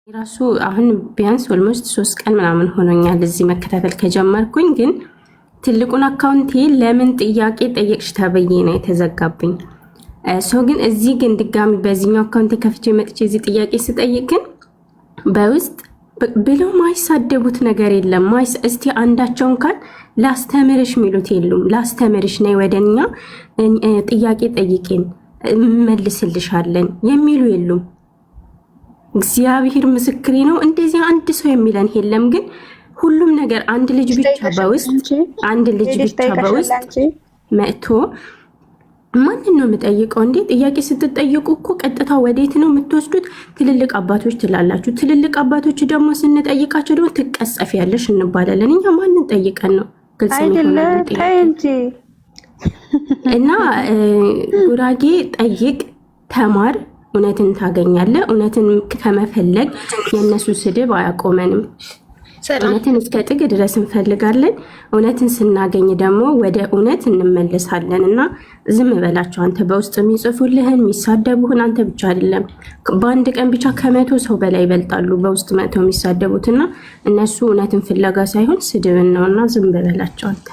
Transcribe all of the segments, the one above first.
ራሱ አሁን ቢያንስ ኦልሞስት 3 ቀን ምናምን ሆኖኛል እዚህ መከታተል ከጀመርኩኝ። ግን ትልቁን አካውንቴ ለምን ጥያቄ ጠየቅሽ ተብዬ ነው የተዘጋብኝ። ሰው ግን እዚህ ግን ድጋሚ በዚህኛው አካውንቴ ከፍቼ መጥቼ እዚህ ጥያቄ ስጠይቅ ግን በውስጥ ብለው ማይሳደቡት ነገር የለም። እስቲ አንዳቸውን ካል ላስተምርሽ የሚሉት የሉም። ላስተምርሽ ነይ ወደኛ ጥያቄ ጠይቄን መልስልሻለን የሚሉ የሉም። እግዚአብሔር ምስክሬ ነው። እንደዚህ አንድ ሰው የሚለን የለም። ግን ሁሉም ነገር አንድ ልጅ ብቻ በውስጥ መጥቶ ማንን ነው የምጠይቀው? እንዴ ጥያቄ ስትጠይቁ እኮ ቀጥታ ወዴት ነው የምትወስዱት? ትልልቅ አባቶች ትላላችሁ። ትልልቅ አባቶች ደግሞ ስንጠይቃቸው ደግሞ ትቀጸፊያለሽ እንባላለን። እኛ ማንን ጠይቀን ነው? ግልጽ እና ጉራጌ ጠይቅ፣ ተማር፣ እውነትን ታገኛለህ። እውነትን ከመፈለግ የእነሱ ስድብ አያቆመንም። እውነትን እስከ ጥግ ድረስ እንፈልጋለን። እውነትን ስናገኝ ደግሞ ወደ እውነት እንመለሳለን። እና ዝም በላቸው። አንተ በውስጥ የሚጽፉልህን የሚሳደቡህን አንተ ብቻ አይደለም፣ በአንድ ቀን ብቻ ከ100 ሰው በላይ ይበልጣሉ በውስጥ መተው የሚሳደቡትና እነሱ እውነትን ፍለጋ ሳይሆን ስድብን ነውና ዝም በላቸው አንተ።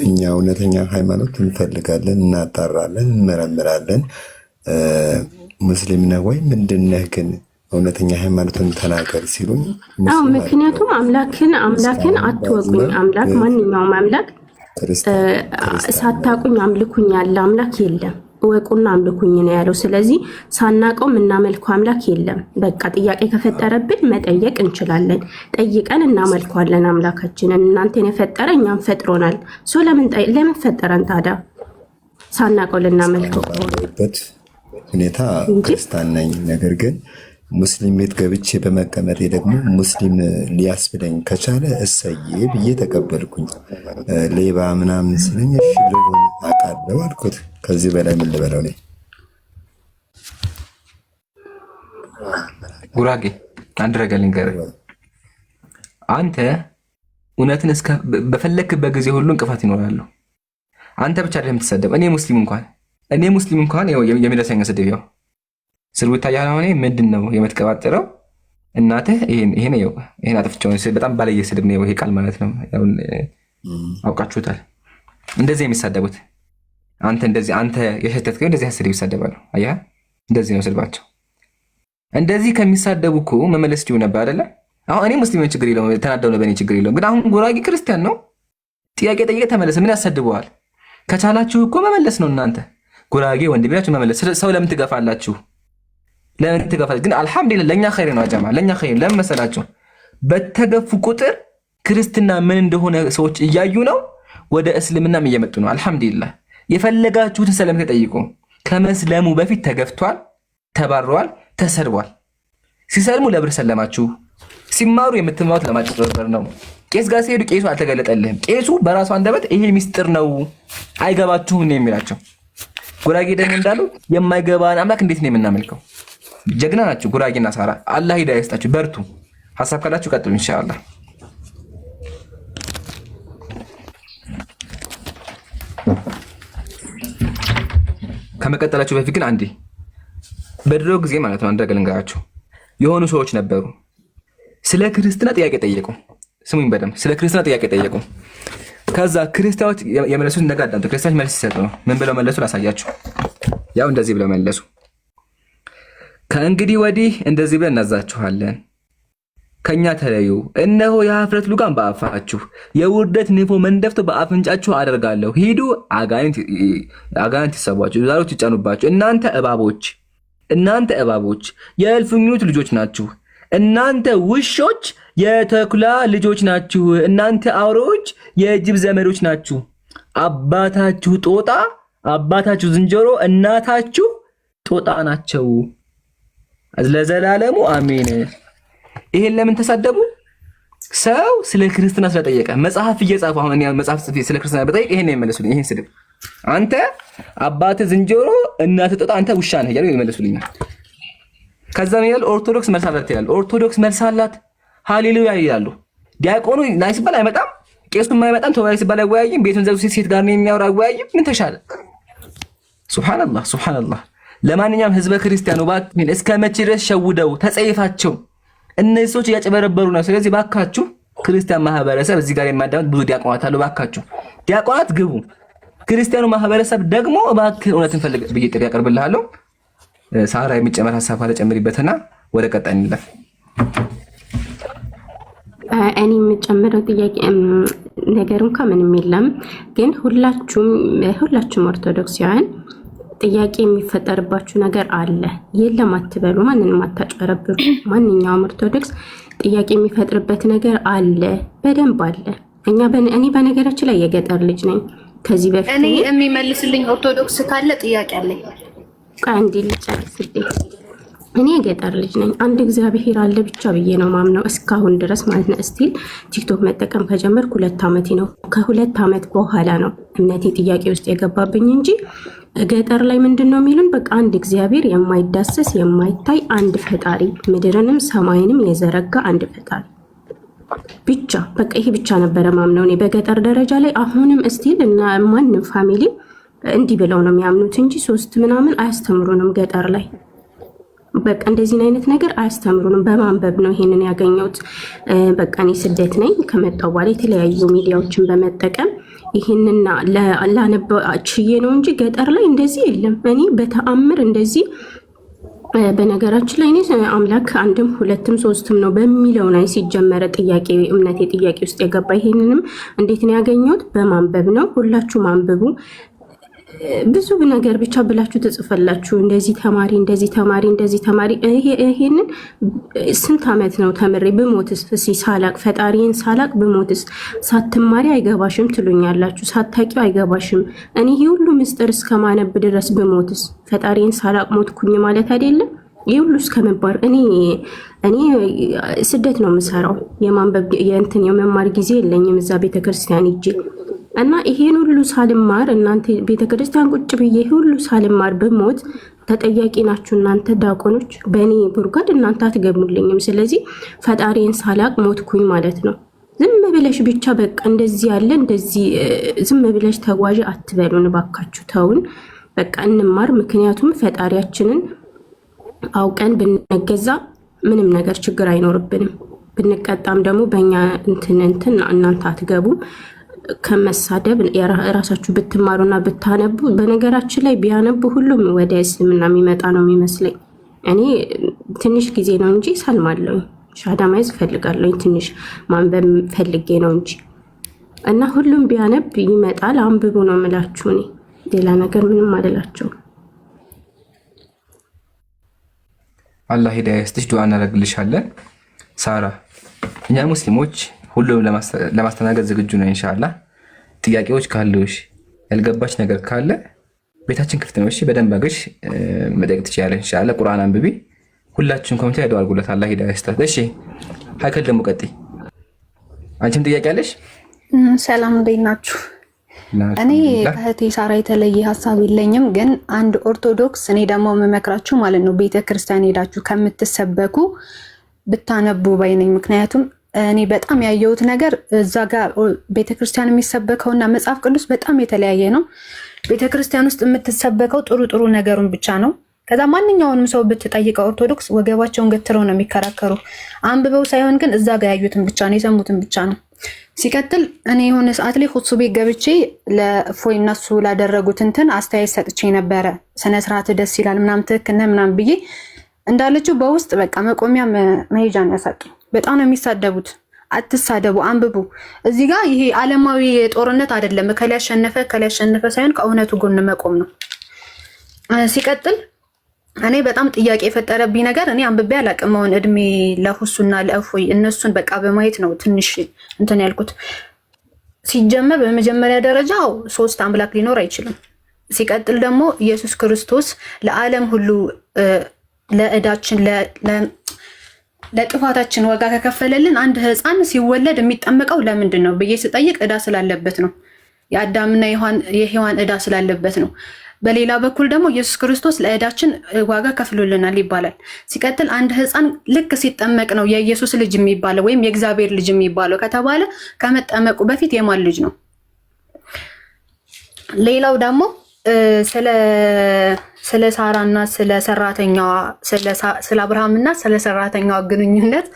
እኛ እውነተኛ ሃይማኖት እንፈልጋለን፣ እናጣራለን፣ እንመረምራለን። ሙስሊም ነህ ወይ ምንድነህ? ግን እውነተኛ ሃይማኖትን ተናገር ሲሉኝ ምክንያቱም አምላክን አትወቁኝ። አምላክ ማንኛውም አምላክ ሳታቁኝ አምልኩኝ ያለ አምላክ የለም። እወቁና አምልኩኝ ነው ያለው። ስለዚህ ሳናቀው የምናመልከው አምላክ የለም። በቃ ጥያቄ ከፈጠረብን መጠየቅ እንችላለን። ጠይቀን እናመልከዋለን አምላካችንን። እናንተን የፈጠረ እኛም ፈጥሮናል። ለምን ፈጠረን ታዲያ ሳናቀው ልናመልከው? ሁኔታ ክርስቲያን ነኝ፣ ነገር ግን ሙስሊም ቤት ገብቼ በመቀመጤ ደግሞ ሙስሊም ሊያስብለኝ ከቻለ እሰዬ ብዬ ተቀበልኩኝ። ሌባ ምናምን ሲለኝ እሺ ልሆን አውቃለሁ አልኩት። ከዚህ በላይ ምን ልበለው? እኔ ጉራጌ አንድ ነገር ልንገርህ። አንተ እውነትን በፈለክበት ጊዜ ሁሉ እንቅፋት ይኖራሉ። አንተ ብቻ አይደለም የምትሰደብ። እኔ ሙስሊም እንኳን የሚደርሰኝ ስድብ ያው ስድቡ ይታያል። አሁን ምንድን ነው የምትቀባጥረው? እናትህ ይሄን አጥፍቼውን በጣም ባለየ ስድብ ነው ይሄ ቃል ማለት ነው። አውቃችሁታል። እንደዚህ የሚሳደቡት አንተ የሸተትከው እንደዚህ ስድብ ይሳደባሉ። አየህ፣ እንደዚህ ነው ስድባቸው። እንደዚህ ከሚሳደቡ እኮ መመለስ ይችሉ ነበር አይደለ? አሁን እኔ ሙስሊም ችግር የለውም፣ ተናደው ነው በእኔ ችግር የለውም። ግን አሁን ጉራጌ ክርስቲያን ነው፣ ጥያቄ ጠይቀህ ተመለስ። ምን ያሳድበዋል? ከቻላችሁ እኮ መመለስ ነው። እናንተ ጉራጌ ወንድ ቢላችሁ መመለስ። ሰው ለምን ትገፋላችሁ? ግን አልሐምዱሊላህ ለኛ ኸይር ነው አጀማ፣ ለኛ ኸይር። ለምን መሰላችሁ? በተገፉ ቁጥር ክርስትና ምን እንደሆነ ሰዎች እያዩ ነው፣ ወደ እስልምናም እየመጡ ነው። አልሐምዱሊላህ የፈለጋችሁትን ሰላም ተጠይቁ። ከመስለሙ በፊት ተገፍቷል፣ ተባረዋል፣ ተሰድቧል። ሲሰልሙ ለብር ሰለማችሁ፣ ሲማሩ የምትማሩት ለማጭበርበር ነው። ቄስ ጋር ሲሄዱ ቄሱ አልተገለጠልህም። ቄሱ በራሱ አንደበት ይሄ ሚስጥር ነው አይገባችሁም ነው የሚላቸው። ጉራጌ ደግሞ እንዳሉ የማይገባን አምላክ እንዴት ነው የምናመልከው? ጀግና ናቸው ጉራጌና ሳራ። አላህ ሂዳያ ይስጣችሁ፣ በርቱ። ሐሳብ ካላችሁ ቀጥሉ ኢንሻአላህ። ከመቀጠላችሁ በፊት ግን አንዴ በድሮ ጊዜ ማለት ነው አንድ ነገር ልንገራችሁ። የሆኑ ሰዎች ነበሩ ስለ ክርስትና ጥያቄ ጠየቁ። ስሙኝ በደምብ፣ ስለ ክርስትና ጥያቄ ጠየቁ። ከዛ ክርስቲያኖች የመለሱት ነገር አዳምጡ። ክርስቲያኖች መልስ ሲሰጡ ነው ምን ብለው መለሱ ላሳያችሁ። ያው እንደዚህ ብለው መለሱ። ከእንግዲህ ወዲህ እንደዚህ ብለን እናዛችኋለን፣ ከኛ ተለዩ። እነሆ የኀፍረት ልጓም በአፋችሁ የውርደት ንፎ መንደፍቶ በአፍንጫችሁ አደርጋለሁ። ሂዱ፣ አጋንንት ይሰቧችሁ፣ ዛሮች ይጫኑባችሁ። እናንተ እባቦች የእልፍኙት ልጆች ናችሁ። እናንተ ውሾች የተኩላ ልጆች ናችሁ። እናንተ አውሬዎች የጅብ ዘመዶች ናችሁ። አባታችሁ ጦጣ፣ አባታችሁ ዝንጀሮ፣ እናታችሁ ጦጣ ናቸው። ለዘላለሙ አሜን። ይሄን ለምን ተሳደቡ? ሰው ስለ ክርስትና ስለጠየቀ መጽሐፍ እየጻፉ አሁን እኔ መጽሐፍ ጽፌ ስለ ክርስትና በጠይቅ ይሄን ነው የመለሱልኝ። ይሄን ስድብ አንተ አባትህ ዝንጀሮ፣ እናትህ ጦጣ፣ አንተ ውሻ ነህ እያሉ ይመለሱልኛል። ከዛ ምን ይላል? ኦርቶዶክስ መልስ አላት ይላል። ኦርቶዶክስ መልስ አላት፣ ሃሌሉያ ይላሉ። ዲያቆኑ ናይ ሲባል አይመጣም፣ ቄሱም አይመጣም፣ ተወያይ ሲባል አይወያይም፣ ቤቱን ዘግቶ ሴት ጋር ነው የሚያወራ አይወያይም። ምን ተሻለ? ሱብሃንአላህ። ለማንኛውም ህዝበ ክርስቲያኑ እባክህን እስከ መቼ ድረስ ሸውደው ተጸይፋቸው እነዚህ ሰዎች እያጨበረበሩ ነው። ስለዚህ ባካችሁ ክርስቲያን ማህበረሰብ እዚህ ጋር የማዳመጥ ብዙ ዲያቆናት አሉ። ባካችሁ ዲያቆናት ግቡ። ክርስቲያኑ ማህበረሰብ ደግሞ እባክህ እውነትን ፈልግ ብዬ ጥሪ ያቀርብልሃለሁ። ሳራ የሚጨመር ሐሳብ ካለ ጨምሪበትና ወደ ቀጣይ እንለፍ። እኔ የምጨምረው ጥያቄ ነገር እንኳን ምንም የለም፣ ግን ሁላችሁም ኦርቶዶክሳውያን ጥያቄ የሚፈጠርባችሁ ነገር አለ። የለም አትበሉ፣ ማንንም አታጨረብሩ። ማንኛውም ኦርቶዶክስ ጥያቄ የሚፈጥርበት ነገር አለ፣ በደንብ አለ። እኔ በነገራችን ላይ የገጠር ልጅ ነኝ። ከዚህ በፊት እኔ የሚመልስልኝ ኦርቶዶክስ ካለ ጥያቄ አለኝ። አንዴ ልጨርስልኝ። እኔ የገጠር ልጅ ነኝ። አንድ እግዚአብሔር አለ ብቻ ብዬ ነው ማምነው እስካሁን ድረስ ማለት ነው። እስቲል ቲክቶክ መጠቀም ከጀመርኩ 2 ዓመቴ ነው። ከ2 ዓመት በኋላ ነው እምነቴ ጥያቄ ውስጥ የገባብኝ እንጂ ገጠር ላይ ምንድን ነው የሚሉን? በቃ አንድ እግዚአብሔር የማይዳሰስ የማይታይ አንድ ፈጣሪ፣ ምድርንም ሰማይንም የዘረጋ አንድ ፈጣሪ ብቻ። በቃ ይሄ ብቻ ነበረ ማምነው እኔ በገጠር ደረጃ ላይ። አሁንም እስቲል እና ማንም ፋሚሊ እንዲህ ብለው ነው የሚያምኑት እንጂ 3 ምናምን አያስተምሩንም ገጠር ላይ። በቃ እንደዚህ አይነት ነገር አያስተምሩንም። በማንበብ ነው ይሄንን ያገኘሁት። በቃ እኔ ስደት ነኝ። ከመጣሁ በኋላ የተለያዩ ሚዲያዎችን በመጠቀም ይሄንና ላነብ ችዬ ነው እንጂ ገጠር ላይ እንደዚህ የለም። እኔ በተአምር እንደዚህ በነገራችን ላይ እኔ አምላክ አንድም ሁለትም ሶስትም ነው በሚለው ላይ ሲጀመረ ጥያቄ እምነቴ ጥያቄ ውስጥ የገባ። ይሄንንም እንዴት ነው ያገኘሁት? በማንበብ ነው። ሁላችሁም አንብቡ። ብዙ ነገር ብቻ ብላችሁ ትጽፈላችሁ። እንደዚህ ተማሪ እንደዚህ ተማሪ እንደዚህ ተማሪ። ይሄንን ስንት ዓመት ነው ተምሬ ብሞትስ? ሳላቅ ፈጣሪን ሳላቅ ብሞትስ? ሳትማሪ አይገባሽም ትሉኛላችሁ፣ ሳታቂው አይገባሽም። እኔ ይህ ሁሉ ምስጢር እስከማነብ ድረስ ብሞትስ? ፈጣሪን ሳላቅ ሞትኩኝ ማለት አይደለም? ይህ ሁሉ እስከመባር እኔ ስደት ነው የምሰራው። የማንበብ የመማር ጊዜ የለኝም እዛ ቤተክርስቲያን ሂጄ እና ይሄን ሁሉ ሳልማር እናንተ ቤተክርስቲያን ቁጭ ብዬ ሁሉ ሳልማር ብሞት ተጠያቂ ናችሁ እናንተ ዲያቆኖች። በእኔ ጉድጓድ እናንተ አትገቡልኝም። ስለዚህ ፈጣሪን ሳላቅ ሞትኩኝ ማለት ነው። ዝም ብለሽ ብቻ በቃ እንደዚህ ያለ እንደዚህ ዝም ብለሽ ተጓዥ አትበሉን እባካችሁ፣ ተውን። በቃ እንማር። ምክንያቱም ፈጣሪያችንን አውቀን ብንገዛ ምንም ነገር ችግር አይኖርብንም። ብንቀጣም ደግሞ በእኛ እንትን እናንተ አትገቡም። ከመሳደብ የራሳችሁ ብትማሩና ብታነቡ። በነገራችን ላይ ቢያነቡ ሁሉም ወደ እስልምና የሚመጣ ነው የሚመስለኝ። እኔ ትንሽ ጊዜ ነው እንጂ ሰልማለሁ፣ ሻዳ ማየት ፈልጋለሁ። ትንሽ ማንበብ ፈልጌ ነው እንጂ እና ሁሉም ቢያነብ ይመጣል። አንብቡ ነው የምላችሁ። እኔ ሌላ ነገር ምንም አልላቸው። አላህ ሂዳያ ይስጥሽ። ዱዓ እናደርግልሻለን ሳራ። እኛ ሙስሊሞች ሁሉም ለማስተናገድ ዝግጁ ነው። ኢንሻአላህ ጥያቄዎች ካሉሽ ያልገባች ነገር ካለ ቤታችን ክፍት ነው። እሺ በደንብ አገሽ መጠየቅ ትችያለሽ። ኢንሻአላህ ቁርአን አንብቢ። ሁላችሁም ኮሜንት ላይ አድርጉለት። አላህ ሂዳያ ይስጣት። እሺ ሀይከል ደግሞ ቀጥይ። አንቺም ጥያቄ አለሽ? ሰላም እንዴት ናችሁ? እኔ ከእህቴ ሳራ የተለየ ሀሳብ የለኝም፣ ግን አንድ ኦርቶዶክስ እኔ ደግሞ የምመክራችሁ ማለት ነው ቤተክርስቲያን ሄዳችሁ ከምትሰበኩ ብታነቡ ባይ ነኝ። ምክንያቱም እኔ በጣም ያየሁት ነገር እዛ ጋር ቤተክርስቲያን የሚሰበከውና መጽሐፍ ቅዱስ በጣም የተለያየ ነው። ቤተክርስቲያን ውስጥ የምትሰበከው ጥሩ ጥሩ ነገሩን ብቻ ነው። ከዛ ማንኛውንም ሰው ብትጠይቀው ኦርቶዶክስ ወገባቸውን ገትረው ነው የሚከራከሩ። አንብበው ሳይሆን ግን እዛ ጋር ያዩትን ብቻ ነው የሰሙትን ብቻ ነው። ሲቀጥል እኔ የሆነ ሰዓት ላይ ሁሱ ቤት ገብቼ ለፎይ እነሱ ላደረጉት እንትን አስተያየት ሰጥቼ ነበረ። ስነስርዓት ደስ ይላል ምናምን ትክክል ነህ ምናምን ብዬ እንዳለችው በውስጥ በቃ መቆሚያ መሄጃ ነው ያሳጡ። በጣም ነው የሚሳደቡት። አትሳደቡ፣ አንብቡ። እዚህ ጋር ይሄ ዓለማዊ ጦርነት አይደለም። ከላይ ያሸነፈ ሳይሆን ከእውነቱ ጎን መቆም ነው። ሲቀጥል እኔ በጣም ጥያቄ የፈጠረብኝ ነገር እኔ አንብቤ አላቅም። አሁን እድሜ ለሁሱና ለእፎይ እነሱን በቃ በማየት ነው ትንሽ እንትን ያልኩት። ሲጀመር በመጀመሪያ ደረጃ 3 አምላክ ሊኖር አይችልም። ሲቀጥል ደግሞ ኢየሱስ ክርስቶስ ለዓለም ሁሉ ለእዳችን ለጥፋታችን ዋጋ ከከፈለልን አንድ ሕፃን ሲወለድ የሚጠመቀው ለምንድን ነው ብዬ ስጠይቅ እዳ ስላለበት ነው። የአዳምና የሔዋን እዳ ስላለበት ነው። በሌላ በኩል ደግሞ ኢየሱስ ክርስቶስ ለእዳችን ዋጋ ከፍሎልናል ይባላል። ሲቀጥል አንድ ሕፃን ልክ ሲጠመቅ ነው የኢየሱስ ልጅ የሚባለው ወይም የእግዚአብሔር ልጅ የሚባለው ከተባለ ከመጠመቁ በፊት የማን ልጅ ነው? ሌላው ደግሞ ስለ ሳራና ስለ ሰራተኛዋ ስለ አብርሃምና ስለ ሰራተኛዋ ግንኙነት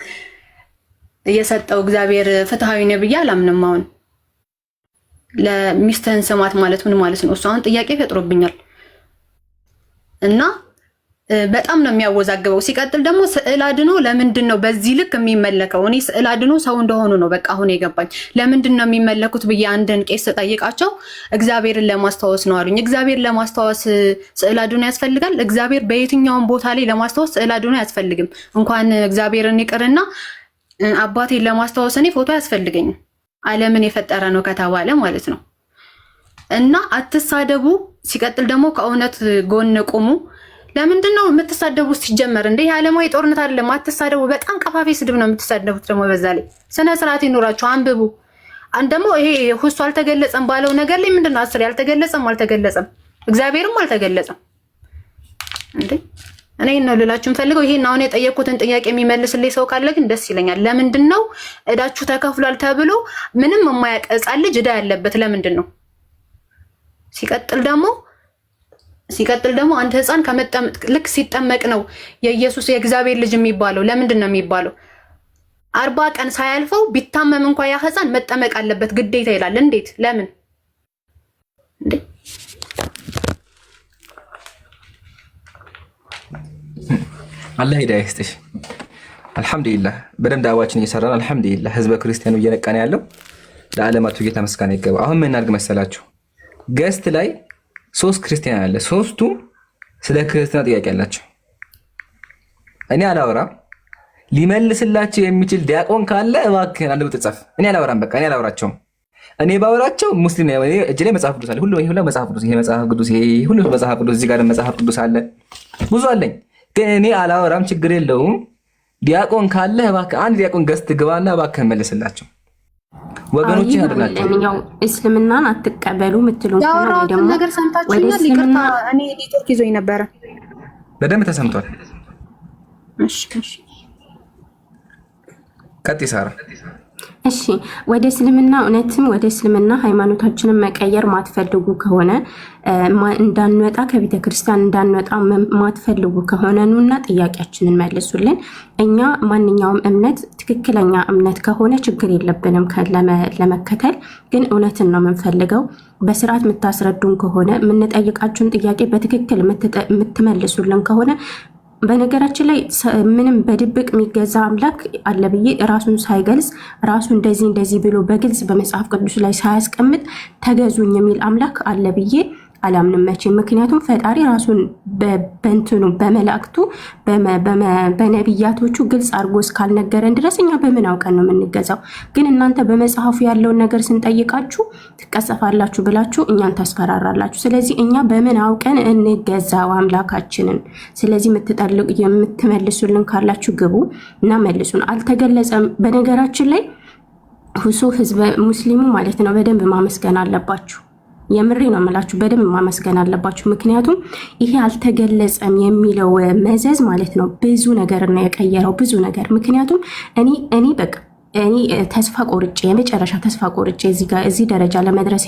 የሰጠው እግዚአብሔር ፍትሃዊ ነው ብዬ አላምንም። አሁን ለሚስትህን ስማት ማለት ምን ማለት ነው? እሱ አሁን ጥያቄ ፈጥሮብኛል እና በጣም ነው የሚያወዛግበው። ሲቀጥል ደግሞ ስዕል አድኖ ለምንድን ነው በዚህ ልክ የሚመለከው? እኔ ስዕል አድኖ ሰው እንደሆኑ ነው በቃ አሁን የገባኝ። ለምንድን ነው የሚመለኩት ብዬ አንድን ቄስ ጠይቃቸው እግዚአብሔርን ለማስታወስ ነው አሉኝ። እግዚአብሔር ለማስታወስ ስዕል አድኖ ያስፈልጋል? እግዚአብሔር በየትኛውም ቦታ ላይ ለማስታወስ ስዕል አድኖ አያስፈልግም። እንኳን እግዚአብሔርን ይቅርና አባቴን ለማስታወስ እኔ ፎቶ አያስፈልገኝም። ዓለምን የፈጠረ ነው ከተባለ ማለት ነው። እና አትሳደቡ። ሲቀጥል ደግሞ ከእውነት ጎን ቁሙ። ለምንድን ነው የምትሳደቡት? ሲጀመር እንደ ዓለማዊ ጦርነት አይደለም። አትሳደቡ። በጣም ቀፋፊ ስድብ ነው የምትሳደቡት። ደግሞ በዛ ላይ ስነ ስርዓት ይኖራችሁ፣ አንብቡ። አንድ ደግሞ ይሄ ሁሱ አልተገለጸም ባለው ነገር ላይ ምንድነው አስር አልተገለጸም እግዚአብሔርም አልተገለጸም እንዴ? እኔ ነው ልላችሁ ፈልገው ይሄን አሁን የጠየቁትን ጥያቄ የሚመልስልኝ ሰው ካለ ግን ደስ ይለኛል። ለምንድን ነው እዳችሁ ተከፍሏል ተብሎ ምንም የማያውቅ ሕፃን ልጅ እዳ ያለበት ለምንድን ነው? ሲቀጥል ደግሞ አንድ ሕፃን ልክ ሲጠመቅ ነው የኢየሱስ የእግዚአብሔር ልጅ የሚባለው። ለምንድን ነው የሚባለው? 40 ቀን ሳያልፈው ቢታመም እንኳን ያ ሕፃን መጠመቅ አለበት ግዴታ ይላል። እንዴት? ለምን እንዴ? አላህ ሂዳያ ይስጥሽ። አልሐምዱሊላህ በደንብ ዳዕዋችን እየሰራን አልሐምዱሊላህ ህዝበ ክርስቲያኑ እየነቃን ያለው ለዓለማቱ ጌታ ምስጋና ይገባ። አሁን ምን እናድርግ መሰላችሁ? ገስት ላይ 3 ክርስቲያን አለ። 3ቱም ስለ ክርስትና ጥያቄ አላቸው። እኔ አላወራም። ሊመልስላቸው የሚችል ዲያቆን ካለ እባክህን አንድ ብትጻፍ። እኔ አላወራም። በቃ እኔ አላወራቸውም። እኔ ባወራቸው ሙስሊም ነው። እጄ ላይ መጽሐፍ ቅዱስ አለ። ሁሉ መጽሐፍ ቅዱስ፣ ይሄ መጽሐፍ ቅዱስ፣ ይሄ ሁሉ መጽሐፍ ቅዱስ፣ እዚህ ጋር መጽሐፍ ቅዱስ አለ። ብዙ አለኝ። ግን እኔ አላወራም። ችግር የለውም። ዲያቆን ካለ እባክህ አንድ ዲያቆን ገስት ግባና እባክህን መልስላቸው። ወገኖች ያድናቸው። ያው እስልምናን አትቀበሉ ምትሉ ያወራሁትን ነገር ሰምታችሁኛል? ይቅርታ እኔ ኔትወርክ ይዞኝ ነበረ። በደንብ ተሰምቷል። እሺ ቀጥይ ሳራ። እሺ ወደ እስልምና እውነትም ወደ እስልምና ሃይማኖታችንን መቀየር ማትፈልጉ ከሆነ እንዳንወጣ ከቤተ ክርስቲያን እንዳንወጣ ማትፈልጉ ከሆነ ኑና ጥያቄያችንን መልሱልን። እኛ ማንኛውም እምነት ትክክለኛ እምነት ከሆነ ችግር የለብንም ለመከተል። ግን እውነትን ነው የምንፈልገው። በስርዓት የምታስረዱን ከሆነ የምንጠይቃችሁን ጥያቄ በትክክል የምትመልሱልን ከሆነ በነገራችን ላይ ምንም በድብቅ የሚገዛ አምላክ አለ ብዬ ራሱን ሳይገልጽ ራሱ እንደዚህ ብሎ በግልጽ በመጽሐፍ ቅዱስ ላይ ሳያስቀምጥ ተገዙኝ የሚል አምላክ አለ ብዬ አላምንም መቼም። ምክንያቱም ፈጣሪ ራሱን በእንትኑ በመላእክቱ በነቢያቶቹ ግልጽ አድርጎ እስካልነገረን ድረስ እኛ በምን አውቀን ነው የምንገዛው? ግን እናንተ በመጽሐፉ ያለውን ነገር ስንጠይቃችሁ ትቀሰፋላችሁ ብላችሁ እኛን ታስፈራራላችሁ። ስለዚህ እኛ በምን አውቀን እንገዛው አምላካችንን? ስለዚህ የምትመልሱልን ካላችሁ ግቡ እና መልሱን። አልተገለጸም። በነገራችን ላይ ሁሱ ህዝበ ሙስሊሙ ማለት ነው በደንብ ማመስገን አለባችሁ። የምሬ ነው የምላችሁ፣ በደንብ ማመስገን አለባችሁ። ምክንያቱም ይሄ አልተገለጸም የሚለው መዘዝ ማለት ነው ብዙ ነገር ነው የቀየረው፣ ብዙ ነገር። ምክንያቱም እኔ በቃ ተስፋ ቆርጬ የመጨረሻ ተስፋ ቆርጬ እዚህ ደረጃ ለመድረስ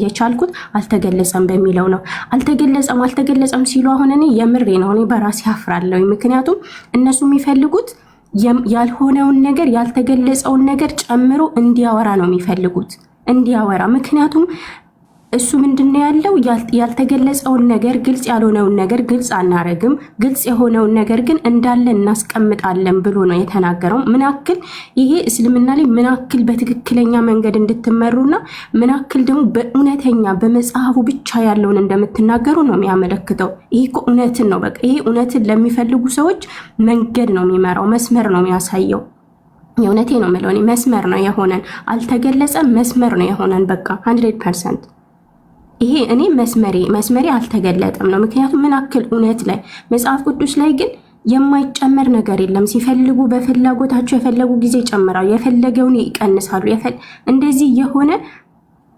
የቻልኩት አልተገለጸም በሚለው ነው። አልተገለጸም ሲሉ አሁን እኔ የምሬ ነው እኔ በራሴ አፍራለሁ። ምክንያቱም እነሱ የሚፈልጉት ያልሆነውን ነገር ያልተገለጸውን ነገር ጨምሮ እንዲያወራ ነው የሚፈልጉት፣ እንዲያወራ። ምክንያቱም እሱ ምንድነው ያለው? ያልተገለጸውን ነገር ግልጽ ያልሆነውን ነገር ግልጽ አናረግም፣ ግልጽ የሆነውን ነገር ግን እንዳለ እናስቀምጣለን ብሎ ነው የተናገረው። ምናክል ይሄ እስልምና ላይ ምናክል በትክክለኛ መንገድ እንድትመሩና ምናክል ደግሞ በእውነተኛ በመጽሐፉ ብቻ ያለውን እንደምትናገሩ ነው የሚያመለክተው። ይሄ እኮ እውነትን ነው። በቃ ይሄ እውነትን ለሚፈልጉ ሰዎች መንገድ ነው የሚመራው፣ መስመር ነው የሚያሳየው። የእውነቴ ነው የምለው እኔ መስመር ነው የሆነን። አልተገለጸም፣ መስመር ነው የሆነን። በቃ 100% ይሄ እኔ መስመሬ አልተገለጠም ነው። ምክንያቱም ምን አክል እውነት ላይ መጽሐፍ ቅዱስ ላይ ግን የማይጨመር ነገር የለም። ሲፈልጉ በፍላጎታቸው የፈለጉ ጊዜ ጨምራው የፈለገውን ይቀንሳሉ። እንደዚህ የሆነ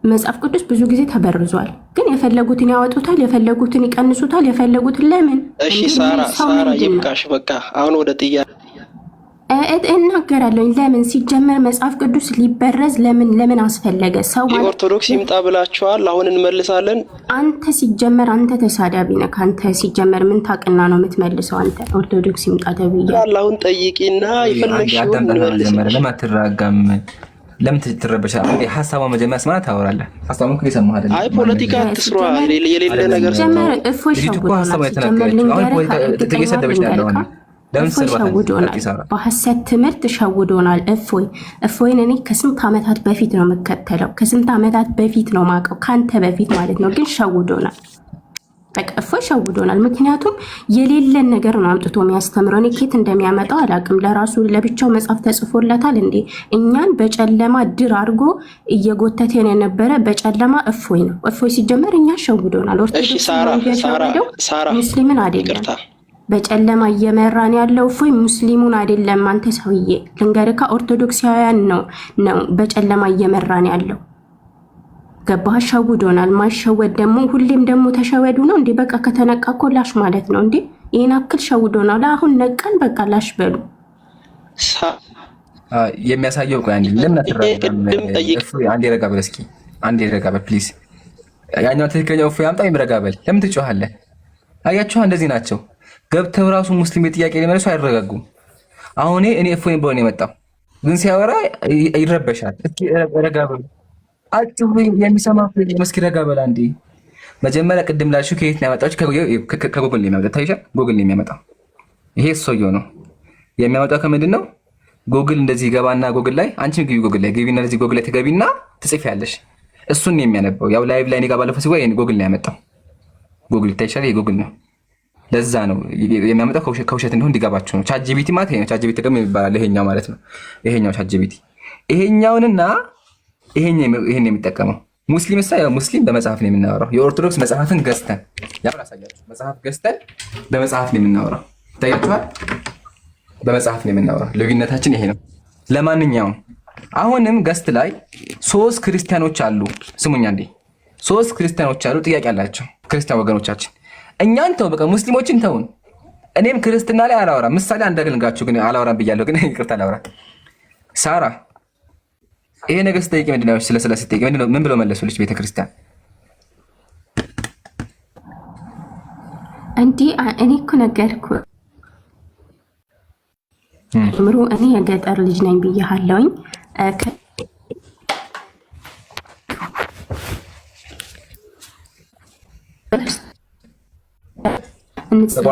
መጽሐፍ ቅዱስ ብዙ ጊዜ ተበርዟል። ግን የፈለጉትን ያወጡታል፣ የፈለጉትን ይቀንሱታል፣ የፈለጉትን ለምን? እሺ ሳራ ይብቃሽ። በቃ አሁን ወደ ጥያቄ እናገራለሁ። ለምን ሲጀመር መጽሐፍ ቅዱስ ሊበረዝ ለምን አስፈለገ? ሰው ማለት ኦርቶዶክስ ይምጣ ብላችኋል። አሁን እንመልሳለን። አንተ ሲጀመር አንተ ተሳዳቢ ነህ። አንተ ሲጀመር ምን ታውቅና ነው የምትመልሰው? አንተ ኦርቶዶክስ ይምጣ ተብያለሁ። አሁን ጠይቂና ይፈልግሽው እንመልስ። ለማትራጋም ለምን ትረበሻለህ? ሐሳቡን መጀመሪያ ስማ ታወራለህ። ሐሳቡን እኮ እየሰማህ አይደል? አይ ፖለቲካ አትስሯ። የሌለ ነገር ሲጀመር እፎይ ሸውዶናል። በሐሰት ትምህርት ሸውዶናል። እፎይን እኔ ከስንት ዓመታት በፊት ነው የምከተለው። ከስንት ዓመታት በፊት ነው ማውቀው፣ ከአንተ በፊት ማለት ነው። ግን ሸውዶናል። በቃ እፎይ ሸውዶናል። ምክንያቱም የሌለን ነገር ነው አምጥቶ የሚያስተምረው። እኔ ኬት እንደሚያመጣው አላውቅም። ለራሱ ለብቻው መጽሐፍ ተጽፎለታል እንዴ? እኛን በጨለማ ድር አድርጎ እየጎተተን የነበረ በጨለማ እፎይ ነው። እፎይ ሲጀመር እኛ ሸውዶናል። ኦርቶዶክስ ሙስሊምን አይደለም በጨለማ እየመራን ያለው እፎይ ሙስሊሙን አይደለም። አንተ ሰውዬ ልንገርካ፣ ኦርቶዶክሳውያን ነው በጨለማ እየመራን ያለው። ገባህ? ሸውዶናል። ማይሸወድ ደግሞ ሁሌም ደግሞ ተሸወዱ ነው እንዴ? በቃ ከተነቃ እኮ ላሽ ማለት ነው እንዴ? ይህን አክል ሸውዶናል። አሁን ነቀን፣ በቃ ላሽ በሉ። የሚያሳየው ቆይ አንዴ፣ ለምን አትራጋም? አንዴ ረጋ በል እስኪ፣ አንዴ ረጋ በል ፕሊዝ። ያኛው ትክክለኛው እፎይ አምጣ። ረጋ በል። ለምን ትጮሃለህ? አያችሁ፣ እንደዚህ ናቸው። ገብተው ራሱ ሙስሊም ጥያቄ ሊመልሱ አይረጋጉም። አሁን እኔ እፎይን ብሎ ነው የመጣው፣ ግን ሲያወራ ይረበሻል። እስኪ ረጋ በል። አጭሩኝ የሚሰማ መስኪ ረጋ በል አንዴ። መጀመሪያ ቅድም ላልሽው ከየት ነው ያመጣችው? ከጉግል ነው የሚያመጣው። ታይሻል፣ ጉግል ነው የሚያመጣው። ይሄ ሰውየው ነው የሚያመጣው። ከምንድን ነው ጉግል እንደዚህ ይገባና ጉግል ላይ አንቺም ግቢ፣ ጉግል ላይ ግቢና እንደዚህ ጉግል ላይ ትገቢና ትጽፊያለሽ። እሱን ነው የሚያነበው። ያው ላይቭ ላይ እኔ ጋር ባለፈው ሲወይ ጉግል ነው ያመጣው። ጉግል ታይሻል፣ ይሄ ጉግል ነው። ለዛ ነው የሚያመጣው። ከውሸት እንደሆነ እንዲገባችሁ ነው። ቻት ጂፒቲ ማለት ይሄ ነው። ቻት ጂፒቲ ደግሞ ይባላል ይሄኛው ማለት ነው። ይሄኛው ቻት ጂፒቲ ይሄኛውንና ይሄን የሚጠቀመው ሙስሊም ያው ሙስሊም በመጽሐፍ ነው የምናወራው። የኦርቶዶክስ መጽሐፍን ገዝተን ያው ላሳያችሁ። መጽሐፍ ገዝተን በመጽሐፍ ነው የምናወራው። ታያችኋል። በመጽሐፍ ነው የምናወራው። ልዩነታችን ይሄ ነው። ለማንኛውም አሁንም ገስት ላይ 3 ክርስቲያኖች አሉ። ስሙኛ እንዴ 3 ክርስቲያኖች አሉ። ጥያቄ አላቸው ክርስቲያን ወገኖቻችን። እኛን ተው፣ በቃ ሙስሊሞችን ተውን። እኔም ክርስትና ላይ አላወራም። ምሳሌ አንዳገልጋችሁ ግን አላወራም ብያለሁ። ግን ይቅርታ አላወራም። ሳራ ይሄ ነገር ስጠይቅ ምንድነው? ስለ ስጠይቅ ምንድነው? ምን ብሎ መለሱልሽ? ቤተክርስቲያን እንዲህ እኔ እኮ ነገርኩ ምሩ፣ እኔ የገጠር ልጅ ነኝ ብያለሁኝ።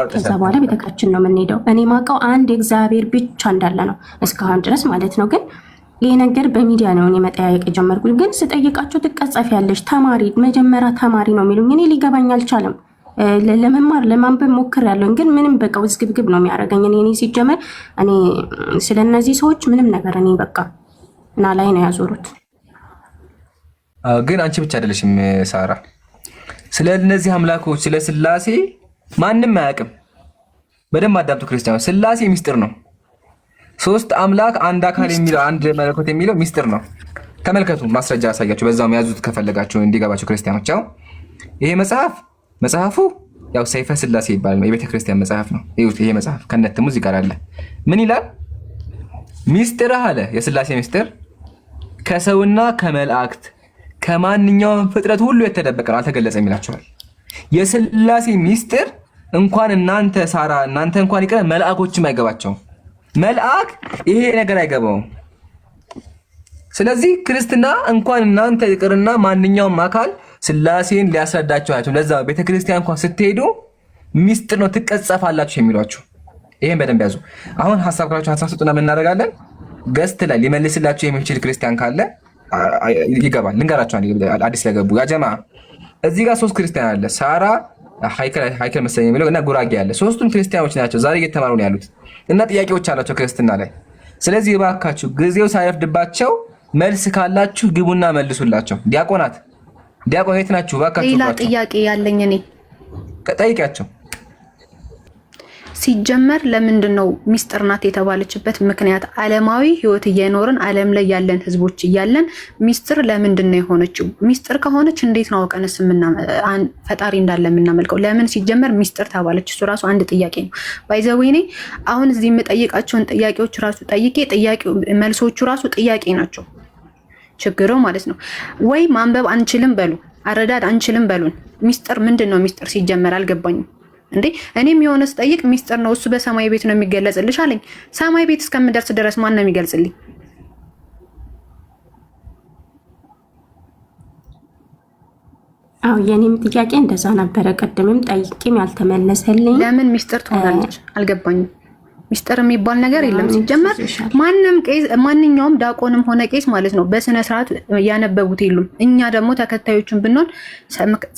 ከዛ በኋላ ቤተክርስቲያን ነው የምንሄደው። እኔ ማውቀው አንድ እግዚአብሔር ብቻ እንዳለ ነው እስካሁን ድረስ ማለት ነው። ግን ይሄ ነገር በሚዲያ ነው እኔ መጠያየቅ የጀመርኩት። ግን ስጠይቃቸው ትቀጸፊያለሽ፣ ተማሪ መጀመሪያ ተማሪ ነው የሚሉኝ። እኔ ሊገባኝ አልቻለም። ለመማር ለማንበብ ሞክሬያለሁ፣ ግን ምንም በቃ ውዝግብግብ ነው የሚያደርገኝ። እኔ ሲጀመር እኔ ስለነዚህ ሰዎች ምንም ነገር እኔ በቃ እና ላይ ነው ያዞሩት። ግን አንቺ ብቻ አይደለሽም ሳራ፣ ስለ እነዚህ አምላኮች ስለ ስላሴ ማንም አያውቅም። በደንብ አዳምጡ ክርስቲያኖች። ስላሴ ሚስጥር ነው። 3 አምላክ አንድ አካል የሚለው አንድ መለኮት የሚለው ሚስጥር ነው። ተመልከቱ፣ ማስረጃ ያሳያችሁ። በዛውም ያዙት ከፈለጋችሁ እንዲገባችሁ ክርስቲያኖች። ያው ይሄ መጽሐፉ ያው ሰይፈ ስላሴ ይባላል። የቤተ ክርስቲያን መጽሐፍ ነው። ይሄ መጽሐፍ ከነትሙ እዚህ ጋር አለ። ምን ይላል? ሚስጥር አለ። የስላሴ ሚስጥር ከሰውና ከመላእክት ከማንኛውም ፍጥረት ሁሉ የተደበቀ ነው፣ አልተገለጸም ይላችኋል። የስላሴ ሚስጥር እንኳን እናንተ ሳራ እናንተ እንኳን ይቀር መልአኮችም አይገባቸውም። መልአክ ይሄ ነገር አይገባውም። ስለዚህ ክርስትና እንኳን እናንተ ይቅርና ማንኛውም አካል ስላሴን ሊያስረዳቸው አይችልም። ለዛ ቤተክርስቲያን እንኳን ስትሄዱ ሚስጥር ነው ትቀጸፋላችሁ የሚሏችሁ። ይሄን በደንብ ያዙ። አሁን ሐሳብ ካላችሁ ሐሳብ ስጡና ምን እናደርጋለን? ገስት ላይ ሊመልስላችሁ የሚችል ክርስቲያን ካለ ይገባል። ልንገራችሁ አዲስ ለገቡ ያ ጀማ እዚህ ጋር 3 ክርስቲያን አለ። ሳራ ሃይከል መሰለኝ የሚለው እና ጉራጌ አለ። 3ቱም ክርስቲያኖች ናቸው። ዛሬ እየተማሩ ነው ያሉት እና ጥያቄዎች አላቸው ክርስትና ላይ። ስለዚህ እባካችሁ ጊዜው ሳይረፍድባቸው መልስ ካላችሁ ግቡና መልሱላቸው። ዲያቆናት የት ናችሁ? እባካችሁ ሌላ ጥያቄ ያለኝ እኔ ጠይቂያቸው። ሲጀመር ለምንድን ነው ሚስጥር ናት የተባለችበት ምክንያት? ዓለማዊ ህይወት እየኖርን ዓለም ላይ ያለን ህዝቦች እያለን ሚስጥር ለምንድን ነው የሆነችው? ሚስጥር ከሆነች እንዴት ነው አውቀንስ ፈጣሪ እንዳለ የምናመልከው? ለምን ሲጀመር ሚስጥር ተባለች? እሱ ራሱ አንድ ጥያቄ ነው። ባይዘዌኔ አሁን እዚህ የምጠይቃቸውን ጥያቄዎች ራሱ ጠይቄ መልሶቹ ራሱ ጥያቄ ናቸው ችግሩ ማለት ነው። ወይ ማንበብ አንችልም በሉ፣ አረዳድ አንችልም በሉን። ሚስጥር ምንድን ነው? ሚስጥር ሲጀመር አልገባኝም እንዴ። እኔም የሆነ ስጠይቅ ሚስጥር ነው እሱ በሰማይ ቤት ነው የሚገለጽልሽ አለኝ። ሰማይ ቤት እስከምደርስ ድረስ ማን ነው የሚገልጽልኝ? አዎ የኔም ጥያቄ እንደዛ ነበረ። ቀድምም ጠይቄም ያልተመለሰልኝ ለምን ሚስጥር ትሆናለች አልገባኝም። ሚስጥር የሚባል ነገር የለም ሲጀመር። ማንኛውም ዳቆንም ሆነ ቄስ ማለት ነው በስነ ስርዓት ያነበቡት የሉም። እኛ ደግሞ ተከታዮችን ብንሆን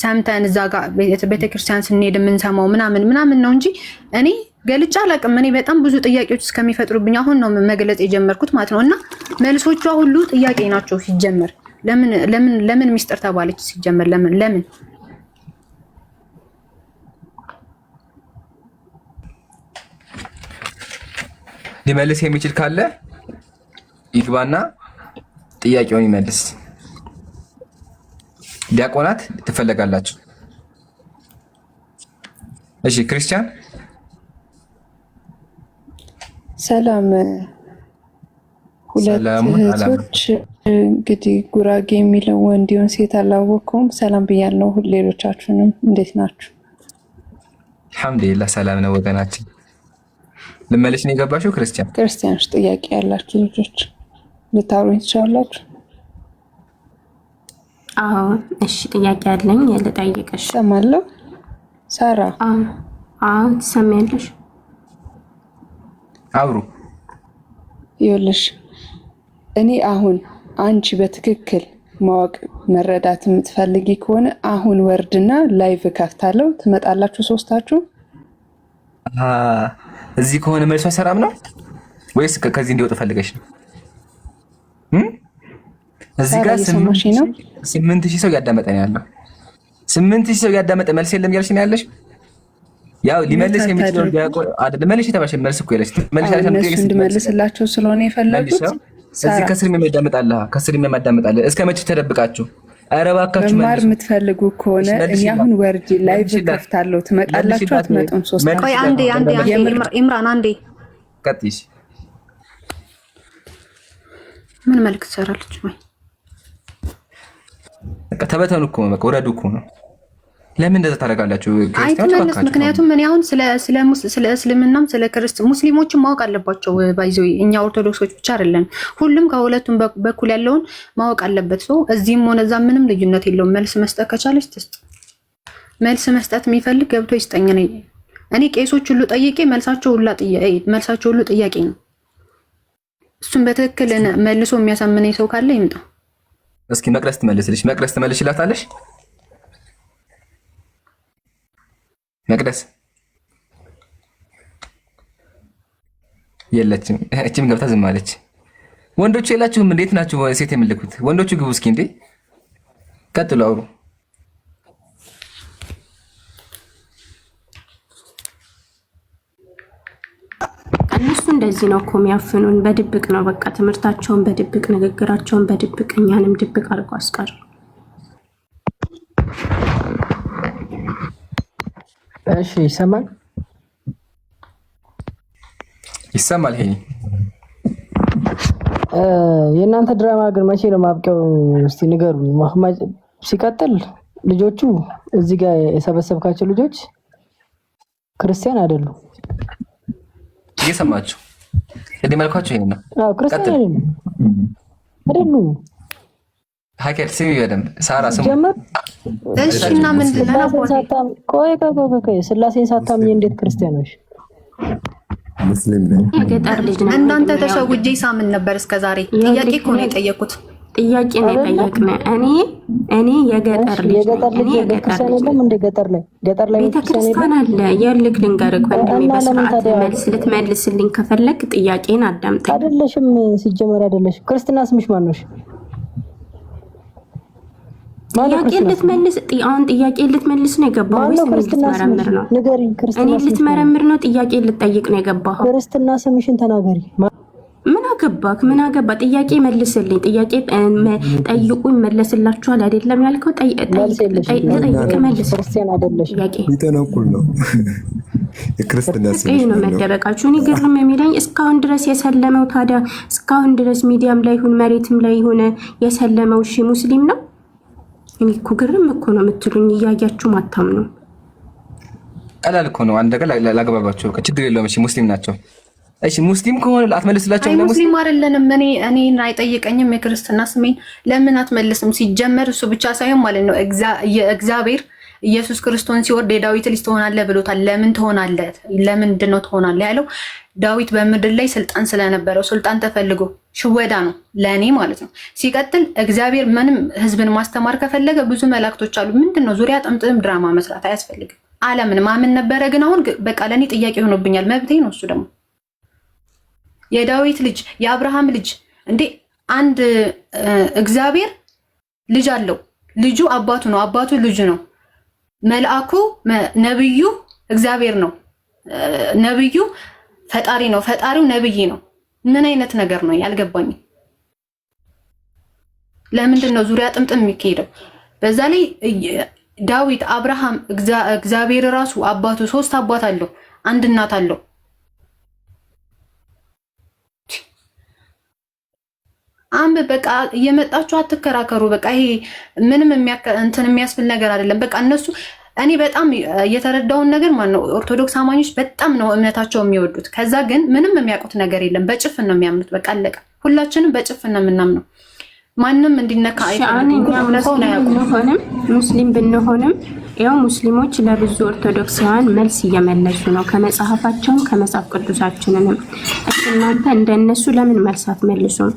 ሰምተን እዛ ጋር ቤተክርስቲያን ስንሄድ የምንሰማው ምናምን ነው እንጂ እኔ ገልጫ አላውቅም። እኔ በጣም ብዙ ጥያቄዎች እስከሚፈጥሩብኝ አሁን ነው መግለጽ የጀመርኩት ማለት ነው። እና መልሶቿ ሁሉ ጥያቄ ናቸው ሲጀመር። ለምን ሚስጥር ተባለች ሲጀመር? ለምን ሊመልስ የሚችል ካለ ይግባና ጥያቄውን ይመልስ። ዲያቆናት ትፈለጋላችሁ። እሺ ክርስቲያን ሰላም። ሁለት እህቶች እንግዲህ ጉራጌ የሚለው ወንዲውን ሴት አላወቅኩም። ሰላም ብያለሁ። ሌሎቻችሁንም እንዴት ናችሁ? አልሐምዱሊላህ ሰላም ነው ወገናችን። ልመልሽ ነው የገባሽው? ክርስቲያኖች ጥያቄ ያላችሁ ልጆች ልታወሩኝ ትችላላችሁ? አዎ እሺ፣ ጥያቄ አለኝ ልጠይቅሽ። ሰማለሁ። ሳራ አዎ ትሰሚያለሽ? አውሩ። ይኸውልሽ እኔ አሁን አንቺ በትክክል ማወቅ መረዳት የምትፈልጊ ከሆነ አሁን ወርድና ላይቭ ከፍታለሁ። ትመጣላችሁ ሶስታችሁ። እዚህ ከሆነ መልሷ ሰላም ነው ወይስ ከዚህ እንዲወጥ ፈልገሽ ነው? እዚህ ጋር 8000 ሰው ያዳመጠ ነው ያለው። 8000 ሰው ያዳመጠ መልስ የለም ያልሽ ነው ያለሽ። ያው ሊመልስ የሚችለው አይደል? መልሽ ተባሽ መልስ እኮ ያለሽ መልሽ አይደለም። እንድመልስላቸው ስለሆነ የፈለጉት እዚህ ከስር የሚያዳምጣለ ከስር የሚያዳምጣለ እስከ መቼ ተደብቃችሁ? ኧረ እባካችሁ መማር የምትፈልጉ ከሆነ እኔ አሁን ወርጄ ላይቭ ከፍታለሁ። ትመጣላችሁ አትመጡም? ሶስት ቆይ አንዴ ኢምራን አንዴ ቀጥይሽ። ምን መልክ ትሰራለች ወይ? በቃ ተበተኑ እኮ በቃ ወረዱ እኮ ነው። ለምን እንደዛ ታደርጋላችሁ? አይተመለስ። ምክንያቱም ምን ያሁን ስለ እስልምናም ስለ ሙስሊሞችን ማወቅ አለባቸው። ባይዘው እኛ ኦርቶዶክሶች ብቻ አይደለም፣ ሁሉም ከሁለቱም በኩል ያለውን ማወቅ አለበት። ሰው እዚህም ሆነ እዛ ምንም ልዩነት የለውም። መልስ መስጠት ከቻለች ትስጥ። መልስ መስጠት የሚፈልግ ገብቶ ይስጠኝ። እኔ ቄሶች ሁሉ ጠይቄ መልሳቸው ሁሉ ጥያቄ ነው። እሱም በትክክል መልሶ የሚያሳምነኝ ሰው ካለ ይምጣ። እስኪ መቅደስ ትመልስልሽ። መቅደስ ትመልሽላታለሽ? መቅደስ የለችም። እቺም ገብታ ዝም አለች። ወንዶቹ የላችሁም? እንዴት ናችሁ? ሴት የምልኩት ወንዶቹ ግቡ እስኪ። እንዴ ቀጥሉ፣ አውሩ። እነሱ እንደዚህ ነው እኮ የሚያፍኑን፣ በድብቅ ነው በቃ። ትምህርታቸውን በድብቅ ንግግራቸውን በድብቅ እኛንም ድብቅ አድርገው አስቀሩ። እሺ ይሰማል? ይሰማል። ሄኒ የእናንተ ድራማ ግን መቼ ነው ማብቂያው? እስቲ ንገሩ። ሲቀጥል ልጆቹ እዚህ ጋር የሰበሰብካቸው ልጆች ክርስቲያን አይደሉም። እየሰማችሁ እንዴ? መልኳቸው ይሄን ነው። አዎ ክርስቲያን አይደሉም። ሀከር ስሚ በደንብ ሳራ ስሙ። እሺ እና ምንድን ነው? ቆይ ስላሴን ሳታምኝ እንዴት ክርስቲያኖች? ሙስሊም ነኝ። የገጠር ልጅ ነኝ። እናንተ ተሸውጄ ሳምን ነበር እስከዛሬ። ጥያቄ እኮ ነው የጠየኩት። ጥያቄ ነው የጠየቅነው። እኔ የገጠር ልጅ ነኝ። ቤተክርስቲያን የለም እንደ ገጠር ላይ ቤተክርስቲያን አለ። የልክ ልንገርህ ወንድሜ፣ በስርዓት መልስ ልትመልስልኝ ከፈለግ ጥያቄን አዳምጠኝ። አይደለሽም ሲጀመር አይደለሽም። ክርስትና ስምሽ ማን ነው? ጥያቄ ልትመልስ አሁን ጥያቄ ልትመልስ ነው የገባው ወይስ ልትመረምር ነው? ንገሪኝ። ክርስትና እኔ ልትመረምር ነው? ጥያቄ ልትጠይቅ ነው የገባው? ክርስትና ስምሽን ተናገሪ። ምን አገባክ? ምን አገባ? ጥያቄ መልስልኝ። ጥያቄ ጠይቁ ይመለስላችኋል አይደለም ያልከው? ጠይቅ መልስ። ክርስቲያን አይደለሽ። ጥያቄ ሊጠነቁል ነው የክርስትና ስምሽ ነው መደበቃችሁ። እኔ ግርም የሚለኝ እስካሁን ድረስ የሰለመው ታዲያ እስካሁን ድረስ ሚዲያም ላይ ይሁን መሬትም ላይ ሆነ የሰለመው እሺ ሙስሊም ነው? እኔ እኮ ግርም እኮ ነው የምትሉኝ እያያችሁ ማታም ነው። ቀላል እኮ ነው። አንድ ነገር ላገባባቸው ችግር የለውም። እሺ ሙስሊም ናቸው። እሺ ሙስሊም ከሆነ አትመልስላቸው። ሙስሊም አይደለንም። እኔን አይጠይቀኝም። የክርስትና ስሜን ለምን አትመልስም? ሲጀመር እሱ ብቻ ሳይሆን ማለት ነው እግዚአብሔር ኢየሱስ ክርስቶስን ሲወርድ የዳዊት ልጅ ትሆናለህ ብሎታል። ለምን ትሆናለህ? ለምንድን ነው ትሆናለህ ያለው? ዳዊት በምድር ላይ ስልጣን ስለነበረው ስልጣን ተፈልጎ ሽወዳ ነው ለእኔ ማለት ነው። ሲቀጥል እግዚአብሔር ምንም ህዝብን ማስተማር ከፈለገ ብዙ መላእክቶች አሉ። ምንድን ነው ዙሪያ ጥምጥም ድራማ መስራት አያስፈልግም። ዓለምን ማመን ነበረ። ግን አሁን በቃ ለእኔ ጥያቄ ሆኖብኛል። መብቴ ነው እሱ ደግሞ የዳዊት ልጅ የአብርሃም ልጅ እንዴ! አንድ እግዚአብሔር ልጅ አለው። ልጁ አባቱ ነው፣ አባቱ ልጁ ነው። መልአኩ ነብዩ እግዚአብሔር ነው። ነብዩ ፈጣሪ ነው፣ ፈጣሪው ነብይ ነው። ምን አይነት ነገር ነው ያልገባኝ? ለምንድን ነው ዙሪያ ጥምጥም የሚካሄደው? በዛ ላይ ዳዊት፣ አብርሃም፣ እግዚአብሔር ራሱ አባቱ ሶስት አባት አለው፣ አንድ እናት አለው። በቃ እየመጣችሁ አትከራከሩ። በቃ ይሄ ምንም እንትን የሚያስብል ነገር አይደለም። በቃ እነሱ እኔ በጣም የተረዳውን ነገር ማለት ነው ኦርቶዶክስ አማኞች በጣም ነው እምነታቸው የሚወዱት። ከዛ ግን ምንም የሚያውቁት ነገር የለም። በጭፍን ነው የሚያምኑት። በቃ አለቀ። ሁላችንም በጭፍን ነው የምናምነው። ማንም እንዲነካ አይፈልግም። ሙስሊም ብንሆንም ያው ሙስሊሞች ለብዙ ኦርቶዶክሳውያን መልስ እየመለሱ ነው ከመጽሐፋቸውም ከመጽሐፍ ቅዱሳችንንም። እናንተ እንደነሱ ለምን መልስ አትመልሱም?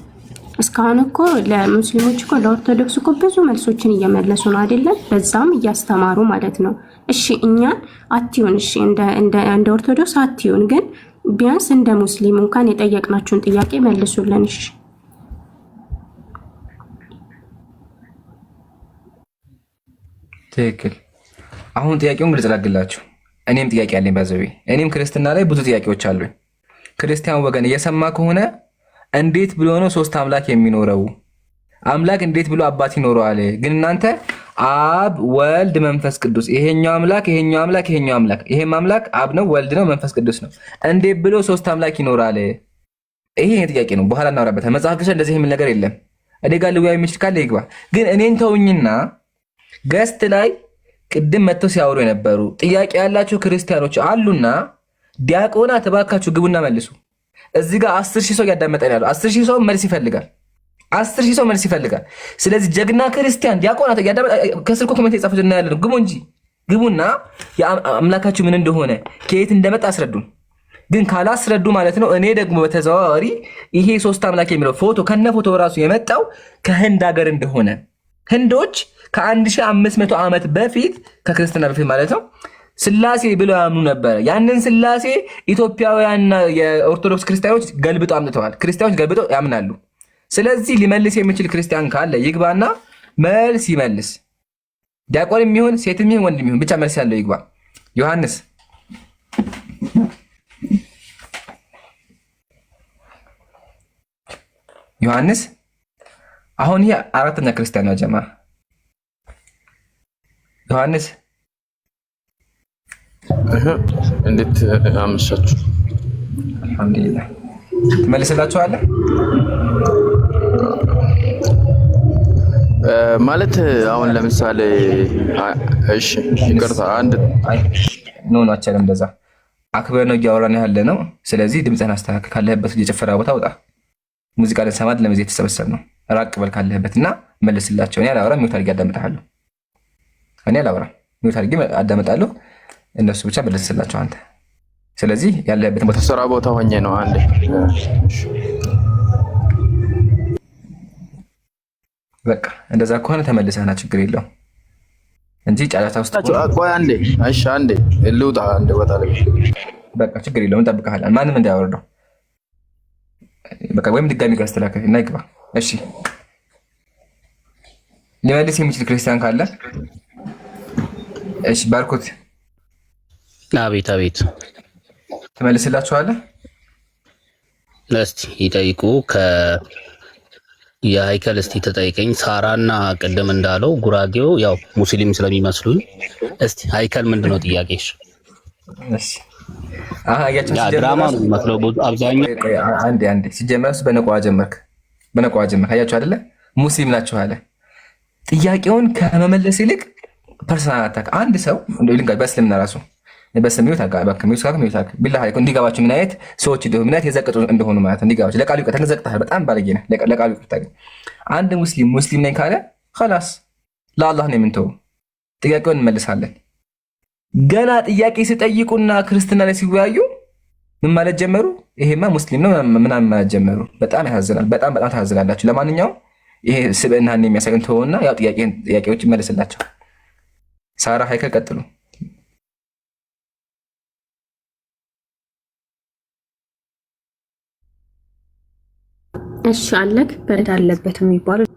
እስካሁን እኮ ለሙስሊሞች እኮ ለኦርቶዶክስ እኮ ብዙ መልሶችን እየመለሱ ነው አይደለም? በዛም እያስተማሩ ማለት ነው። እሺ እኛን አትዩን፣ እሺ እንደ ኦርቶዶክስ አትዩን፣ ግን ቢያንስ እንደ ሙስሊም እንኳን የጠየቅናችሁን ጥያቄ መልሱልን። እሺ ትክክል። አሁን ጥያቄውን ግልጽ ላድርግላችሁ። እኔም ጥያቄ አለኝ። ባዘቤ እኔም ክርስትና ላይ ብዙ ጥያቄዎች አሉኝ። ክርስቲያን ወገን እየሰማ ከሆነ እንዴት ብሎ ነው ሶስት አምላክ የሚኖረው? አምላክ እንዴት ብሎ አባት ይኖረዋል? ግን እናንተ አብ፣ ወልድ፣ መንፈስ ቅዱስ፣ ይሄኛው አምላክ፣ ይሄኛው አምላክ፣ ይሄኛው አምላክ፣ ይሄም አምላክ አብ ነው፣ ወልድ ነው፣ መንፈስ ቅዱስ ነው። እንዴት ብሎ ሶስት አምላክ ይኖራል? ይሄ ጥያቄ ነው። በኋላ እናወራበታለን። መጽሐፍ ቅዱስ እንደዚህ የሚል ነገር የለም። እኔ ጋር ልወያይ የሚችል ካለ ይግባ። ግን እኔን ተውኝና ገስት ላይ ቅድም መጥተው ሲያወሩ የነበሩ ጥያቄ ያላቸው ክርስቲያኖች አሉና ዲያቆናት እባካችሁ ግቡና መልሱ። እዚህ ጋር 10,000 ሰው እያዳመጠ ያለው 10,000 ሰው መልስ ይፈልጋል። 10,000 ሰው መልስ ይፈልጋል። ስለዚህ ጀግና ክርስቲያን ዲያቆናት እያዳመጠ ከስልኮ ኮሜንት የጻፉት እናያለን። ግቡ እንጂ ግቡና የአምላካችሁ ምን እንደሆነ ከየት እንደመጣ አስረዱን። ግን ካላስረዱ ማለት ነው እኔ ደግሞ በተዘዋዋሪ ይሄ ሶስት አምላክ የሚለው ፎቶ ከነ ፎቶ ራሱ የመጣው ከህንድ ሀገር እንደሆነ ህንዶች ከ1500 ዓመት በፊት ከክርስትና በፊት ማለት ነው ስላሴ ብለው ያምኑ ነበረ። ያንን ስላሴ ኢትዮጵያውያንና የኦርቶዶክስ ክርስቲያኖች ገልብጠው አምጥተዋል። ክርስቲያኖች ገልብጠው ያምናሉ። ስለዚህ ሊመልስ የሚችል ክርስቲያን ካለ ይግባና መልስ ይመልስ። ዲያቆን የሚሆን ሴትም ይሁን ወንድም ይሁን ብቻ መልስ ያለው ይግባ። ዮሐንስ ዮሐንስ አሁን ይሄ አራተኛ ክርስቲያን ነው ጀማ ዮሐንስ እንዴት አመሻችሁ? አልሐምዱሊላህ። ትመልስላችኋለህ ማለት አሁን ለምሳሌ እሺ፣ ይቅርታ አንድ ኖ አቸለም እንደዛ አክብረን ነው እያወራን ያለ ነው። ስለዚህ ድምፅህን አስተካክል። ካለህበት የጭፈራ ቦታ ውጣ። ሙዚቃ ለሰማት ለመዚህ የተሰበሰብ ነው። ራቅ በል ካለህበት እና መልስላቸው። እኔ አላወራም፣ ሚውት አድርጌ አዳምጥሃለሁ። እኔ አላወራም፣ ሚውት አድርጌ አዳምጣለሁ። እነሱ ብቻ መልስላቸው አንተ። ስለዚህ ያለህበት ቦታ ስራ ቦታ ሆኜ ነው። አንዴ በቃ እንደዛ ከሆነ ተመልሰህና ችግር የለውም እንጂ ጫጫታ ውስጥ ቆይ አንዴ። እሺ አንዴ ልውጣ። አንዴ ቦታ ላይ በቃ ችግር የለውም እንጠብቅሃለን። ማንም እንዳያወርደው በቃ ወይም ድጋሚ ጋር አስተላከል እና ይግባ። እሺ ሊመልስ የሚችል ክርስቲያን ካለ እሺ፣ ባርኮት አቤት አቤት ትመልስላችኋለህ? እስቲ ይጠይቁ። የሀይከል እስቲ ተጠይቀኝ። ሳራና ቅድም እንዳለው ጉራጌው ያው ሙስሊም ስለሚመስሉኝ እስቲ ሀይከል ምንድነው ጥያቄሽ? እሺ አያችሁ ድራማ ነው የሚመስለው አብዛኛው። አንዴ ሲጀመርስ በነቋዋ ጀመርክ። አያችሁ አይደለ? ሙስሊም ናችሁ አለ። ጥያቄውን ከመመለስ ይልቅ ፐርሰናል አታክ። አንድ ሰው በእስልምና ራሱ በስሚው ታጋ ቢላህ እንዲገባችሁ ምን አይነት ሰዎች እንደሆኑ ምን አይነት የዘቀጡ እንደሆኑ ማለት እንዲገባችሁ። ለቃሉ ይቀር ተዘቅጣህ በጣም ባለጌ ነህ። ለቃሉ ይቀር። አንድ ሙስሊም ነኝ ካለ خلاص ለአላህ ነው የምንተው። ጥያቄውን እንመልሳለን። ገና ጥያቄ ሲጠይቁና ክርስትና ላይ ሲወያዩ ምን ማለት ጀመሩ? ይሄማ ሙስሊም ነው ምናምን ማለት ጀመሩ። በጣም ያሳዝናል። በጣም ታሳዝናላችሁ። ለማንኛውም ይሄ ስብዕናን የሚያሳዩን ተወውና ያው ጥያቄዎች ይመልስላቸው። ሳራ ሀይከል ቀጥሉ። እሺ አለክ በረድ አለበት የሚባለው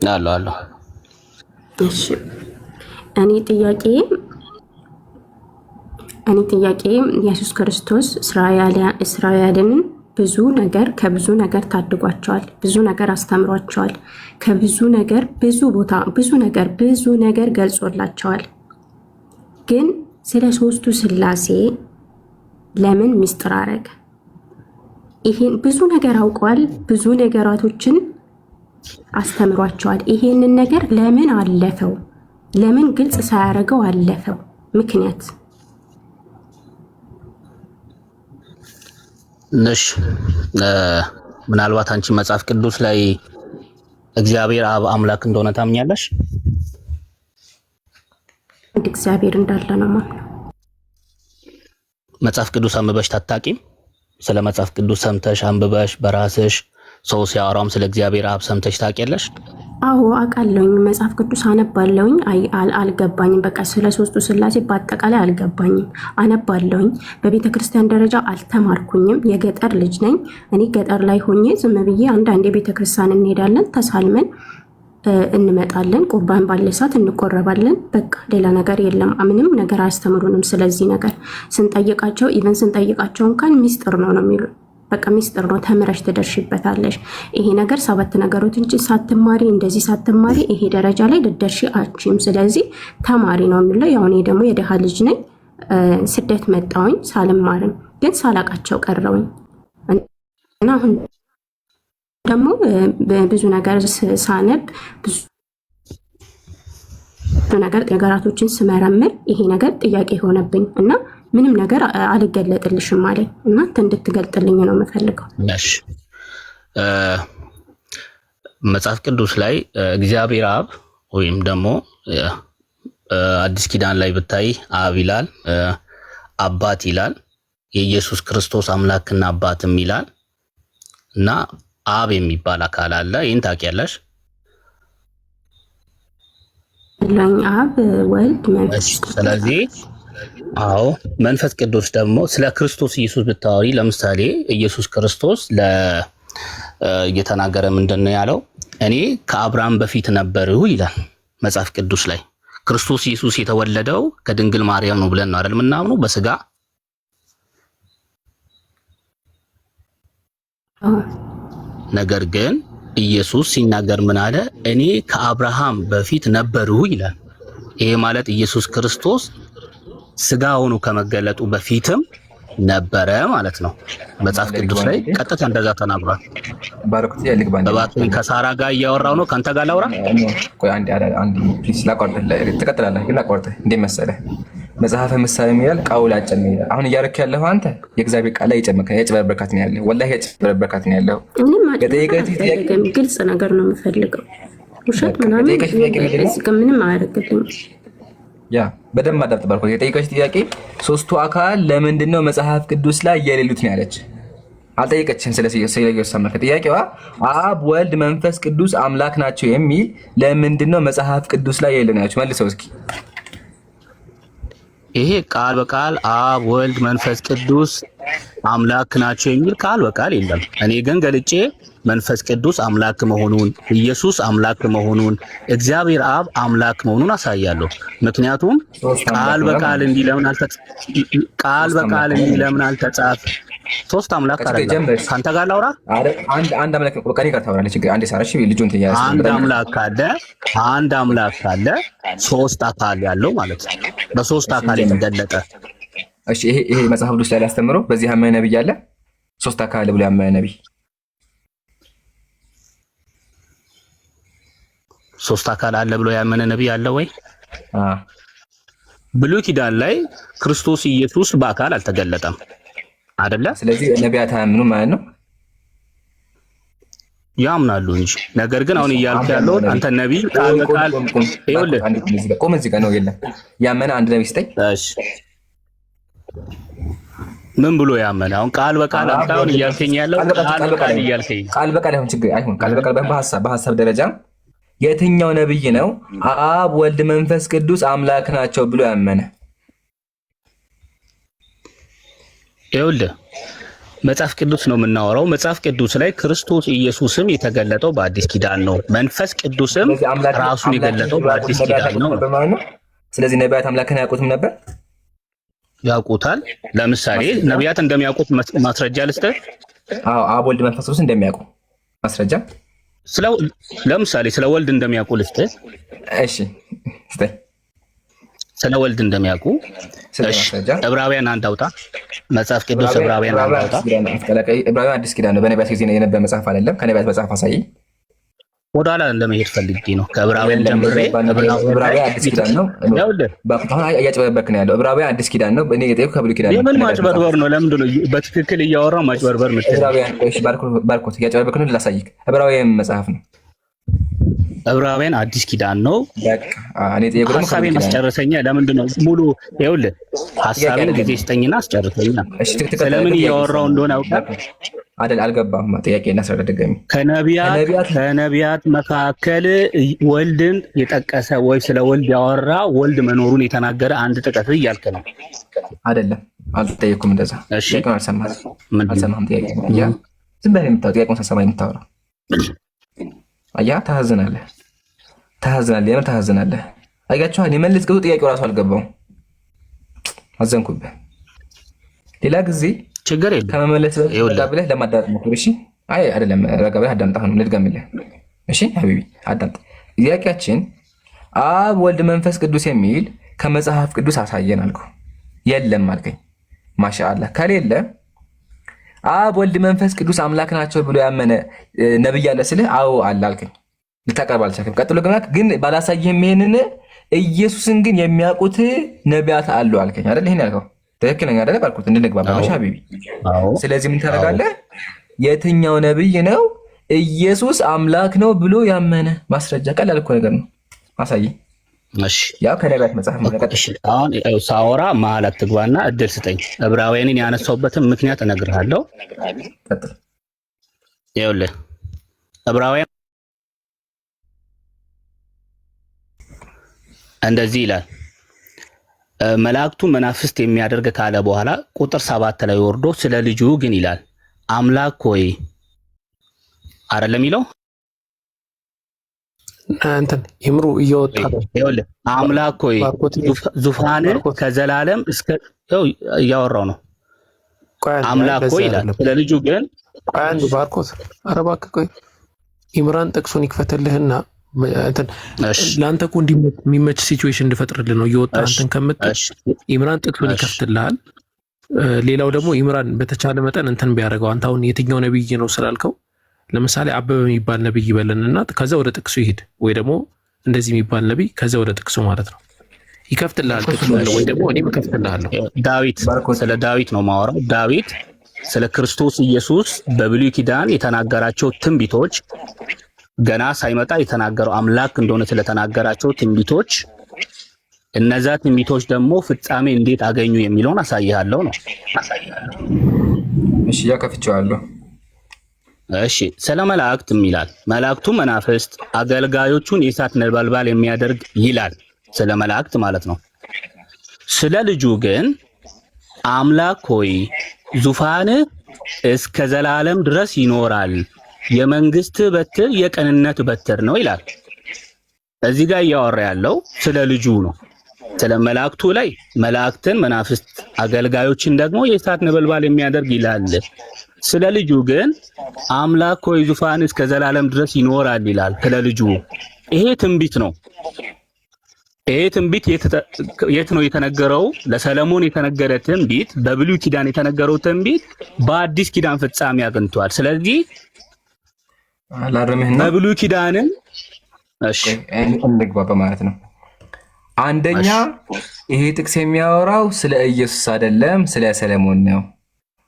አሎ እሺ እኔ ጥያቄ ኢየሱስ ክርስቶስ እስራኤልን ከብዙ ነገር ታድጓቸዋል። ብዙ ነገር አስተምሯቸዋል። ከብዙ ነገር ብዙ ነገር ገልጾላቸዋል። ግን ስለ ሶስቱ ስላሴ ለምን ሚስጥር አረገ? ይሄን ብዙ ነገር አውቀዋል። ብዙ ነገራቶችን አስተምሯቸዋል። ይሄንን ነገር ለምን አለፈው? ለምን ግልጽ ሳያደርገው አለፈው? ምክንያት ነሽ ምናልባት አንቺ መጽሐፍ ቅዱስ ላይ እግዚአብሔር አብ አምላክ እንደሆነ ታምኛለሽ? እግዚአብሔር እንዳለ ነው ማለት ነው። መጽሐፍ ቅዱስ አንብበሽ ታጣቂም? ስለ መጽሐፍ ቅዱስ ሰምተሽ አንብበሽ በራስሽ ሰው ሲያወራም ስለ እግዚአብሔር አብ ሰምተሽ ታውቂያለሽ? አዎ አውቃለሁኝ። መጽሐፍ ቅዱስ አነባለሁኝ። አልገባኝም። በቃ ስለ ሶስቱ ስላሴ በአጠቃላይ አልገባኝም። አነባለሁኝ። በቤተ ክርስቲያን ደረጃ አልተማርኩኝም። የገጠር ልጅ ነኝ እኔ። ገጠር ላይ ሆኜ ዝም ብዬ አንዳንዴ ቤተ ክርስቲያን እንሄዳለን፣ ተሳልመን እንመጣለን። ቁርባን ባለ ሰዓት እንቆረባለን። በቃ ሌላ ነገር የለም። ምንም ነገር አያስተምሩንም። ስለዚህ ነገር ስንጠይቃቸው እንኳን ሚስጥር ነው የሚሉ። በቃ ሚስጥር ነው፣ ተምረሽ ትደርሽበታለሽ። ይሄ ነገር 7 ነገሮች እንጂ ሳትማሪ እንደዚህ ሳትማሪ ይሄ ደረጃ ላይ ልደርሺ አችም። ስለዚህ ተማሪ ነው የሚለው። ያው እኔ ደግሞ የደሃ ልጅ ነኝ። ስደት መጣሁኝ ሳልማርም፣ ግን ሳላቃቸው ቀረውኝ እና አሁን ደግሞ ብዙ ነገር ሳነብ ብዙ ነገር ነገራቶችን ስመረምር ይሄ ነገር ጥያቄ ሆነብኝ እና ምንም ነገር አልገለጥልሽም አለኝ። እናንተ እንድትገልጥልኝ ነው የምፈልገው። እሺ መጽሐፍ ቅዱስ ላይ እግዚአብሔር አብ ወይም ደግሞ አዲስ ኪዳን ላይ ብታይ አብ ይላል፣ አባት ይላል፣ የኢየሱስ ክርስቶስ አምላክና አባትም ይላል እና አብ የሚባል አካል አለ። ይህን ታውቂያለሽ? አብ ወልድ መንፈስ። ስለዚህ አዎ መንፈስ ቅዱስ ደግሞ ስለ ክርስቶስ ኢየሱስ ብታወሪ ለምሳሌ ኢየሱስ ክርስቶስ እየተናገረ ምንድነው ያለው? እኔ ከአብርሃም በፊት ነበርሁ ይላል መጽሐፍ ቅዱስ ላይ። ክርስቶስ ኢየሱስ የተወለደው ከድንግል ማርያም ነው ብለን ነው አይደል የምናምነው በስጋ። ነገር ግን ኢየሱስ ሲናገር ምን አለ? እኔ ከአብርሃም በፊት ነበርሁ ይላል። ይሄ ማለት ኢየሱስ ክርስቶስ ስጋ ሆኖ ከመገለጡ በፊትም ነበረ ማለት ነው። መጽሐፍ ቅዱስ ላይ ቀጥታ እንደዛ ተናግሯል። ባረኩት ያልክ ባንዴ በባክህ ከሳራ ጋር እያወራው ነው። ካንተ ጋር ላውራ። ቆይ አንድ ፕሊስ ላቋርጥ። ትቀጥላለህ ግን ላቋርጥ። እንዴት መሰለህ መጽሐፈ ምሳሌ የሚላል ቃውል አጨም ይላል። አሁን እያረክ ያለው አንተ የእግዚአብሔር ቃል ላይ የጭበረበርካት ነው ያለው። ወላሂ የጭበረበርካት ነው ያለው። ግልጽ ነገር ነው የምፈልገው። ውሸት ምናምን ምንም አያደርግልኝም። ያ በደንብ አዳምጥ። ባርኮ የጠየቀች ጥያቄ ሶስቱ አካል ለምንድን ነው መጽሐፍ ቅዱስ ላይ የሌሉት ነው ያለች። አልጠየቀችም። ስለዚህ ሰማከ ጥያቄዋ አብ ወልድ መንፈስ ቅዱስ አምላክ ናቸው የሚል ለምንድን ነው መጽሐፍ ቅዱስ ላይ የሌለው ነው ያለች። መልሰው እስኪ። ይሄ ቃል በቃል አብ ወልድ መንፈስ ቅዱስ አምላክ ናቸው የሚል ቃል በቃል የለም። እኔ ግን ገልጬ መንፈስ ቅዱስ አምላክ መሆኑን፣ ኢየሱስ አምላክ መሆኑን፣ እግዚአብሔር አብ አምላክ መሆኑን አሳያለሁ። ምክንያቱም ቃል በቃል እንዲህ ለምን አልተጻፈ? ሶስት አምላክ አይደለም። ካንተ ጋር ላውራ። አንድ አምላክ በቃ ጋር ታወራለች። አንዴ ሳራሽ ልጁን ትያለሽ። አንድ አምላክ ካለ ሶስት አካል ያለው ማለት ነው። በሶስት አካል የተገለጠ። እሺ ይሄ መጽሐፍ ቅዱስ ላይ ያስተምረው በዚህ ያመነ ነብይ አለ? ሶስት አካል ብሎ ያመነ ነብይ ሶስት አካል አለ ብሎ ያመነ ነብይ አለ ወይ? ብሉይ ኪዳን ላይ ክርስቶስ ኢየሱስ በአካል አልተገለጠም አይደለ? ስለዚህ ነቢያት አያምኑ ማለት ነው። ያምናሉ እንጂ። ነገር ግን አሁን እያልኩ ያለው አንተ ነብይ ቃል በቃል ይኸውልህ፣ ቆም እዚህ ጋር ነው። የለም ያመነ አንድ ነብይ ስጠኝ። እሺ ምን ብሎ ያመነ? አሁን ቃል በቃል አሁን እያልከኝ ያለው ቃል በቃል እያልከኝ ቃል በቃል አይሆን ችግር አይሆን። ቃል በቃል በሐሳብ ደረጃ የትኛው ነብይ ነው አብ ወልድ መንፈስ ቅዱስ አምላክ ናቸው ብሎ ያመነ? ይኸውልህ መጽሐፍ ቅዱስ ነው የምናወራው። መጽሐፍ ቅዱስ ላይ ክርስቶስ ኢየሱስም የተገለጠው በአዲስ ኪዳን ነው። መንፈስ ቅዱስም ራሱን የገለጠው በአዲስ ኪዳን ነው። ስለዚህ ነቢያት አምላክን አያውቁትም ነበር? ያውቁታል። ለምሳሌ ነቢያት እንደሚያውቁት ማስረጃ ልስጥህ። አዎ አብ ወልድ መንፈስ ቅዱስ እንደሚያውቁ ማስረጃ። ለምሳሌ ስለ ወልድ እንደሚያውቁ ልስጥህ። እሺ ስጠኝ። ስለ ወልድ እንደሚያውቁ ዕብራውያን አንድ አውጣ። መጽሐፍ ቅዱስ ዕብራውያን አንድ አውጣ። ዕብራውያን አዲስ ኪዳን ነው። በነቢያት ጊዜ የነበረ መጽሐፍ አይደለም። ከነቢያት መጽሐፍ አሳየኝ። ወደኋላ እንደመሄድ ፈልጌ ነው። ከዕብራውያን ጀምሬ ዕብራውያን አዲስ ኪዳን ነው። አሁን እያጭበረበርክ ነው ያለው። ዕብራውያን አዲስ ኪዳን ነው። እኔ የጠየኩህ ከብሉይ ኪዳን ነው። የምን ማጭበርበር ነው? ለምንድን ነው በትክክል እያወራሁ ማጭበርበር የምትለው? ባርኮት እያጭበረበርክ ነው። ላሳይክ። ዕብራውያን መጽሐፍ ነው። ዕብራውያን አዲስ ኪዳን ነው። እኔ ጠየቁ ደግሞ ሀሳቤን አስጨርሰኛ። ለምንድን ነው ሙሉ ይኸውልህ፣ ሀሳቤን ጊዜ ስጠኝና አስጨርሰኛ። ስለምን እያወራሁ እንደሆነ አውቃለሁ አይደል? አልገባህም? ጥያቄ እናስረዳ ድጋሚ። ከነቢያት መካከል ወልድን የጠቀሰ ወይ ስለ ወልድ ያወራ ወልድ መኖሩን የተናገረ አንድ ጥቀስ እያልክ ነው አይደለም? አልጠየኩም እንደዛ። እሺ አልሰማህም? ጥያቄ ዝም ብለህ የምታወራው ጥያቄውን ሳሰማ የምታወራው አያ ታዝናለህ። የምር ታዝናለህ። አያችኋል? የመለስ ገቡ ጥያቄው ራሱ አልገባውም። አዘንኩብህ። ሌላ ጊዜ ችግር የለም ከመመለስ ረጋ ብለህ ለማዳመጥ ሞክር። እሺ አይ አይደለም፣ ረጋ ብለህ አዳምጣህ ነው ልድገምልህ። እሺ ሀቢቢ አዳምጥ። ጥያቄያችን አብ ወልድ መንፈስ ቅዱስ የሚል ከመጽሐፍ ቅዱስ አሳየን አልኩ። የለም አልከኝ። ማሻአላህ። ከሌለ አብ ወልድ መንፈስ ቅዱስ አምላክ ናቸው ብሎ ያመነ ነብይ አለ ስልህ አዎ አለ አልከኝ። ልታቀርብ አልቻልክም። ቀጥሎ ግን ባላሳየህም ይሄንን ኢየሱስን ግን የሚያውቁት ነቢያት አሉ አልከኝ አይደል? ይሄን ያልከው ትክክለኛ አይደለ? ባልኩት እንድንግባባ ነው ሀቢቢ። ስለዚህ ምን ታደርጋለህ? የትኛው ነብይ ነው ኢየሱስ አምላክ ነው ብሎ ያመነ? ማስረጃ። ቀላል እኮ ነገር ነው። አሳይ። እሺ ያው ከነቢያት መጽሐፍ ማለት እሺ። አሁን ሳወራ መሀል አትግባና እድል ስጠኝ። ዕብራውያንን ያነሳውበትን ምክንያት እነግርሃለሁ። ቀጥል። ይኸውልህ ዕብራውያን እንደዚህ ይላል፣ መላእክቱን መናፍስት የሚያደርግ ካለ በኋላ ቁጥር 7 ላይ ወርዶ ስለ ልጁ ግን ይላል አምላክ ሆይ አይደለም የሚለው እንትን ይምሩ እየወጣ ይኸውልህ አምላክ ሆይ ዙፋን ከዘላለም እስከ እያወራው ነው። አምላክ ሆይ ይላል ስለ ልጁ ግን አንድ ባርኮት። ኧረ እባክህ ቆይ ኢምራን ጥቅሱን ይክፈትልህና እንትን ለአንተ እኮ የሚመች ሲቹዌሽን እንድፈጥርልህ ነው። እየወጣ እንትን ከምትል ኢምራን ጥቅሱን ይከፍትልሃል። ሌላው ደግሞ ኢምራን በተቻለ መጠን እንትን ቢያደርገው አንተ አሁን የትኛው ነብይ ነው ስላልከው ለምሳሌ አበበ የሚባል ነብይ ይበለንና ከዛ ወደ ጥቅሱ ይሄድ፣ ወይ ደግሞ እንደዚህ የሚባል ነብይ ከዛ ወደ ጥቅሱ ማለት ነው ይከፍትልሃል። ጥቅሱ ወይ ደግሞ እኔም እከፍትልሃለሁ። ዳዊት ስለ ዳዊት ነው ማወራው። ዳዊት ስለ ክርስቶስ ኢየሱስ በብሉይ ኪዳን የተናገራቸው ትንቢቶች ገና ሳይመጣ የተናገረው አምላክ እንደሆነ ስለተናገራቸው ትንቢቶች እነዛ ትንቢቶች ደግሞ ፍጻሜ እንዴት አገኙ የሚለውን አሳይሃለሁ ነው። እሺ ያከፍቻለሁ። እሺ ስለ መላእክትም ይላል መላእክቱ መናፍስት አገልጋዮቹን የእሳት ነበልባል የሚያደርግ ይላል። ስለ መላእክት ማለት ነው። ስለ ልጁ ግን አምላክ ሆይ ዙፋንህ እስከ ዘላለም ድረስ ይኖራል፣ የመንግስት በትር የቅንነት በትር ነው ይላል። እዚህ ጋር እያወራ ያለው ስለ ልጁ ነው። ስለ መላእክቱ ላይ መላእክትን መናፍስት አገልጋዮችን ደግሞ የእሳት ነበልባል የሚያደርግ ይላል። ስለ ልጁ ግን አምላክ ሆይ ዙፋን እስከ ዘላለም ድረስ ይኖራል ይላል። ስለ ልጁ ይሄ ትንቢት ነው። ይሄ ትንቢት የት ነው የተነገረው? ለሰለሞን የተነገረ ትንቢት፣ በብሉይ ኪዳን የተነገረው ትንቢት በአዲስ ኪዳን ፍጻሜ አግኝቷል። ስለዚህ በብሉይ ኪዳንን እንግባ በማለት ነው። አንደኛ ይሄ ጥቅስ የሚያወራው ስለ ኢየሱስ አይደለም፣ ስለ ሰለሞን ነው።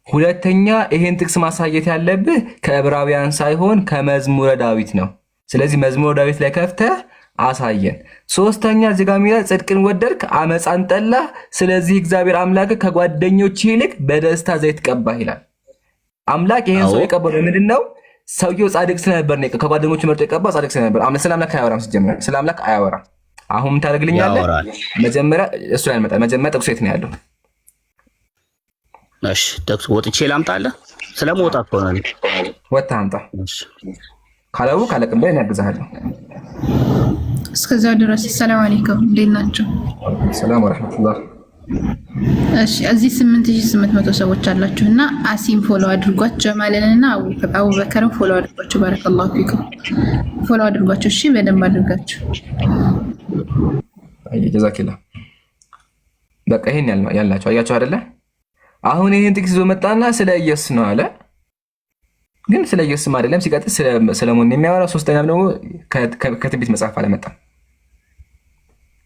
ሁለተኛ ይሄን ጥቅስ ማሳየት ያለብህ ከዕብራውያን ሳይሆን ከመዝሙረ ዳዊት ነው። ስለዚህ መዝሙረ ዳዊት ላይ ከፍተህ አሳየን። ሶስተኛ እዚህ ጋር የሚለው ጽድቅን ወደድክ አመፃን ጠላህ፣ ስለዚህ እግዚአብሔር አምላክ ከጓደኞች ይልቅ በደስታ ዘይት ቀባህ ይላል። አምላክ ይሄን ሰው የቀባው ምንድን ነው? ሰውየው ጻድቅ ስለነበር ነው። ከጓደኞቹ መርጦ የቀባው ጻድቅ ስለነበር። ስለ አምላክ አያወራም። ሲጀምር ስለ አምላክ አያወራም። አሁን ምን ታደርግልኛለህ? መጀመሪያ እሱ ላይ እንመጣለን። መጀመሪያ ጥቅሱ የት ነው ያለው? እሺ ጥቅሱ ወጥቼ ላምጣልህ? ስለመውጣት እኮ ነው። ወጣ አምጣ። ካለው ካለቅም ላይ እናግዛለሁ። እስከዛው ድረስ ሰላም አለይኩም፣ እንዴት ናቸው? ሰላም ወራህመቱላህ። እሺ እዚህ 8800 ሰዎች አላችሁ እና አሲም ፎሎ አድርጓት፣ ጀማልንና አቡበከርን ፎሎ አድርጓቸው። ባረከላሁ ፊኩም ፎሎ አድርጓቸው። እሺ በደንብ አድርጋችሁ። አይ ጀዛኪላ። በቃ ይሄን ያልናቸው አያቸው አይደለ? አሁን ይሄን ጥቅስ ይዞ መጣና ስለ ኢየሱስ ነው አለ። ግን ስለ ኢየሱስ አይደለም። ሲቀጥል ስለ ሰለሞን የሚያወራው። ሶስተኛ ደግሞ ከትንቢት መጽሐፍ አለመጣም።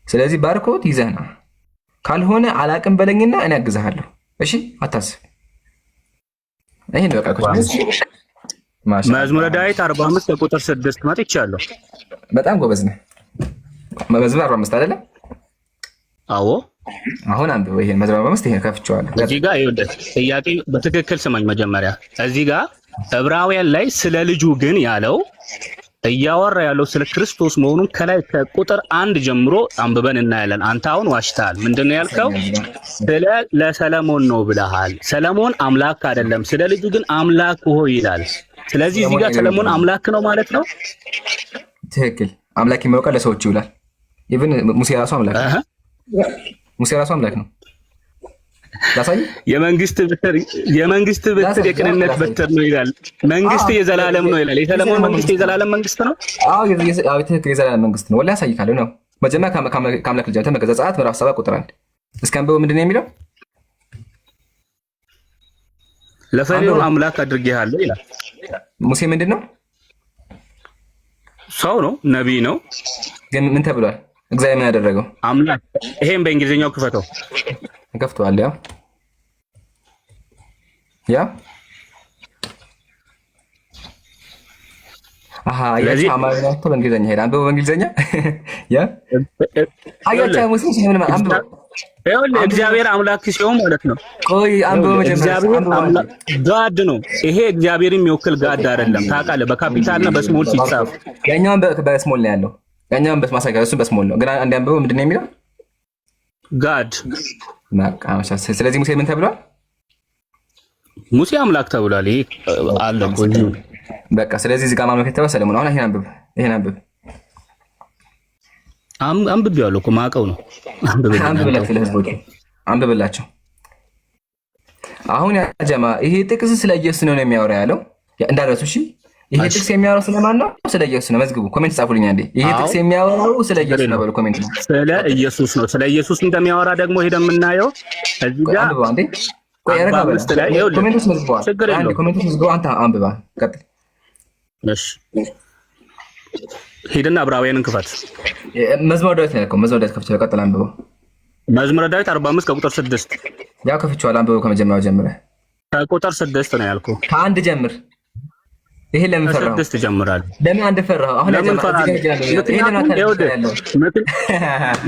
ስለዚህ ባርኮት ይዘህና ካልሆነ አላቅም በለኝና እኔ አግዝሃለሁ። እሺ አታስብ። ይሄን በቃ መዝሙረ ዳዊት 45 ቁጥር 6 መጥቻለሁ። በጣም ጎበዝ ነህ። መዝሙር 45 አይደለም? አዎ አሁን አንብበው። ይሄን መዝሙር 45 ይሄን ከፍቼዋለሁ። እዚህ ጋር ይወደድ ጥያቄ በትክክል ስማኝ። መጀመሪያ እዚህ ጋር ዕብራውያን ላይ ስለ ልጁ ግን ያለው እያወራ ያለው ስለ ክርስቶስ መሆኑን ከላይ ከቁጥር 1 ጀምሮ አንብበን እናያለን። አንተ አሁን ዋሽታል። ምንድነው ያልከው? ስለ ለሰለሞን ነው ብለሃል። ሰለሞን አምላክ አይደለም፣ ስለ ልጁ ግን አምላክ ሆይ ይላል። ስለዚህ እዚህ ጋር ሰለሞን አምላክ ነው ማለት ነው። ትክክል። አምላክ የሚያውቀው ለሰዎች ይውላል። ኢቭን ሙሴ ራሱ አምላክ ነው። ሙሴ ራሱ አምላክ ነው። ዳሳይ የመንግስት ብትር የቅንነት ብትር ነው ይላል። መንግስት የዘላለም ነው ይላል። የሰለሞን መንግስት የዘላለም መንግስት ነው። አዎ ትክክል፣ የዘላለም መንግስት ነው። ወላሂ ያሳይካለሁ ነው። መጀመሪያ ከአምላክ ልጅ ተመከዘ ዘጸአት ምዕራፍ 7 ቁጥር 1 እስከ አንብበው። ምንድን ነው የሚለው? ለፈርዖን አምላክ አድርጌሃለሁ ይላል። ሙሴ ምንድን ነው? ሰው ነው፣ ነቢይ ነው። ግን ምን ተብሏል? እግዚአብሔር ምን ያደረገው? አምላክ። ይሄን በእንግሊዝኛው ክፈተው። ከፍቷል። ያ ስለዚህ አማርኛ እኮ በእንግሊዝኛ ሄዳ አንብበው። በእንግሊዝኛ ያ አያቻ ሙስሊም ሲሆን አንብበው። ይኸውልህ እግዚአብሔር አምላክ ሲሆን ማለት ነው። ቆይ አንብበው መጀመሪያ። ጋድ ነው ይሄ። እግዚአብሔር የሚወክል ጋድ አይደለም። ታውቃለህ፣ በካፒታልና በስሞል ሲጻፍ ያኛውን በስሞል ነው ያለው። ያኛውን በማሳያ እሱን በስሞል ነው። ግን አንድ አንብበው። ምንድን ነው የሚለው? ጋድ። ስለዚህ ሙሴ ምን ተብሏል? ሙሴ አምላክ ተብሏል። ይሄ አለ ቆይ በቃ። ስለዚህ እዚህ ጋር ማምለክ የተባለ ሰለሞን። አሁን ይሄን አንብብ። አንብቤዋለሁ እኮ ማውቀው ነው። አንብብላቸው። አሁን ያ ጀማ ይሄ ጥቅስ ስለ ኢየሱስ ነው የሚያወራ ያለው እንዳልረሱ። እሺ ይሄ ጥቅስ የሚያወራው ስለማን ነው? ስለ ኢየሱስ ነው። መዝግቡ፣ ኮሜንት ጻፉልኝ አንዴ። ይሄ ጥቅስ የሚያወራው ስለ ኢየሱስ ነው በሉ፣ ኮሜንት ነው። ስለ ኢየሱስ ነው። ስለ ኢየሱስ እንደሚያወራ ደግሞ ሄደን የምናየው እዚህ ጋር አንብባ አንዴ። ቆይ ያረጋ በለ ኮሜንት ውስጥ መዝግቡ አንዴ። ኮሜንት ውስጥ መዝግቡ። አንተ አንብባ ቀጥል። እሺ ሄደና ዕብራውያንን ክፈት። መዝሙረ ዳዊት ነው። መዝሙረ ዳዊት ከፍቼ ቀጥል። አንብበው። መዝሙረ ዳዊት 45 ከቁጥር 6 ያው ከፍቼዋለሁ። አንብበው ከመጀመሪያው ጀምረህ። ከቁጥር 6 ነው ያልኩህ። ከአንድ ጀምር። ይሄ ለምን ፈራው? 6 ጀምራለሁ። ለምን አንድ ፈራው? አሁን ለምን ፈራው?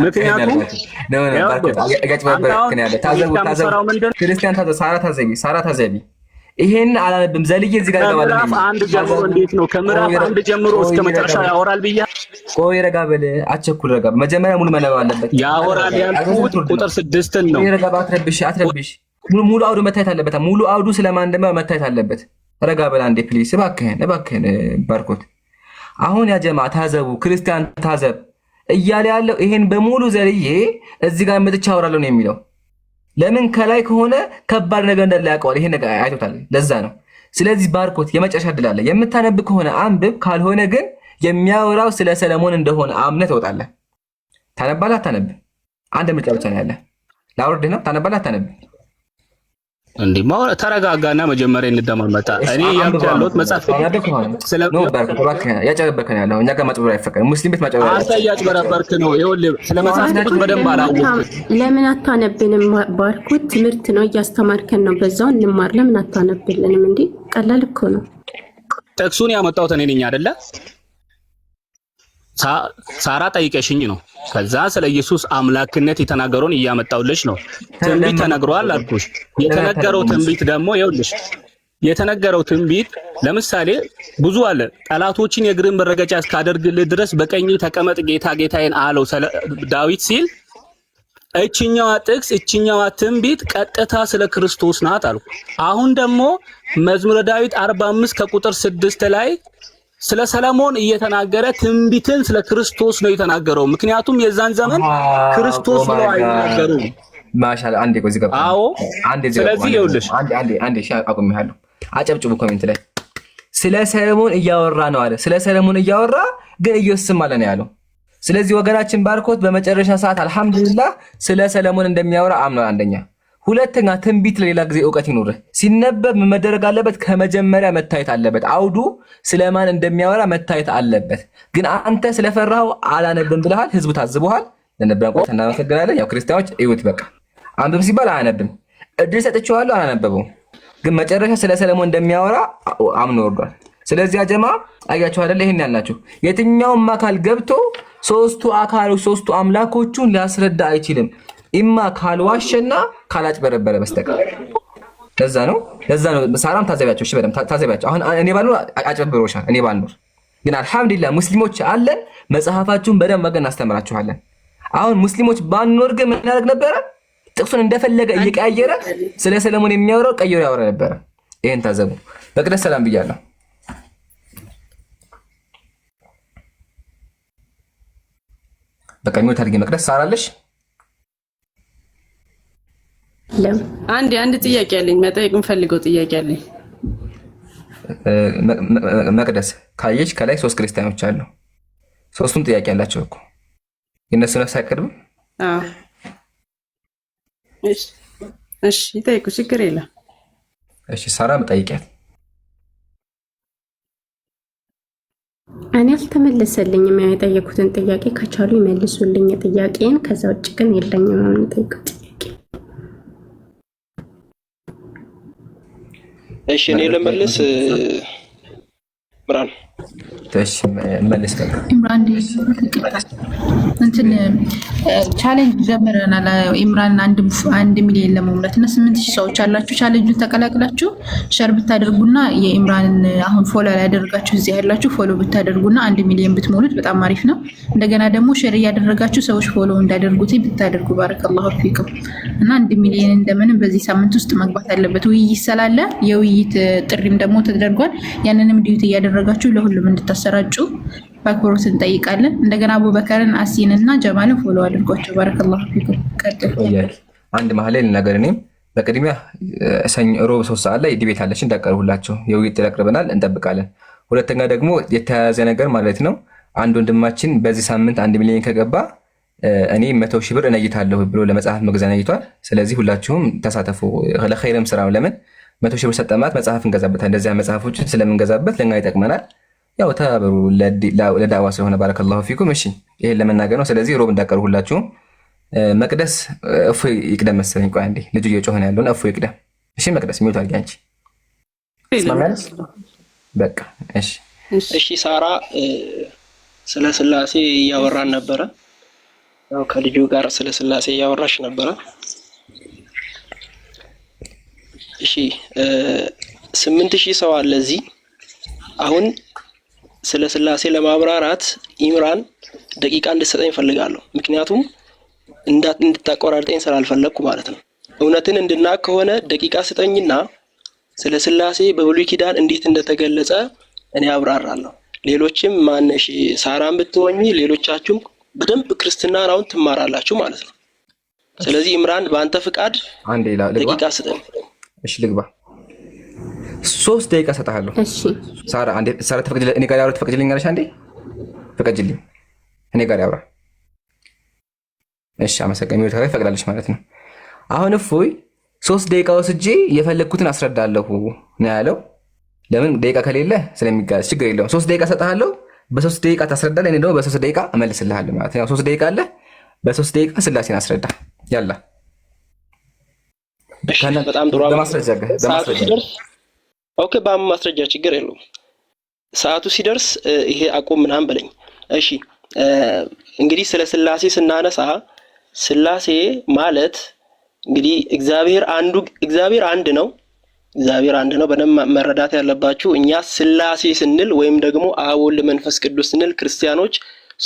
ምክንያቱም ክርስቲያን ታዘቢ፣ ሳራ ታዘቢ ይሄን አላነብም ዘልዬ እዚህ ጋር ገባለሁ። ከምዕራፍ አንድ ጀምሮ እንዴት ነው? ከምዕራፍ አንድ ጀምሮ እስከ መጨረሻ ያወራል ብያ። ቆይ ረጋ በል አቸኩል ረጋ። መጀመሪያ ሙሉ መነበብ አለበት። ያወራል ያልኩት ቁጥር 6 ነው። ረጋ አትረብሽ። ሙሉ አውዱ መታየት አለበት። ሙሉ አውዱ ስለማን እንደማ መታየት አለበት። ረጋ በል አንዴ ፕሊስ፣ እባክህን ባርኮት። አሁን ያ ጀማ ታዘቡ፣ ክርስቲያን ታዘብ እያለ ያለው ይሄን በሙሉ ዘልዬ እዚህ ጋር መጥቻ አወራለሁ ነው የሚለው። ለምን ከላይ ከሆነ ከባድ ነገር እንዳለ ያውቀዋል። ይሄ ነገር አይቶታል። ለዛ ነው። ስለዚህ ባርኮት የመጨረሻ ዕድል አለ። የምታነብ ከሆነ አንብብ፣ ካልሆነ ግን የሚያወራው ስለ ሰለሞን እንደሆነ አምነህ ትወጣለህ። ታነባለህ አታነብ? አንድ ምርጫ ብቻ ነው ያለ። ላውርድህ ነው። ታነባለህ አታነብ? እንዴ ተረጋጋና መጀመሪያ እንደማመጣ እኔ ያምጣለሁት መጽሐፍ ያጨበርከን ያለው እኛ ጋር ማጭበርበር አይፈቀድም። ሙስሊም ቤት ማጭበርበር አንተ ያጭበረበርክ ነው። ይኸውልህ ስለ መጽሐፍ ቅዱስ በደንብ አላወቅም። ለምን አታነብንም? ባርኮት ትምህርት ነው እያስተማርከን ነው። በዛው እንማር። ለምን አታነብልንም? እንዴ ቀላል እኮ ነው። ጥቅሱን ያመጣሁት እኔ ነኝ አይደለ? ሳራ ጠይቀሽኝ ነው። ከዛ ስለ ኢየሱስ አምላክነት የተናገረውን እያመጣውልሽ ነው። ትንቢት ተነግሯል አልኩሽ። የተነገረው ትንቢት ደግሞ ይኸውልሽ፣ የተነገረው ትንቢት ለምሳሌ ብዙ አለ። ጠላቶችን የእግርን መረገጫ እስካደርግልህ ድረስ በቀኝ ተቀመጥ ጌታ ጌታዬን አለው ዳዊት ሲል፣ እችኛዋ ጥቅስ እችኛዋ ትንቢት ቀጥታ ስለ ክርስቶስ ናት አልኩ። አሁን ደግሞ መዝሙረ ዳዊት 45 ከቁጥር 6 ላይ ስለ ሰለሞን እየተናገረ ትንቢትን ስለ ክርስቶስ ነው የተናገረው። ምክንያቱም የዛን ዘመን ክርስቶስ ብለው አይናገሩም። ማሻአላ አንዴ ቆይ ዝጋ። አዎ ስለዚህ ይኸውልሽ አንዴ አቁሜሃለሁ። አጨብጭቡ ኮሜንት ላይ ስለ ሰለሞን እያወራ ነው አለ። ስለ ሰለሞን እያወራ ግን ኢየሱስም አለ ነው ያለው። ስለዚህ ወገናችን ባርኮት በመጨረሻ ሰዓት አልሐምዱሊላህ ስለ ሰለሞን እንደሚያወራ አምኗል። አንደኛ ሁለተኛ ትንቢት ለሌላ ጊዜ ዕውቀት ይኑርህ። ሲነበብ መደረግ አለበት። ከመጀመሪያ መታየት አለበት። አውዱ ስለማን እንደሚያወራ መታየት አለበት። ግን አንተ ስለፈራኸው አላነብም ብለሃል። ህዝቡ ታዝበዋል። ለነበረን ቆይታ እናመሰግናለን። ያው ክርስቲያኖች እዩት፣ በቃ አንብብ ሲባል አያነብም። እድል ሰጥቼዋለሁ፣ አላነበበውም። ግን መጨረሻ ስለ ሰለሞን እንደሚያወራ አምኖ ወርዷል። ስለዚህ አጀማ አያችሁ አይደል? ይሄን ያልናችሁ የትኛውም አካል ገብቶ ሶስቱ አካሎች ሶስቱ አምላኮቹን ሊያስረዳ አይችልም። ኢማ ካልዋሸና ካላጭበረበረ በስተቀር። ለዛ ነው ሳራም ታዘቢያቸው። እሺ በደምብ ታዘቢያቸው። አሁን እኔ ባልኖር አጭበርብሮሻል። እኔ ባልኖር ግን አልሐምዱሊላህ ሙስሊሞች አለን። መጽሐፋችሁን በደንብ አገን እናስተምራችኋለን። አሁን ሙስሊሞች ባንኖር ግን ምን ያደርግ ነበረ? ጥቅሱን እንደፈለገ እየቀያየረ ስለ ሰለሞን የሚያወራው ቀይሮ ያወራ ነበረ። ይሄን ታዘቡ። በቅደስ ሰላም ብያለሁ። በቀኙ ታርጊ መቅደስ ሳራለሽ አንድ ጥያቄ አለኝ፣ መጠየቅ የምፈልገው ጥያቄ አለኝ። መቅደስ ካየች ከላይ 3 ክርስቲያኖች አሉ። ሶስቱም ጥያቄ ያላቸው እኮ የነሱ ነፍስ አይቀርብም? አዎ እሺ ይጠይቁ፣ ችግር የለም። እሺ ሳራ መጠይቂያት። እኔ አልተመለሰልኝም። የጠየኩትን ጥያቄ ከቻሉ ይመልሱልኝ ጥያቄን። ከዛ ውጭ ግን የለኝም ነው የምጠይቁት። እሺ እኔ ለመለስ ብራን እሺ መልስ ኢምራን እንትን ቻሌንጅ ጀምረናል። ኢምራን 1 ሚሊዮን ለመሙላት እና 8000 ሰዎች አላችሁ። ቻሌንጁን ተቀላቅላችሁ ሸር ብታደርጉና የኢምራንን አሁን ፎሎ ያደርጋችሁ እዚህ ያላችሁ ፎሎ ብታደርጉና 1 ሚሊዮን ብትሞሉት በጣም አሪፍ ነው። እንደገና ደግሞ ሸር እያደረጋችሁ ሰዎች ፎሎ እንዳደርጉት ብታደርጉ ባረከላሁ ፊኩም እና 1 ሚሊዮን እንደምንም በዚህ ሳምንት ውስጥ መግባት አለበት። ውይይት ስላለ የውይይት ጥሪም ደግሞ ተደርጓል። ያንንም ዲዩት እያደረጋችሁ ለሁሉም እንድታሰራጩ በአክብሮት እንጠይቃለን። እንደገና አቡበከርን አሲንና ጀማልን ፎሎ አድርጓቸው። ባረከላሁ ፊኩም። ቀጥል። አንድ መሀል ላይ ነገር እኔም በቅድሚያ ሮብ 3 ሰዓት ላይ ዲቤት አለችን እንዳቀርቡላቸው የውይይት ያቀርበናል፣ እንጠብቃለን። ሁለተኛ ደግሞ የተያያዘ ነገር ማለት ነው። አንድ ወንድማችን በዚህ ሳምንት 1 ሚሊዮን ከገባ እኔ 100 ሺህ ብር እነይታለሁ ብሎ ለመጽሐፍ መግዣ ነይቷል። ስለዚህ ሁላችሁም ተሳተፉ። ለኸይርም ስራ ለምን 100 ሺህ ብር ሰጠማት መጽሐፍ እንገዛበታል። እንደዚያ መጽሐፎችን ስለምንገዛበት ለኛ ይጠቅመናል። ያው ተባበሩ ለዳዋ ስለሆነ ባረከላሁ ፊኩም። እሺ ይሄን ለመናገር ነው። ስለዚህ ሮብ እንዳቀርቡ ሁላችሁም። መቅደስ እፎ ይቅደም መሰለኝ። ቆይ አንዴ ልጁ እየጮኸ ነው ያለውን እፎ ይቅደም። እሺ መቅደስ ሚውት አድርጊ አንቺ። በቃ እሺ ሳራ ስለ ስላሴ እያወራን ነበረ። ያው ከልጁ ጋር ስለ ስላሴ እያወራሽ ነበረ። እሺ 8000 ሰው አለ እዚህ። አሁን ስለ ስላሴ ለማብራራት ኢምራን ደቂቃ እንድትሰጠኝ እፈልጋለሁ። ምክንያቱም እንድታቆራርጠኝ ስላልፈለግኩ ማለት ነው። እውነትን እንድናቅ ከሆነ ደቂቃ ስጠኝና ስለ ስላሴ በብሉይ ኪዳን እንዴት እንደተገለጸ እኔ አብራራለሁ። ሌሎችም ማነሽ ሳራን ብትሆኚ ሌሎቻችሁም በደንብ ክርስትናን አሁን ትማራላችሁ ማለት ነው። ስለዚህ ኢምራን በአንተ ፍቃድ አንዴ ደቂቃ ስጠኝ። እሺ ልግባ። 3 ደቂቃ ሰጣለሁ። እሺ ሳራ አንዴ ሳራ ተፈቅጅልኝ፣ እኔ ጋር ያወራ ተፈቅጅልኛለሽ? አንዴ ፈቅጅልኝ፣ እኔ ጋር ያወራ። እሺ አመሰግናለሁ። የሚወጣ ፈቅዳለሽ ማለት ነው። አሁን እፎይ 3 ደቂቃ ወስጄ የፈለግኩትን አስረዳለሁ ነው ያለው። ለምን ደቂቃ ከሌለ ስለሚጋዝ ችግር የለውም። 3 ደቂቃ ሰጣለሁ። በ3 ደቂቃ ታስረዳለህ፣ እኔ ደግሞ በ3 ደቂቃ እመልስልሃለሁ ማለት ነው። 3 ደቂቃ አለ፣ በ3 ደቂቃ ስላሴን አስረዳ። ያላ በጣም ጥሩ። በማስረጃ ኦኬ፣ በማስረጃ ችግር የለውም። ሰዓቱ ሲደርስ ይሄ አቁም ምናምን በለኝ። እሺ እንግዲህ ስለ ስላሴ ስናነሳ ስላሴ ማለት እንግዲህ እግዚአብሔር አንድ ነው። እግዚአብሔር አንድ ነው። በደንብ መረዳት ያለባችሁ እኛ ስላሴ ስንል ወይም ደግሞ አብ ወልድ መንፈስ ቅዱስ ስንል ክርስቲያኖች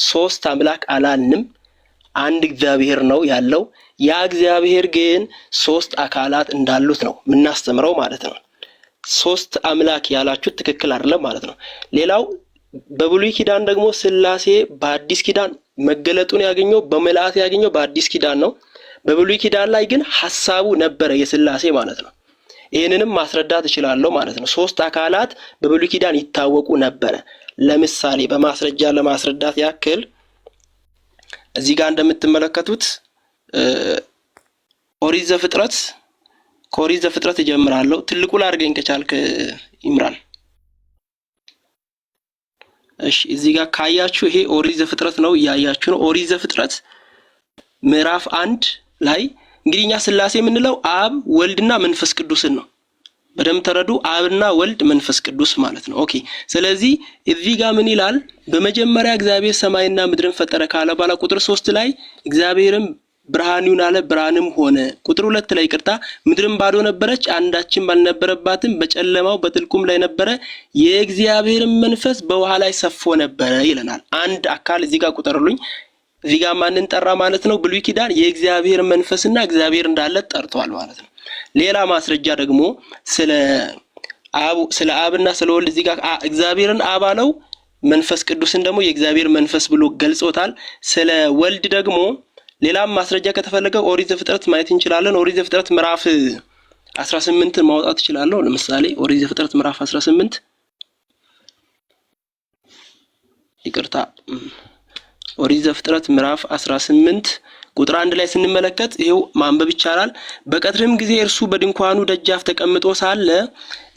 3 አምላክ አላልንም። አንድ እግዚአብሔር ነው ያለው። ያ እግዚአብሔር ግን 3 አካላት እንዳሉት ነው የምናስተምረው ማለት ነው። 3 አምላክ ያላችሁት ትክክል አይደለም ማለት ነው። ሌላው በብሉይ ኪዳን ደግሞ ስላሴ በአዲስ ኪዳን መገለጡን ያገኘው በመላእክት ያገኘው በአዲስ ኪዳን ነው። በብሉይ ኪዳን ላይ ግን ሐሳቡ ነበረ የስላሴ ማለት ነው። ይሄንንም ማስረዳት እችላለሁ ማለት ነው። 3 አካላት በብሉይ ኪዳን ይታወቁ ነበረ። ለምሳሌ በማስረጃ ለማስረዳት ያክል እዚህ ጋር እንደምትመለከቱት ኦሪት ዘፍጥረት ከኦሪት ዘፍጥረት እጀምራለሁ። ትልቁ ላድርገኝ ከቻልክ ኢምራን። እሺ እዚህ ጋር ካያችሁ ይሄ ኦሪት ዘፍጥረት ነው፣ እያያችሁ ነው። ኦሪት ዘፍጥረት ምዕራፍ 1 ላይ እንግዲህ እኛ ስላሴ የምንለው አብ ወልድና መንፈስ ቅዱስን ነው። በደም ተረዱ። አብና ወልድ መንፈስ ቅዱስ ማለት ነው። ኦኬ። ስለዚህ እዚህ ጋር ምን ይላል? በመጀመሪያ እግዚአብሔር ሰማይና ምድርን ፈጠረ ካለ በኋላ ቁጥር 3 ላይ እግዚአብሔርም ብርሃን ይሁን አለ፣ ብርሃንም ሆነ። ቁጥር 2 ላይ ይቅርታ፣ ምድርም ባዶ ነበረች፣ አንዳችም አልነበረባትም፣ በጨለማው በጥልቁም ላይ ነበረ፣ የእግዚአብሔርም መንፈስ በውሃ ላይ ሰፎ ነበረ ይለናል። አንድ አካል እዚህ ጋር ቁጠሩልኝ። እዚህ ጋር ማንን ጠራ ማለት ነው? ብሉይ ኪዳን የእግዚአብሔር መንፈስና እግዚአብሔር እንዳለ ጠርቷል ማለት ነው። ሌላ ማስረጃ ደግሞ ስለ አብና ስለ ወልድ እዚህ ጋር እግዚአብሔርን አብ አለው፣ መንፈስ ቅዱስን ደግሞ የእግዚአብሔር መንፈስ ብሎ ገልጾታል። ስለ ወልድ ደግሞ ሌላም ማስረጃ ከተፈለገ ኦሪት ዘፍጥረት ማየት እንችላለን። ኦሪት ዘፍጥረት ምዕራፍ 18 ማውጣት እችላለሁ። ለምሳሌ ኦሪት ዘፍጥረት ምዕራፍ 18 ይቅርታ ኦሪት ዘፍጥረት ምዕራፍ 18 ቁጥር 1 ላይ ስንመለከት ይሄው ማንበብ ይቻላል። በቀትርም ጊዜ እርሱ በድንኳኑ ደጃፍ ተቀምጦ ሳለ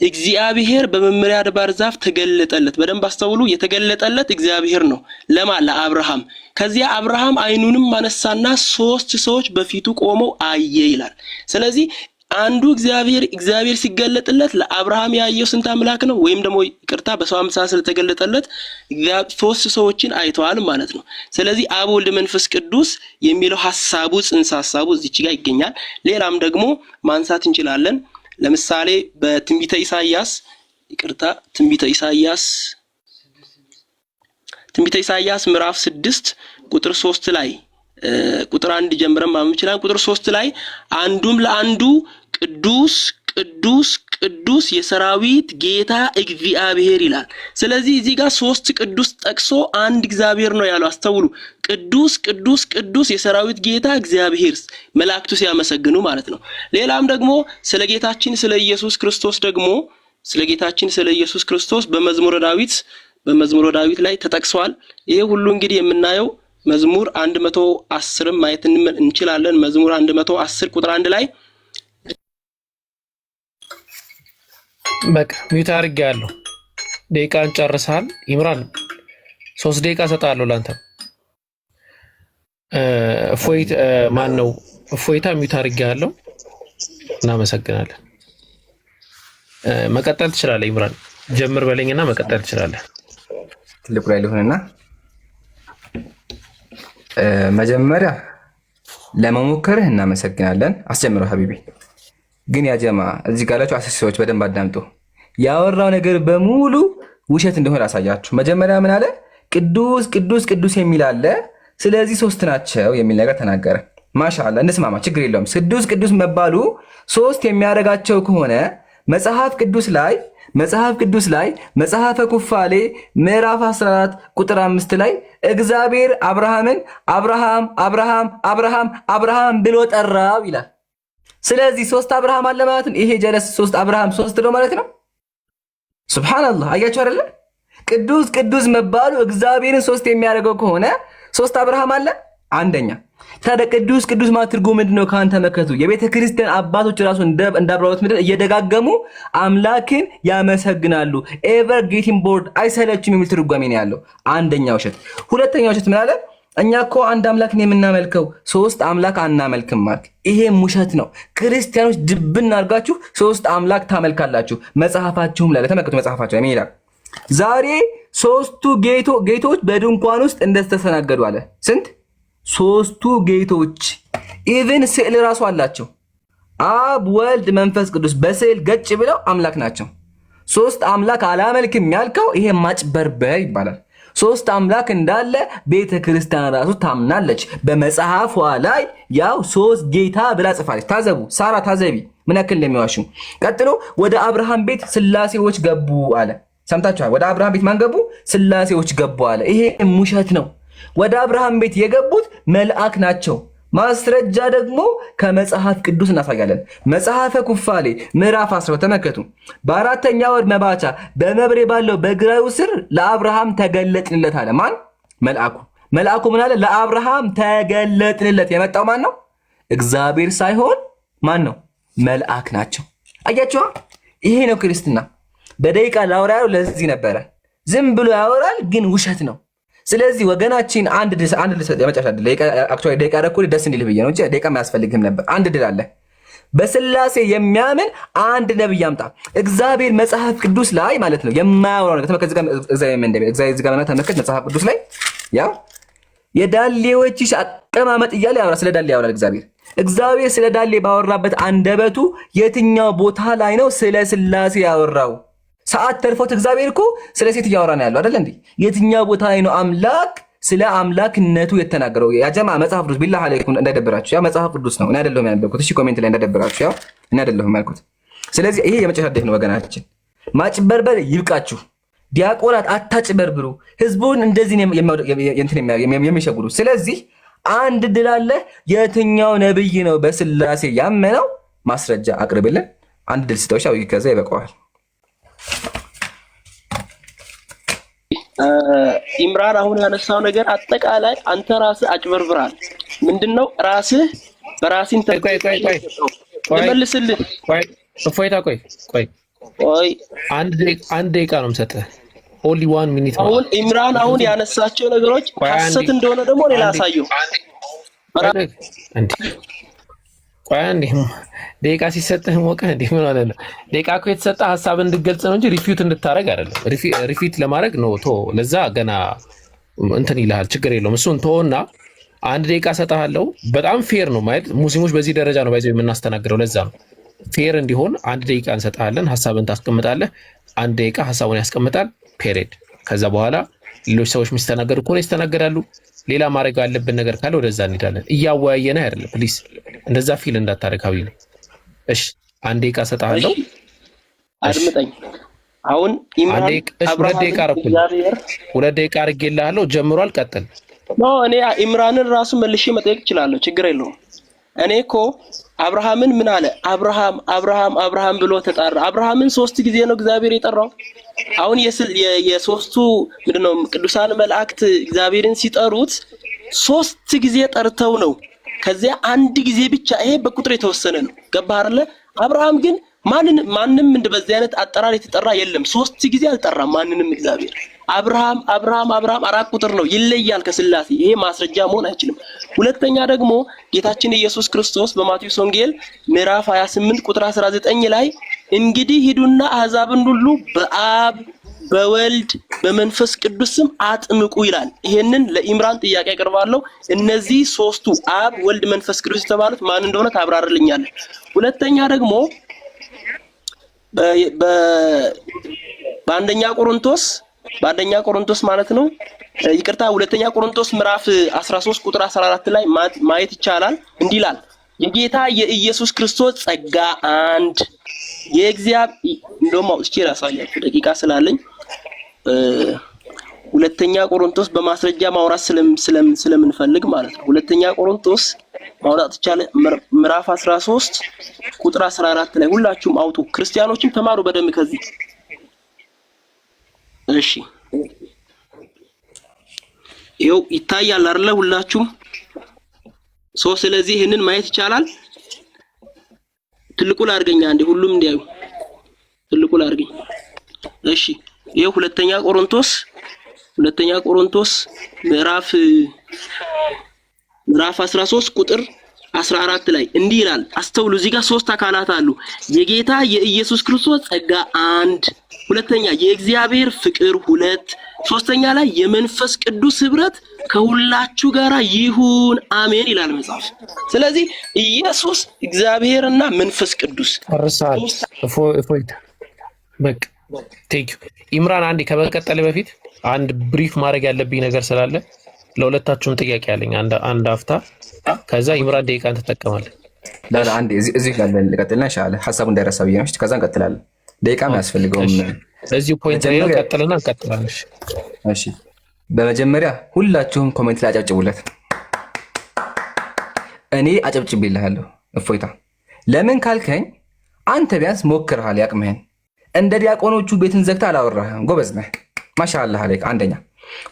እግዚአብሔር በመምሪያ አድባር ዛፍ ተገለጠለት። በደንብ አስተውሉ። የተገለጠለት እግዚአብሔር ነው። ለማን? ለአብርሃም። ከዚያ አብርሃም አይኑንም አነሳና 3 ሰዎች በፊቱ ቆመው አየ ይላል። ስለዚህ አንዱ እግዚአብሔር ሲገለጥለት ለአብርሃም ያየው ስንት አምላክ ነው? ወይም ደግሞ ይቅርታ በሰው አምሳል ስለተገለጠለት 3 ሰዎችን አይተዋል ማለት ነው። ስለዚህ አብ ወልድ መንፈስ ቅዱስ የሚለው ሐሳቡ ጽንሰ ሐሳቡ እዚች ጋር ይገኛል። ሌላም ደግሞ ማንሳት እንችላለን። ለምሳሌ በትንቢተ ኢሳይያስ ይቅርታ ትንቢተ ኢሳይያስ ምዕራፍ 6 ቁጥር 3 ላይ ቁጥር 1 ጀምረን ማንበብ ይችላል። ቁጥር 3 ላይ አንዱም ለአንዱ ቅዱስ ቅዱስ ቅዱስ የሰራዊት ጌታ እግዚአብሔር ይላል። ስለዚህ እዚህ ጋር 3 ቅዱስ ጠቅሶ አንድ እግዚአብሔር ነው ያለው። አስተውሉ። ቅዱስ ቅዱስ ቅዱስ የሰራዊት ጌታ እግዚአብሔር መላእክቱ ሲያመሰግኑ ማለት ነው። ሌላም ደግሞ ስለ ጌታችን ስለ ኢየሱስ ክርስቶስ ደግሞ ስለ ጌታችን ስለ ኢየሱስ ክርስቶስ በመዝሙረ ዳዊት ላይ ተጠቅሷል። ይሄ ሁሉ እንግዲህ የምናየው መዝሙር 110 ማየት እንችላለን። መዝሙር 110 ቁጥር 1 ላይ በቃ ሚውት አድርጌያለሁ። ደቂቃን ጨርሰሃል ኢምራን። 3 ደቂቃ ሰጣለሁ ላንተ። እፎይታ ሚውት አድርጌያለሁ። እናመሰግናለን። መቀጠል ትችላለህ ኢምራን። ጀምር በለኝና መቀጠል ትችላለህ። ትልቁ ላይ ልሆንና መጀመሪያ ለመሞከርህ እናመሰግናለን። አስጀምረው ሀቢቢ። ግን ያ ጀማ እዚህ ጋር ያላችሁ 10 ሰዎች በደንብ አዳምጡ። ያወራው ነገር በሙሉ ውሸት እንደሆነ አሳያችሁ። መጀመሪያ ምን አለ? ቅዱስ ቅዱስ ቅዱስ የሚል አለ። ስለዚህ ሶስት ናቸው የሚል ነገር ተናገረ። ማሻአላ እንስማማ፣ ችግር የለውም። ቅዱስ ቅዱስ መባሉ ሶስት የሚያደርጋቸው ከሆነ መጽሐፍ ቅዱስ ላይ መጽሐፈ ኩፋሌ ምዕራፍ 14 ቁጥር 5 ላይ እግዚአብሔር አብርሃምን አብርሃም አብርሃም አብርሃም አብርሃም ብሎ ጠራው ይላል። ስለዚህ ሶስት አብርሃም አለ ማለት ነው። ይሄ ጀለስ ሶስት አብርሃም ሶስት ነው ማለት ነው። ሱብሃንአላህ አያችሁ አይደለ? ቅዱስ ቅዱስ መባሉ እግዚአብሔርን ሶስት የሚያደርገው ከሆነ ሶስት አብርሃም አለ። አንደኛ ታዲያ ቅዱስ ቅዱስ ማለት ትርጉሙ ምንድነው? ካንተ መከቱ የቤተ ክርስቲያን አባቶች ራሱ እንዳብራሩት ምድር እየደጋገሙ አምላክን ያመሰግናሉ። ኤቨር ጌቲንግ ቦርድ አይሰለችም የሚል ትርጓሜ ነው ያለው። አንደኛው ውሸት። ሁለተኛው ውሸት ምን አለ? እኛ እኮ አንድ አምላክ ነው የምናመልከው፣ ሶስት አምላክ አናመልክም ማለት ይሄም ውሸት ነው። ክርስቲያኖች ድብን አድርጋችሁ ሶስት አምላክ ታመልካላችሁ። መጽሐፋችሁም ላይ ተመልከቱ። መጽሐፋችሁ ላይ ምን ይላል? ዛሬ ሶስቱ ጌቶች በድንኳን ውስጥ እንደተስተናገዱ አለ። ስንት? ሶስቱ ጌቶች። ኢቭን ስዕል ራሱ አላቸው። አብ ወልድ መንፈስ ቅዱስ በስዕል ገጭ ብለው አምላክ ናቸው። ሶስት አምላክ አላመልክም ያልከው ይሄ ማጭበርበር ይባላል። ሶስት አምላክ እንዳለ ቤተ ክርስቲያን ራሱ ታምናለች። በመጽሐፏ ላይ ያው ሶስት ጌታ ብላ ጽፋለች። ታዘቡ፣ ሳራ ታዘቢ ምን ያክል እንደሚዋሹ። ቀጥሎ ወደ አብርሃም ቤት ስላሴዎች ገቡ አለ። ሰምታችኋል? ወደ አብርሃም ቤት ማን ገቡ? ስላሴዎች ገቡ አለ። ይሄ ውሸት ነው። ወደ አብርሃም ቤት የገቡት መልአክ ናቸው። ማስረጃ ደግሞ ከመጽሐፍ ቅዱስ እናሳያለን። መጽሐፈ ኩፋሌ ምዕራፍ 10 ተመከቱ። በአራተኛ ወር መባቻ በመብሬ ባለው በግራዩ ስር ለአብርሃም ተገለጥንለት አለ። ማን? መልአኩ። መልአኩ ምን አለ? ለአብርሃም ተገለጥንለት። የመጣው ማን ነው? እግዚአብሔር ሳይሆን ማን ነው? መልአክ ናቸው። አያችኋ? ይሄ ነው ክርስትና። በደቂቃ ላውራ ያለው ለዚህ ነበረ። ዝም ብሎ ያወራል ግን ውሸት ነው። ስለዚህ ወገናችን አንድ የመጨረሻ ደቂቃ ረኩል ደስ እንዲልህ ብዬ ነው እንጂ ደቂቃ አያስፈልግም ነበር። አንድ ድል አለ። በስላሴ የሚያምን አንድ ነብይ አምጣ። እግዚአብሔር መጽሐፍ ቅዱስ ላይ ማለት ነው የማያወራው ነገር ተመከዝ ጋር እግዚአብሔር ተመከዝ መጽሐፍ ቅዱስ ላይ ያው የዳሌዎችሽ አቀማመጥ እያለ ያወራ። ስለ ዳሌ ያወራል እግዚአብሔር ስለ ዳሌ ባወራበት አንደበቱ የትኛው ቦታ ላይ ነው ስለ ስላሴ ያወራው? ሰዓት ተርፎት እግዚአብሔር እኮ ስለ ሴት እያወራ ነው ያለው አይደል እንዴ? የትኛው ቦታ ላይ ነው አምላክ ስለ አምላክነቱ የተናገረው? ያ ጀማ መጽሐፍ ቅዱስ ቢላህ አለይኩም እንዳይደብራችሁ፣ ያ መጽሐፍ ቅዱስ ነው። እኔ አይደለሁም ያነበብኩት። እሺ ኮሜንት ላይ እንዳይደብራችሁ፣ ያው እኔ አይደለሁም ያልኩት። ስለዚህ ይሄ የመጨረሻ ደግ ነው ወገናችን። ማጭበርበር ይብቃችሁ። ዲያቆናት አታጭበርብሩ። ህዝቡን እንደዚህ የሚሸጉሩ። ስለዚህ አንድ ድል አለ። የትኛው ነብይ ነው በስላሴ ያመነው? ማስረጃ አቅርብልን። አንድ ድል ስጠውሻ ከዛ ይበቃዋል። ኢምራን አሁን ያነሳው ነገር አጠቃላይ አንተ ራስህ አጭበርብራል። ምንድነው ራስህ በራስህን ተመልስልህ። እፎይታ ቆይ አንድ ደቂቃ ነው የምሰጥህ። ኦንሊ 1 ሚኒት። አሁን ኢምራን አሁን ያነሳቸው ነገሮች ሐሰት እንደሆነ ደግሞ ሌላ አሳየው። ቆይ አንዴ ደቂቃ ሲሰጥህ ሞቀህ እንዴ? ምን ማለት ነው? ደቂቃ እኮ የተሰጠህ ሀሳብ እንድገልጽ ነው እንጂ ሪፊዩት እንድታረግ አይደለም። ሪፊት ለማድረግ ነው ቶ ለዛ ገና እንትን ይልሃል። ችግር የለውም። እሱን ቶና አንድ ደቂቃ ሰጥሃለሁ። በጣም ፌር ነው ማለት ሙስሊሞች በዚህ ደረጃ ነው ባይዘው የምናስተናግደው። ለዛ ነው ፌር እንዲሆን አንድ ደቂቃ እንሰጥሃለን። ሀሳብን ታስቀምጣለህ። አንድ ደቂቃ ሀሳቡን ያስቀምጣል። ፔሬድ። ከዛ በኋላ ሌሎች ሰዎች የሚስተናገዱ ከሆነ ይስተናገዳሉ። ሌላ ማድረግ ያለብን ነገር ካለ ወደዛ እንሄዳለን። እያወያየን አይደለም። ፕሊዝ እንደዛ ፊል እንዳታረካዊ ነው። እሺ አንድ ደቂቃ ሰጣለሁ። አድምጠኝ። አሁን ኢምራን ሁለት ደቂቃ አድርጌልሃለሁ። ጀምሯል። ቀጥል። እኔ ኢምራንን ራሱ መልሼ መጠየቅ እችላለሁ። ችግር የለውም። እኔ እኮ አብርሃምን ምን አለ? አብርሃም አብርሃም አብርሃም ብሎ ተጣራ። አብርሃምን 3 ጊዜ ነው እግዚአብሔር የጠራው። አሁን የሶስቱ ምንድነው ቅዱሳን መላእክት እግዚአብሔርን ሲጠሩት 3 ጊዜ ጠርተው ነው። ከዚያ አንድ ጊዜ ብቻ። ይሄ በቁጥር የተወሰነ ነው። ገባህ አይደለ? አብርሃም ግን ማንንም በዚህ አይነት አጠራር የተጠራ የለም። 3 ጊዜ አልጠራም ማንንም እግዚአብሔር። አብርሃም አብርሃም አብርሃም 4 ቁጥር ነው፣ ይለያል ከስላሴ። ይሄ ማስረጃ መሆን አይችልም። ሁለተኛ ደግሞ ጌታችን ኢየሱስ ክርስቶስ በማቴዎስ ወንጌል ምዕራፍ 28 ቁጥር 19 ላይ እንግዲህ ሂዱና አሕዛብን ሁሉ በአብ በወልድ በመንፈስ ቅዱስ ስም አጥምቁ ይላል። ይሄንን ለኢምራን ጥያቄ ያቀርባለሁ። እነዚህ ሶስቱ አብ ወልድ መንፈስ ቅዱስ የተባሉት ማን እንደሆነ ታብራራልኛለህ። ሁለተኛ ደግሞ በአንደኛ ቆሮንቶስ ማለት ነው። ይቅርታ ሁለተኛ ቆሮንቶስ ምዕራፍ 13 ቁጥር 14 ላይ ማየት ይቻላል። እንዲህ ይላል የጌታ የኢየሱስ ክርስቶስ ጸጋ አንድ የእግዚአብሔር እንደውም አውጥቼ ላሳያችሁ ደቂቃ ስላለኝ ሁለተኛ ቆሮንቶስ በማስረጃ ማውራት ስለምንፈልግ ማለት ነው። ሁለተኛ ቆሮንቶስ ማውራት ይቻላል ምዕራፍ 13 ቁጥር 14 ላይ ሁላችሁም አውጡ። ክርስቲያኖችም ተማሩ በደንብ ከዚህ። እሺ ይኸው ይታያል አይደለ? ሁላችሁም ስለዚህ ይሄንን ማየት ይቻላል። ትልቁ ላድርገኝ አንዴ ሁሉም እንዲያዩ ትልቁ ላድርገኝ። እሺ ይኸው ሁለተኛ ቆሮንቶስ ምዕራፍ 13 ቁጥር 14 ላይ እንዲህ ይላል። አስተውሉ። እዚህ ጋር 3 አካላት አሉ። የጌታ የኢየሱስ ክርስቶስ ጸጋ 1፣ ሁለተኛ የእግዚአብሔር ፍቅር 2፣ ሶስተኛ ላይ የመንፈስ ቅዱስ ህብረት ከሁላችሁ ጋር ይሁን አሜን ይላል መጽሐፍ። ስለዚህ ኢየሱስ እግዚአብሔርና መንፈስ ቅዱስ በቃ ቴንክ ዩ ኢምራን። አንዴ ከመቀጠል በፊት አንድ ብሪፍ ማድረግ ያለብኝ ነገር ስላለ ለሁለታችሁም ጥያቄ አለኝ። አንድ አፍታ ከዛ ኢምራን ደቂቃን ትጠቀማለህ። አንዴ እዚህ ጋር ልቀጥልና ኢንሻአላህ ሐሳቡ እንዳይረሳ ብዬ ነው። ከዛ እንቀጥላለን። ደቂቃም አያስፈልገውም። እዚህ ፖይንት ላይ ቀጥልና እንቀጥላለን። እሺ በመጀመሪያ ሁላችሁም ኮሜንት ላይ አጨብጭቡለት። እኔ አጨብጭብልሃለሁ። እፎይታ ለምን ካልከኝ አንተ ቢያንስ ሞክርሃል ያቅምህን። እንደ ዲያቆኖቹ ቤትን ዘግተህ አላወራህም። ጎበዝ ነህ። ማሻአላህ አለይክ። አንደኛ።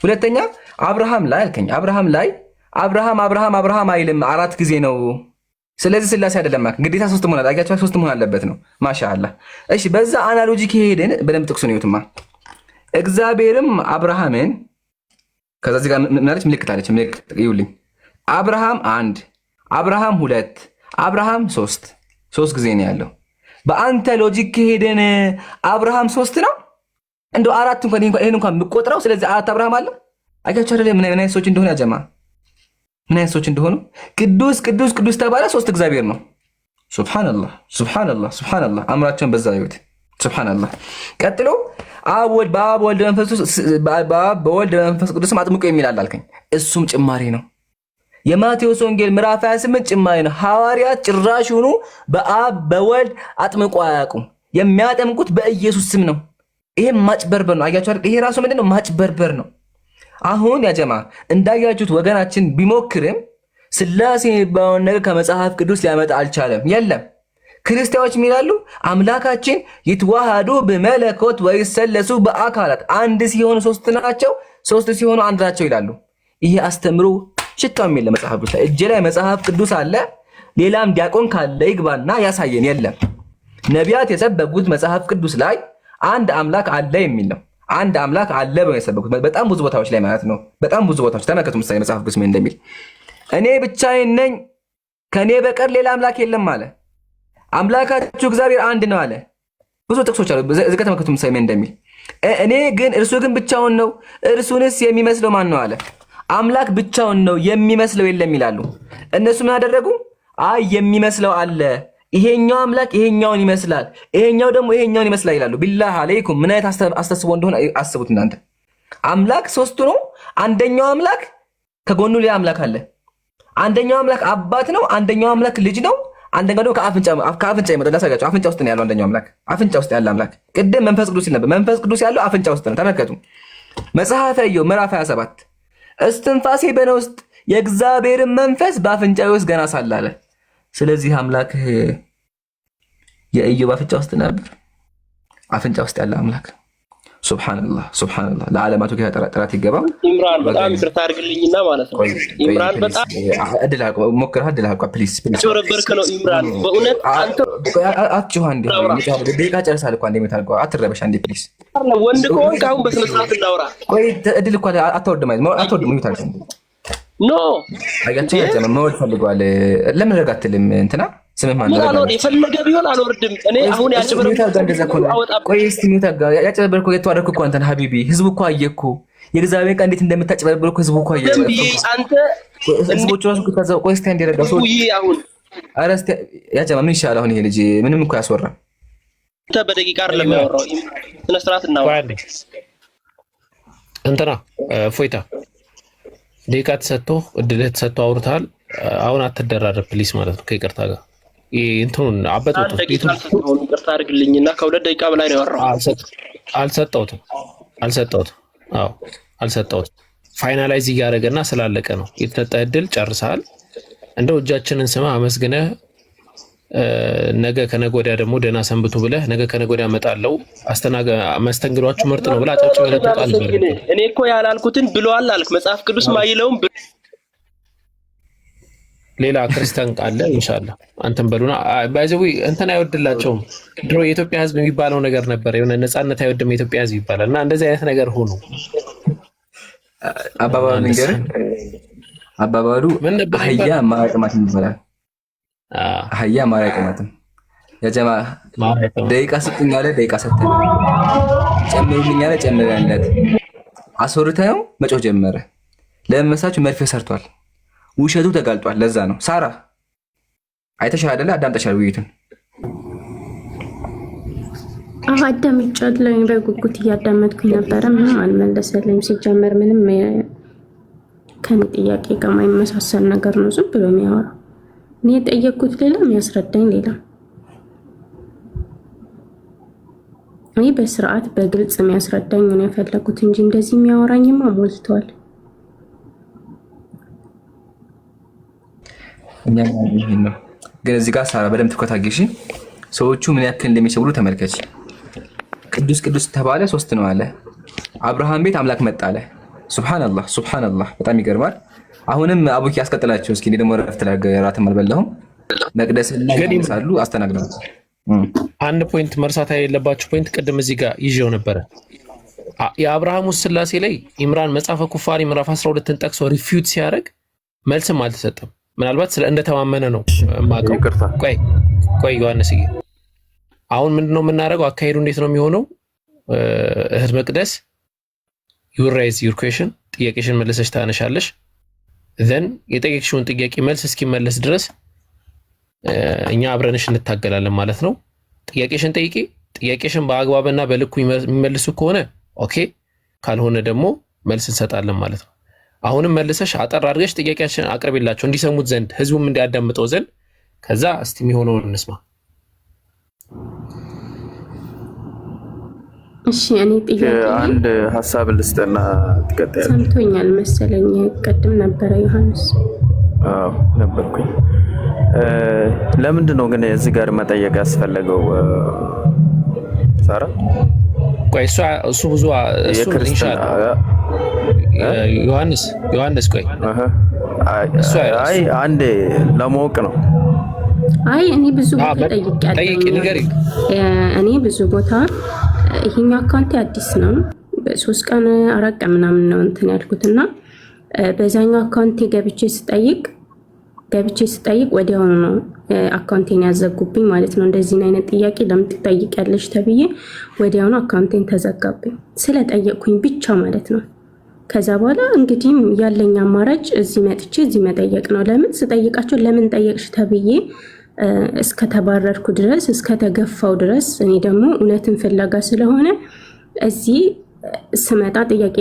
ሁለተኛ አብርሃም ላይ አልከኝ። አብርሃም ላይ አብርሃም አይልም 4 ጊዜ ነው። ስለዚህ ስላሴ አይደለም ማለት ግዴታ 3 መሆን አላጋቸው 3 መሆን አለበት ነው። ማሻአላህ። እሺ በዛ አናሎጂ ከሄድን በደንብ ጥቅሱን ይዩትማ። እግዚአብሔርም አብርሃምን ከዛ እዚህ ጋር ምናለች ምልክት አለች። ምልክት ይዩልኝ። አብርሃም 1 አብርሃም 2 አብርሃም 3 ጊዜ ነው ያለው። በአንተ ሎጂክ ከሄድን አብርሃም 3 ነው። እንደው 4 እንኳን ይሄን እንኳን ብቆጥረው ስለዚህ 4 አብርሃም አለ። አያችሁ አይደል? ምን አይነት ሰዎች እንደሆነ ያጀማ ምን አይነት ሰዎች እንደሆኑ። ቅዱስ ተባለ 3 እግዚአብሔር ነው። ሱብሃንአላህ አምራቸውን በዛ ይሁት። ሱብሃንአላህ። ቀጥሎ በወልድ መንፈስ ቅዱስም አጥምቆ የሚላል አልከኝ። እሱም ጭማሪ ነው። የማቴዎስ ወንጌል ምዕራፍ 28 ጭማሪ ነው። ሐዋርያት ጭራሽ ሆኖ በአብ በወልድ አጥምቆ አያውቁም። የሚያጠምቁት በኢየሱስ ስም ነው። ይሄ ማጭበርበር ነው። አያችሁ አይደል? ይሄ ራሱ ምንድነው? ማጭበርበር ነው። አሁን ያጀማ እንዳያችሁት ወገናችን ቢሞክርም ስላሴ የሚባለውን ነገር ከመጽሐፍ ቅዱስ ሊያመጣ አልቻለም። የለም ክርስቲያኖች የሚላሉ አምላካችን ይትዋሃዱ በመለኮት ወይሰለሱ በአካላት አንድ ሲሆኑ 3 ናቸው፣ 3 ሲሆኑ 1 ናቸው ይላሉ። ይሄ አስተምሮ ሽታው የሚል መጽሐፍ ቅዱስ ላይ እጄ ላይ መጽሐፍ ቅዱስ አለ። ሌላም ዲያቆን ካለ ይግባና ያሳየን። የለም ነቢያት የሰበኩት መጽሐፍ ቅዱስ ላይ አንድ አምላክ አለ የሚል ነው። አንድ አምላክ አለ ብለው የሰበኩት በጣም ብዙ ቦታዎች ላይ ማለት ነው። በጣም ብዙ ቦታዎች ተመልከቱ። ምሳሌ መጽሐፍ ቅዱስ ምን እንደሚል እኔ ብቻዬን ነኝ ከኔ በቀር ሌላ አምላክ የለም አለ። አምላካችሁ እግዚአብሔር አንድ ነው አለ። ብዙ ጥቅሶች አሉ። እዚህ ጋር ተመልከቱ ምሳሌ ምን እንደሚል እኔ ግን እርሱ ግን ብቻውን ነው፣ እርሱንስ የሚመስለው ማን ነው አለ። አምላክ ብቻውን ነው የሚመስለው የለም ይላሉ። እነሱ ምን አደረጉ? አይ የሚመስለው አለ፣ ይሄኛው አምላክ ይሄኛውን ይመስላል፣ ይሄኛው ደግሞ ይሄኛውን ይመስላል ይላሉ። ቢላህ አለይኩም ምን አይነት አስተሳሰብ እንደሆነ አስቡት እናንተ። አምላክ 3 ነው። አንደኛው አምላክ ከጎኑ ሌላ አምላክ አለ። አንደኛው አምላክ አባት ነው፣ አንደኛው አምላክ ልጅ ነው፣ አንደኛው ደግሞ ከአፍንጫ ይመጣል። ላሳያችሁ። አፍንጫ ውስጥ ነው ያለው አንደኛው አምላክ። አፍንጫ ውስጥ ያለ አምላክ ቅድም መንፈስ ቅዱስ ሲል ነበር። መንፈስ ቅዱስ ያለው አፍንጫ ውስጥ ነው። ተመልከቱ መጽሐፈ ኢዮብ ምዕራፍ 27 እስትንፋሴ በእኔ ውስጥ የእግዚአብሔርን መንፈስ በአፍንጫዬ ውስጥ ገና ሳለ አለ። ስለዚህ አምላክ የኢዮብ አፍንጫ ውስጥ ነበር። አፍንጫ ውስጥ ያለ አምላክ ሱብሃንአላህ። ለዓለማቱ ጌታ ጥራት ይገባው። ኢምራን በጣም ይቅርታ አድርግልኝና ማለት ነው። ኢምራን በጣም ሞክረህ አድልሃ ፕሊዝ ጨረበርክ ነው ኢምራን። በእውነት አንተ አትጮህ እንዴ ደቂቃ ጨርሳል እኮ አንዴ የምታልቀው አትረበሽ አንዴ ፕሊዝ። ወንድ ከሆንክ አሁን በስነ ስርዓት እናውራ። ቆይ እድል እኮ አትወርድም ይታል ኖ አያቸው ያጀመ መወድ ፈልጓል። ለምን ረጋትልም እንትና ስምህ ማን ነው? አልወርድ የፈለገ ቢሆን አልወርድም። እኔ አሁን ያጨበረብኩ የተዋረድኩ እኮ አንተን ሀቢቢ። ህዝቡ እኮ አየኩ የእግዚአብሔር ቃል እንዴት እንደምታጨበረብር እኮ ህዝቡ እኮ አየ። አንተ ህዝቦቹ ራሱ ከዛው ቆይ እስቲ እንዲረጋው ሰው አሁን አረስቲ ያጀማ ምን ይሻላል? አሁን ይሄ ልጅ ምንም እኮ ያስወራ አንተ በደቂቃ አይደለም ያወራው ስነ ስርዓት እናወራ እንትና ፎይታ ደቂቃ ተሰጥቶ እድልህ ተሰጥቶ አውርተሃል። አሁን አትደራረብ ፕሊስ ማለት ነው ከይቅርታ ጋር እንትኑን አበጡት ይቅርታ አድርግልኝና ከሁለት ደቂቃ በላይ ነው ያወራው። አልሰጠሁትም። አዎ አልሰጠሁትም። ፋይናላይዝ እያደረገና ስላለቀ ነው የተሰጠ እድል ጨርሰሃል። እንደው እጃችንን ስማ አመስግነህ ነገ ከነገ ወዲያ ደግሞ ደህና ሰንብቱ ብለህ ነገ ከነገ ወዲያ እመጣለሁ መስተንግዷችሁ ምርጥ ነው ብላ አጫጭ ገለጥ ቃል ነበር። እኔ እኮ ያላልኩትን ብለዋል አልክ። መጽሐፍ ቅዱስ ማይለውም ሌላ ክርስቲያን ቃል ኢንሻአላህ አንተም በሉና ባይዘው እንትን አይወድላቸውም። ድሮ የኢትዮጵያ ሕዝብ የሚባለው ነገር ነበር የሆነ ነፃነት አይወድም የኢትዮጵያ ሕዝብ ይባላል እና እንደዚህ አይነት ነገር ሆኖ አባባሉ አህያ ማራቅማት ይባላል። አህያ ማራቅማትም ያጀማ ደቂቃ ስጡኝ አለ ደቂቃ ሰጠን፣ ጨምሩልኝ አለ ጨምረንለት፣ አስወርተው መጮህ ጀመረ። ለመሳችሁ መርፌ ሰርቷል። ውሸቱ ተጋልጧል። ለዛ ነው ሳራ አይተሻል አይደለ? አዳምጠሻል ውይይቱን? አዳምጫለሁ። በጉጉት እያዳመጥኩኝ ነበረ። ምንም አልመለሰልኝም። ሲጀመር ምንም ከኔ ጥያቄ ጋር የማይመሳሰል ነገር ነው ዝም ብሎ የሚያወራው። እኔ የጠየቅኩት ሌላ የሚያስረዳኝ ሌላ። እኔ በስርዓት በግልጽ የሚያስረዳኝ ነው የፈለኩት እንጂ እንደዚህ የሚያወራኝማ ሞልቷል። ግን እዚህ ጋር ሳራ በደምብ ትኩረት አድርጊ። ሰዎቹ ምን ያክል እንደሚሰብሩ ተመልከች። ቅዱስ ቅዱስ ተባለ፣ ሶስት ነው አለ። አብርሃም ቤት አምላክ መጣ አለ። ሱብሃንአላህ በጣም ይገርማል። አሁንም አቡኪ ያስቀጥላቸው እስኪ። ደግሞ ረፍት ላይ ራትም አልበላሁም። መቅደስ ላይ ሳሉ አስተናግደው አንድ ፖይንት መርሳት የሌለባችሁ ፖይንት ቅድም እዚህ ጋር ይዤው ነበረ። የአብርሃሙ ስላሴ ላይ ኢምራን መጽሐፈ ኩፋሪ ምዕራፍ 12ን ጠቅሶ ሪፊዩት ሲያደርግ መልስም አልተሰጠም። ምናልባት ስለ እንደተማመነ ነው ማቀው። ቆይ ዮሐንስ አሁን ምንድነው የምናደርገው? አካሄዱ እንዴት ነው የሚሆነው? እህት መቅደስ you raise your question ጥያቄሽን መልሰሽ ታነሻለሽ። then የጠየቅሽውን ጥያቄ መልስ እስኪመለስ ድረስ እኛ አብረንሽ እንታገላለን ማለት ነው። ጥያቄሽን ጠይቂ። ጥያቄሽን በአግባብና በልኩ የሚመልሱ ከሆነ ኦኬ፣ ካልሆነ ደግሞ መልስ እንሰጣለን ማለት ነው። አሁንም መልሰሽ አጠር አድርገሽ ጥያቄያችንን አቅርቢላቸው እንዲሰሙት ዘንድ ህዝቡም እንዲያዳምጠው ዘንድ። ከዛ እስቲ የሚሆነውን እንስማ። እሺ እኔ ጥያቄ አንድ ሐሳብ ልስጥና ትቀጥያለሽ። ሰምቶኛል መሰለኝ ቀድም ነበረ ዮሐንስ። አዎ ነበርኩኝ። ለምንድን ነው ግን እዚህ ጋር መጠየቅ ያስፈለገው ሳራ? ቆይ እሱ ብዙ እሱ ኢንሻአላህ ዮሐንስ ቆይ አይ አንዴ ለማወቅ ነው። አይ እኔ ብዙ ቦታ ጠይቄያለሁ። እኔ ብዙ ቦታ ይሄኛው አካውንት አዲስ ነው። 3 ቀን 4 ቀን ምናምን ነው እንትን ያልኩትና በዛኛው አካውንት ገብቼ ስጠይቅ ወዲያውኑ ነው አካውንቴን ያዘጉብኝ ማለት ነው። እንደዚህ አይነት ጥያቄ ለምን ትጠይቂያለሽ ተብዬ ወዲያውኑ አካውንቴን ተዘጋብኝ ስለጠየቅኩኝ ብቻ ማለት ነው። ከዛ በኋላ እንግዲህ ያለኝ አማራጭ እዚህ መጥቼ እዚህ መጠየቅ ነው። ለምን ስጠይቃቸው ለምን ጠየቅሽ ተብዬ እስከተባረርኩ ድረስ እስከተገፋው ድረስ እኔ ደግሞ እውነትን ፍለጋ ስለሆነ እዚህ ስመጣ ጥያቄ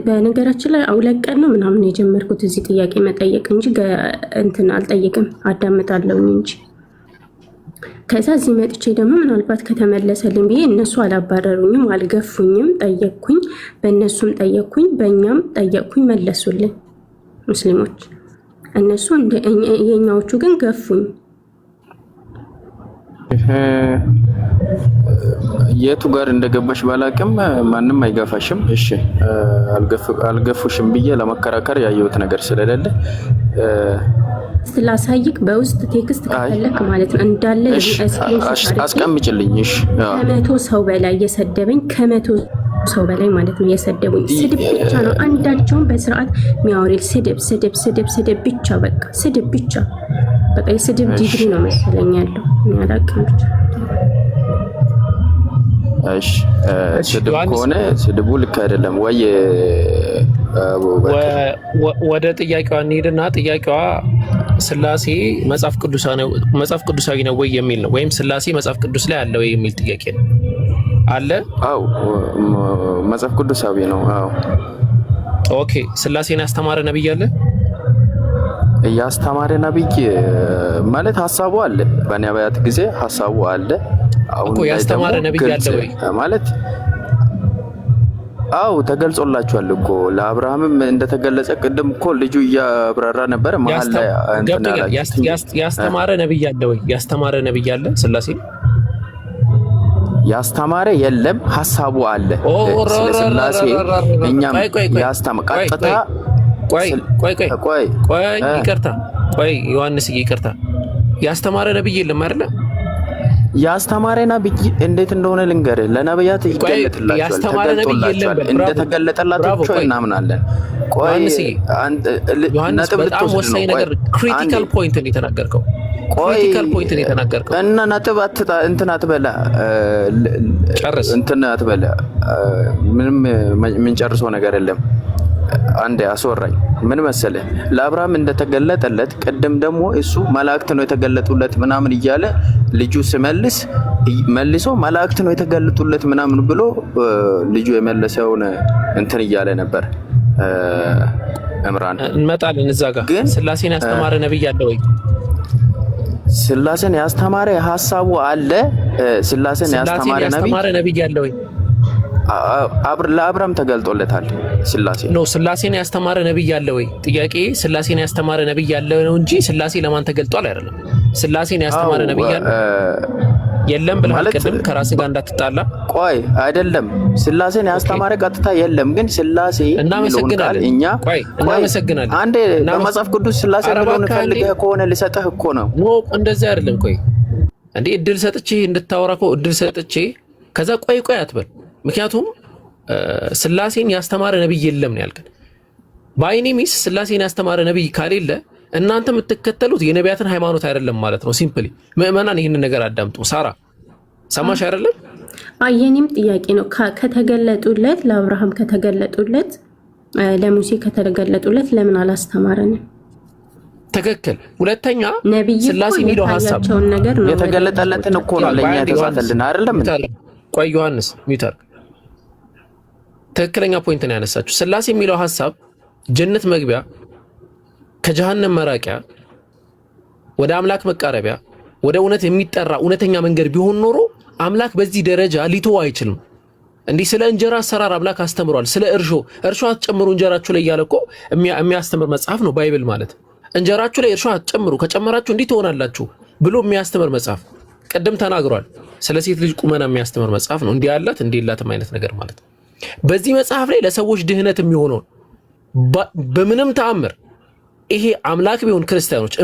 በነገራችን ላይ 2 ቀን ነው ምናምን የጀመርኩት እዚህ ጥያቄ መጠየቅ እንጂ እንትን አልጠይቅም፣ አዳምጣለሁ እንጂ። ከዛ እዚህ መጥቼ ደግሞ ምናልባት ከተመለሰልኝ ብዬ እነሱ አላባረሩኝም፣ አልገፉኝም። ጠየቅኩኝ፣ በእነሱም ጠየቅኩኝ፣ በእኛም ጠየቅኩኝ፣ መለሱልኝ ሙስሊሞች። እነሱ የኛዎቹ ግን ገፉኝ። የቱ ጋር እንደገባሽ ባላቅም ማንም አይገፋሽም። እሺ አልገፉሽም ብዬ ለመከራከር ያየሁት ነገር ስለሌለ ስላሳይክ በውስጥ ቴክስት ከፈለክ ማለት ነው እንዳለ አስቀምጭልኝ። እሺ ከ100 ሰው በላይ የሰደበኝ ከ100 ሰው በላይ ማለት ነው የሰደቡኝ። ስድብ ብቻ ነው አንዳቸውን በስርዓት የሚያወሪል ስድብ ብቻ በቃ ስድብ ብቻ በቃ የስድብ ዲግሪ ነው መሰለኝ ያለው ያላቀም ብቻ። እሺ ስድብ ከሆነ ስድቡ ልክ አይደለም ወይ? ወደ ጥያቄዋ እንሂድና ጥያቄዋ ስላሴ መጽሐፍ ቅዱሳዊ ነው ወይ የሚል ነው፣ ወይም ስላሴ መጽሐፍ ቅዱስ ላይ አለ ወይ የሚል ጥያቄ ነው። አለ። አው መጽሐፍ ቅዱሳዊ ነው። አው ኦኬ። ስላሴን ያስተማረ ነብይ አለ? ያስተማረ ነብይ ማለት ሐሳቡ አለ። በነቢያት ጊዜ ሐሳቡ አለ። አሁን እኮ ያስተማረ ነብይ አለ ወይ ማለት? አው ተገልጾላችኋል እኮ ለአብርሃምም እንደተገለጸ ቅድም እኮ ልጁ እያብራራ ነበር። መሀል ላይ ያስተማረ ነብይ አለ ወይ? ያስተማረ ነብይ አለ? ስላሴ ያስተማረ የለም፣ ሐሳቡ አለ። ስላሴ እኛም ቀጥታ ቆይ ይቅርታ፣ ቆይ ዮሐንስ ይቅርታ፣ ያስተማረ ነብይ የለም አይደለ? ያስተማረ ነብይ እንዴት እንደሆነ ልንገርህ። ለነብያት ይገለጥላቸዋል፣ ተገልጦላቸዋል። እንደተገለጠላቸው እናምናለን። ቆይ ነጥብ በጣም ወሳኝ ነገር ክሪቲካል ፖይንት ነው የተናገርከው። ክሪቲካል ፖይንት ነው የተናገርከው እና ነጥብ እንትን አትበላ፣ ጨርስ። እንትን አትበላ። ምንም ምን ጨርሰው ነገር የለም። አንዴ አስወራኝ። ምን መሰለህ ለአብርሃም እንደተገለጠለት ቅድም ደግሞ እሱ መላእክት ነው የተገለጡለት ምናምን እያለ ልጁ ሲመልስ መልሶ መላእክት ነው የተገለጡለት ምናምን ብሎ ልጁ የመለሰውን እንትን እያለ ነበር። እምራን እንመጣለን እዛ ጋር። ስላሴን ያስተማረ ነብይ አለ ወይ? ስላሴን ያስተማረ ሐሳቡ አለ። ስላሴን ያስተማረ ነብይ አለ ወይ? ለአብርሃም ተገልጦለታል። ስላሴ ነው። ስላሴን ያስተማረ ነብይ አለ ወይ? ጥያቄ ስላሴን ያስተማረ ነብይ አለ ነው እንጂ ስላሴ ለማን ተገልጧል አይደለም። ስላሴን ያስተማረ ነብይ አለ የለም ብለህ ቅድም ከራስ ጋር እንዳትጣላ። ቆይ አይደለም፣ ስላሴን ያስተማረ ቀጥታ የለም። ግን ስላሴ እናመሰግናለን። እናመሰግናለን። አንዴ በመጽሐፍ ቅዱስ ስላሴ ብሎን ፈልገህ ከሆነ ልሰጥህ እኮ ነው። ኖ እንደዛ አይደለም። ቆይ እንዴ እድል ሰጥቼ እንድታወራ እኮ እድል ሰጥቼ ከዛ ቆይ አትበል። ምክንያቱም ስላሴን ያስተማረ ነብይ የለም ነው ያልከን። በአይኔ ሚስ ስላሴን ያስተማረ ነብይ ካሌለ እናንተ የምትከተሉት የነቢያትን ሃይማኖት አይደለም ማለት ነው። ሲምፕሊ ምእመናን ይህንን ነገር አዳምጡ። ሳራ ሰማሽ አይደለም? የኔም ጥያቄ ነው። ከተገለጡለት ለአብርሃም ከተገለጡለት ለሙሴ ከተገለጡለት ለምን አላስተማረንም? ትክክል። ሁለተኛ ስላሴ የሚለው ሐሳብ የተገለጠለትን እኮ ነው ለኛ የተጻፈልን አይደለም? ቆይ ዮሐንስ ሚውተር ትክክለኛ ፖይንት ነው ያነሳችሁ። ስላሴ የሚለው ሐሳብ ጀነት መግቢያ፣ ከጀሃነም መራቂያ፣ ወደ አምላክ መቃረቢያ፣ ወደ እውነት የሚጠራ እውነተኛ መንገድ ቢሆን ኖሮ አምላክ በዚህ ደረጃ ሊተው አይችልም። እንዲህ ስለ እንጀራ አሰራር አምላክ አስተምሯል። ስለ እርሾ አትጨምሩ እንጀራችሁ ላይ እያለ እኮ የሚያስተምር መጽሐፍ ነው ባይብል ማለት። እንጀራችሁ ላይ እርሾ አትጨምሩ፣ ከጨመራችሁ እንዲህ ትሆናላችሁ ብሎ የሚያስተምር መጽሐፍ ቅድም ተናግሯል። ስለ ሴት ልጅ ቁመና የሚያስተምር መጽሐፍ ነው። እንዲህ ያላት እንዲህ የላትም አይነት ነገር ማለት ነው። በዚህ መጽሐፍ ላይ ለሰዎች ድህነት የሚሆነው በምንም ተአምር ይሄ አምላክ ቢሆን ክርስቲያኖች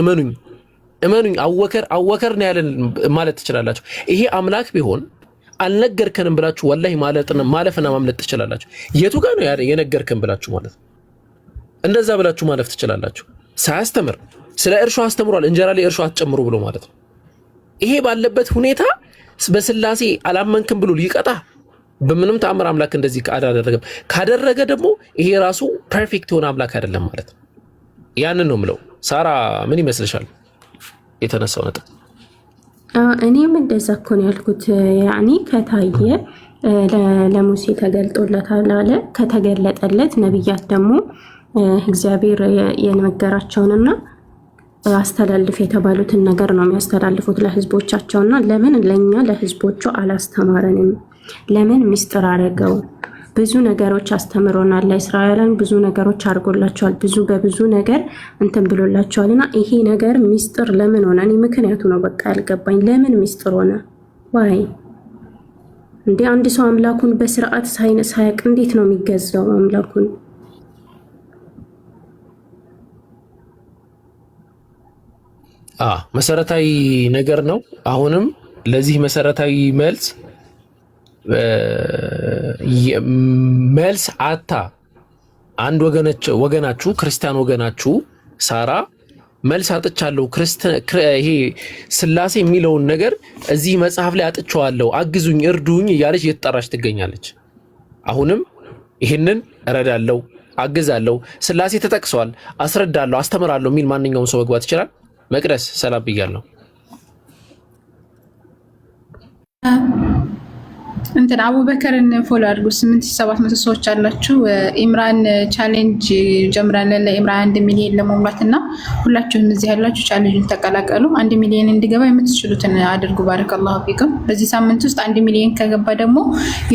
እመኑኝ አወከር ነው ያለን ማለት ትችላላችሁ። ይሄ አምላክ ቢሆን አልነገርከንም ብላችሁ ወላሂ ማለፍና ማምለጥ ትችላላችሁ። የቱ ጋር ነው የነገርከን ብላችሁ ማለት ነው። እንደዛ ብላችሁ ማለፍ ትችላላችሁ። ሳያስተምር ስለ እርሾ አስተምሯል፣ እንጀራ ላይ እርሾ አትጨምሩ ብሎ ማለት ነው። ይሄ ባለበት ሁኔታ በስላሴ አላመንክም ብሎ ሊቀጣ በምንም ተአምር አምላክ እንደዚህ አላደረገም። ካደረገ ደግሞ ይሄ ራሱ ፐርፌክት የሆነ አምላክ አይደለም ማለት ነው። ያንን ነው የምለው። ሳራ ምን ይመስልሻል የተነሳው ነጥብ? እኔም እንደዛ እኮ ነው ያልኩት። ያኒ ከታየ ለሙሴ ተገልጦለታል አለ። ከተገለጠለት ነብያት ደግሞ እግዚአብሔር የነገራቸውንና አስተላልፍ የተባሉትን ነገር ነው የሚያስተላልፉት ለህዝቦቻቸውና ለምን ለኛ ለህዝቦቹ አላስተማረንም? ለምን ምስጢር አረገው? ብዙ ነገሮች አስተምሮናል። ለእስራኤላውያን ብዙ ነገሮች አድርጎላቸዋል። በብዙ ነገር እንትን ብሎላቸዋልና ይሄ ነገር ምስጢር ለምን ሆነ? እኔ ምክንያቱ ነው በቃ ያልገባኝ። ለምን ምስጢር ሆነ? ዋይ እንዴ አንድ ሰው አምላኩን በስርዓት ሳያውቅ እንዴት ነው የሚገዛው አምላኩን? መሰረታዊ ነገር ነው። አሁንም ለዚህ መሰረታዊ መልስ አታ አንድ ወገናችሁ ክርስቲያን ወገናችሁ ሳራ መልስ አጥቻለሁ፣ ይሄ ስላሴ የሚለውን ነገር እዚህ መጽሐፍ ላይ አጥቻለሁ፣ አግዙኝ፣ እርዱኝ እያለች እየተጣራች ትገኛለች። አሁንም ይህንን እረዳለሁ፣ አግዛለሁ፣ ስላሴ ተጠቅሷል፣ አስረዳለሁ፣ አስተምራለሁ የሚል ማንኛውም ሰው መግባት ይችላል። መቅደስ ሰላም ብያለሁ። እንትን አቡበከርን ፎሎ አድርጉ። 8700 ሰዎች አላችሁ። ኢምራን ቻሌንጅ ጀምራለን ለኢምራን 1 ሚሊዮን ለመሙላት እና ሁላችሁም እዚህ ያላችሁ ቻሌንጁን ተቀላቀሉ። 1 ሚሊዮን እንዲገባ የምትችሉትን አድርጉ። ባረከላሁ ፊኩም። በዚህ ሳምንት ውስጥ 1 ሚሊዮን ከገባ ደግሞ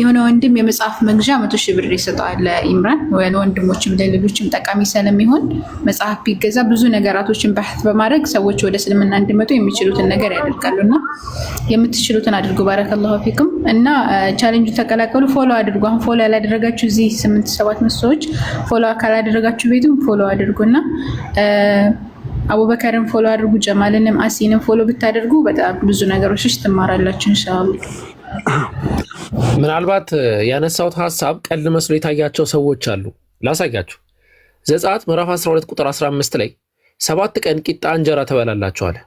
የሆነ ወንድም የመጽሐፍ መግዣ 100,000 ብር ይሰጣል ለኢምራን ወይ ወንድሞችም ለሌሎችም ጠቃሚ ስለሚሆን መጽሐፍ ቢገዛ ብዙ ነገራቶችን በህት በማድረግ ሰዎች ወደ እስልምና እንዲመጡ የሚችሉትን ነገር ያደርጋሉና የምትችሉትን አድርጉ። ባረከላሁ ፊኩም እና ቻሌንጁ ተቀላቀሉ። ፎሎ አድርጉ። አሁን ፎሎ ያላደረጋችሁ እዚህ 8700 ሰዎች ፎሎ ካላደረጋችሁ ቤቱን ፎሎ አድርጉና አቡበከርን ፎሎ አድርጉ። ጀማልንም አሲንም ፎሎ ብታደርጉ በጣም ብዙ ነገሮች ትማራላችሁ ኢንሻአላህ። ምናልባት ያነሳውት ሐሳብ ቀልድ መስሎ የታያቸው ሰዎች አሉ። ላሳያችሁ። ዘጸአት ምዕራፍ 12 ቁጥር 15 ላይ 7 ቀን ቂጣ እንጀራ ትበላላችሁ አለ።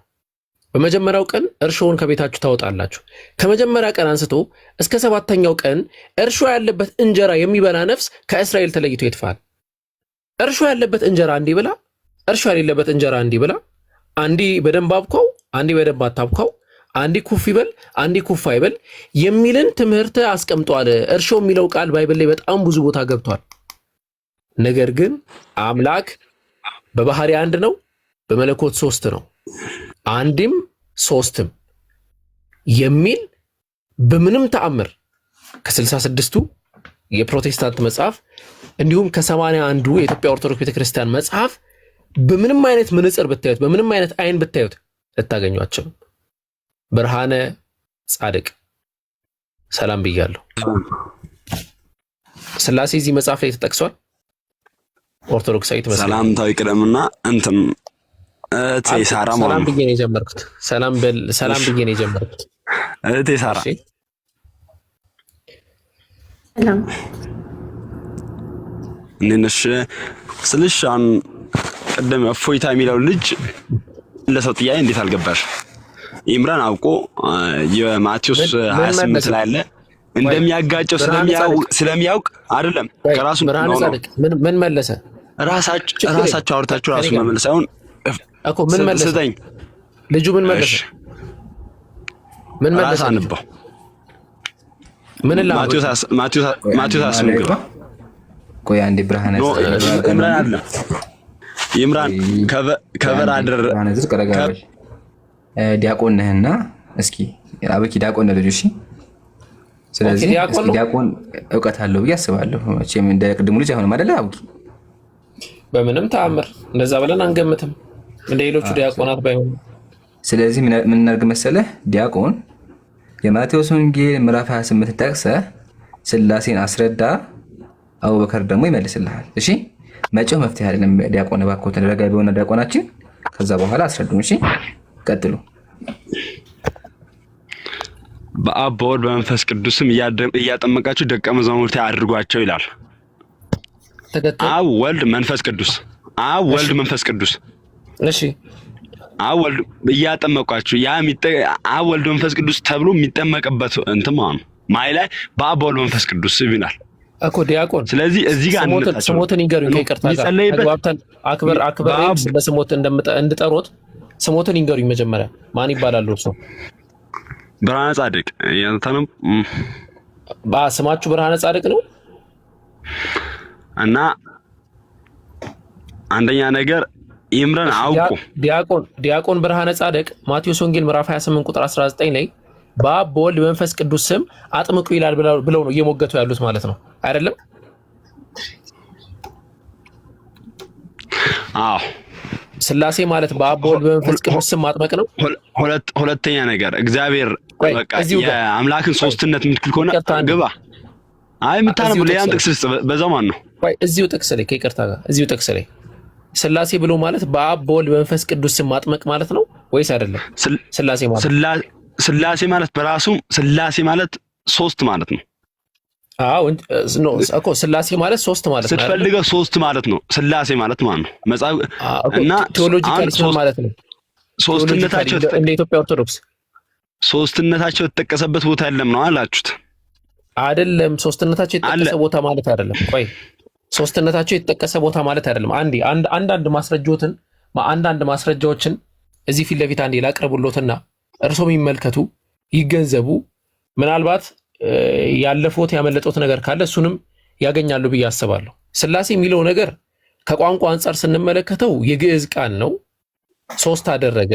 በመጀመሪያው ቀን እርሾውን ከቤታችሁ ታወጣላችሁ። ከመጀመሪያ ቀን አንስቶ እስከ 7ኛው ቀን እርሾ ያለበት እንጀራ የሚበላ ነፍስ ከእስራኤል ተለይቶ ይጥፋል። እርሾ ያለበት እንጀራ እንዲበላ፣ እርሾ የሌለበት እንጀራ እንዲበላ፣ አንዲ በደንብ አብኳው፣ አንዲ በደንብ አታብኳው፣ አንዲ ኩፍ ይበል፣ አንዲ ኩፍ አይበል የሚልን ትምህርት አስቀምጧል። እርሾ የሚለው ቃል ባይብል ላይ በጣም ብዙ ቦታ ገብቷል። ነገር ግን አምላክ በባህሪ አንድ ነው፣ በመለኮት 3 ነው። አንድም 3ም የሚል በምንም ተአምር ከ66ቱ የፕሮቴስታንት መጽሐፍ እንዲሁም ከ81ዱ የኢትዮጵያ ኦርቶዶክስ ቤተክርስቲያን መጽሐፍ በምንም አይነት ምንጽር ብታዩት፣ በምንም አይነት አይን ብታዩት ልታገኟቸው። ብርሃነ ጻድቅ ሰላም ብያለሁ። ስላሴ እዚህ መጽሐፍ ላይ ተጠቅሷል። ኦርቶዶክሳዊት መጽሐፍ ሰላምታዊ ቅደምና እንትን እቴ ሳራ ማለት ሰላም ብዬ ነው የጀመርኩት። ሰላም ብዬ ነው የጀመርኩት። እቴ ሳራ ሰላም እንነሽ ስልሻን ቀደም እፎይታ የሚለው ልጅ ለሰው ጥያቄ እንዴት አልገባሽ? ኢምራን አውቆ የማቴዎስ 28 ላይ አለ እንደሚያጋጨው ስለሚያውቅ አይደለም ከራሱ ምን መለሰ? ራሳቸው አውርታችሁ ራሱ መመለስ አሁን እኮ ምን መለሰ? ልጁ ምን መለሰ? ምን መለሰ? አንባው ምን ላ ማቴዎስ 28 ቆይ አንዴ ብርሃነ ኢምራን አለ ኢምራን ከበር አድር ዲያቆን ነህና እስኪ አበኪ ዲያቆን ነው ልጅ። እሺ ስለዚህ ዲያቆን ዕውቀት አለው ብዬ አስባለሁ። መቼም እንደ ቅድሙ ልጅ አይሆንም አይደለ? አውቂ በምንም ተአምር እንደዛ ብለን አንገምትም እንደ ሌሎቹ ዲያቆናት ባይሆን። ስለዚህ ምን እናድርግ መሰለህ? ዲያቆን የማቴዎስ ወንጌል ምዕራፍ 28 ጠቅሰህ ስላሴን አስረዳ፣ አቡበከር ደግሞ ይመልስልሃል። እሺ መጪው መፍትሄ አይደለም። ዲያቆን እባክዎ ተረጋጋ ቢሆን ዲያቆናችን፣ ከዛ በኋላ አስረዱን። እሺ ቀጥሉ። በአብ በወልድ በመንፈስ ቅዱስም እያጠመቃችሁ ደቀ መዛሙርቴ አድርጓቸው ይላል። አብ ወልድ መንፈስ ቅዱስ፣ አብ ወልድ መንፈስ ቅዱስ። እሺ አብ ወልድ እያጠመቋችሁ ያ አብ ወልድ መንፈስ ቅዱስ ተብሎ የሚጠመቅበት እንትን ማለት ነው። ማይ ላይ በአብ በወልድ መንፈስ ቅዱስ ይብናል እኮ ዲያቆን። ስለዚህ እዚህ ጋር ስሞትን ይንገሩኝ ከይቅርታ ጋር አግባብተን አክብር በስሞት እንድጠሩት ስሞትን ይንገሩኝ። መጀመሪያ ማን ይባላል? እርሶ ብርሃነ ጻድቅ ያንተንም ስማችሁ ብርሃነ ጻድቅ ነው እና አንደኛ ነገር ኢምራን አውቁ ዲያቆን ብርሃነ ጻድቅ ማቴዎስ ወንጌል ምዕራፍ 28 ቁጥር 19 ላይ በአብ በወልድ መንፈስ ቅዱስ ስም አጥምቁ ይላል ብለው ነው እየሞገቱ ያሉት ማለት ነው አይደለም? አዎ ስላሴ ማለት በአብ በወልድ መንፈስ ቅዱስ ስም ማጥመቅ ነው። ሁለተኛ ነገር እግዚአብሔር በቃ የአምላክን ሶስትነት ምትክል ከሆነ ግባ። አይ ምታነቡ ሌላን ጥቅስ በዛው ማን ነው? እዚሁ ጥቅስ ላይ ከይቅርታ ጋር እዚሁ ጥቅስ ላይ ስላሴ ብሎ ማለት በአብ በወልድ መንፈስ ቅዱስ ስም ማጥመቅ ማለት ነው ወይስ አይደለም? ስላሴ ማለት በራሱ ስላሴ ማለት ሶስት ማለት ነው። አዎ እኮ ስላሴ ማለት ሶስት ማለት ነው። ስትፈልገው ሶስት ማለት ነው ስላሴ ማለት ነው። መጽሐፍ እና ቴዎሎጂካሊ ማለት ነው። ሶስትነታቸው እንደ ኢትዮጵያ ኦርቶዶክስ ሶስትነታቸው የተጠቀሰበት ቦታ የለም ነው አላችሁት? አይደለም። ሶስትነታቸው የተጠቀሰ ቦታ ማለት አይደለም። ቆይ ሶስትነታቸው የተጠቀሰ ቦታ ማለት አይደለም። አንዳንድ ማስረጃዎችን እዚህ ፊት ለፊት አንዴ ላቅርብሎትና እርሶም ይመልከቱ፣ ይገንዘቡ። ምናልባት ያለፎት ያመለጦት ነገር ካለ እሱንም ያገኛሉ ብዬ አስባለሁ። ስላሴ የሚለው ነገር ከቋንቋ አንጻር ስንመለከተው የግዕዝ ቃል ነው። ሶስት አደረገ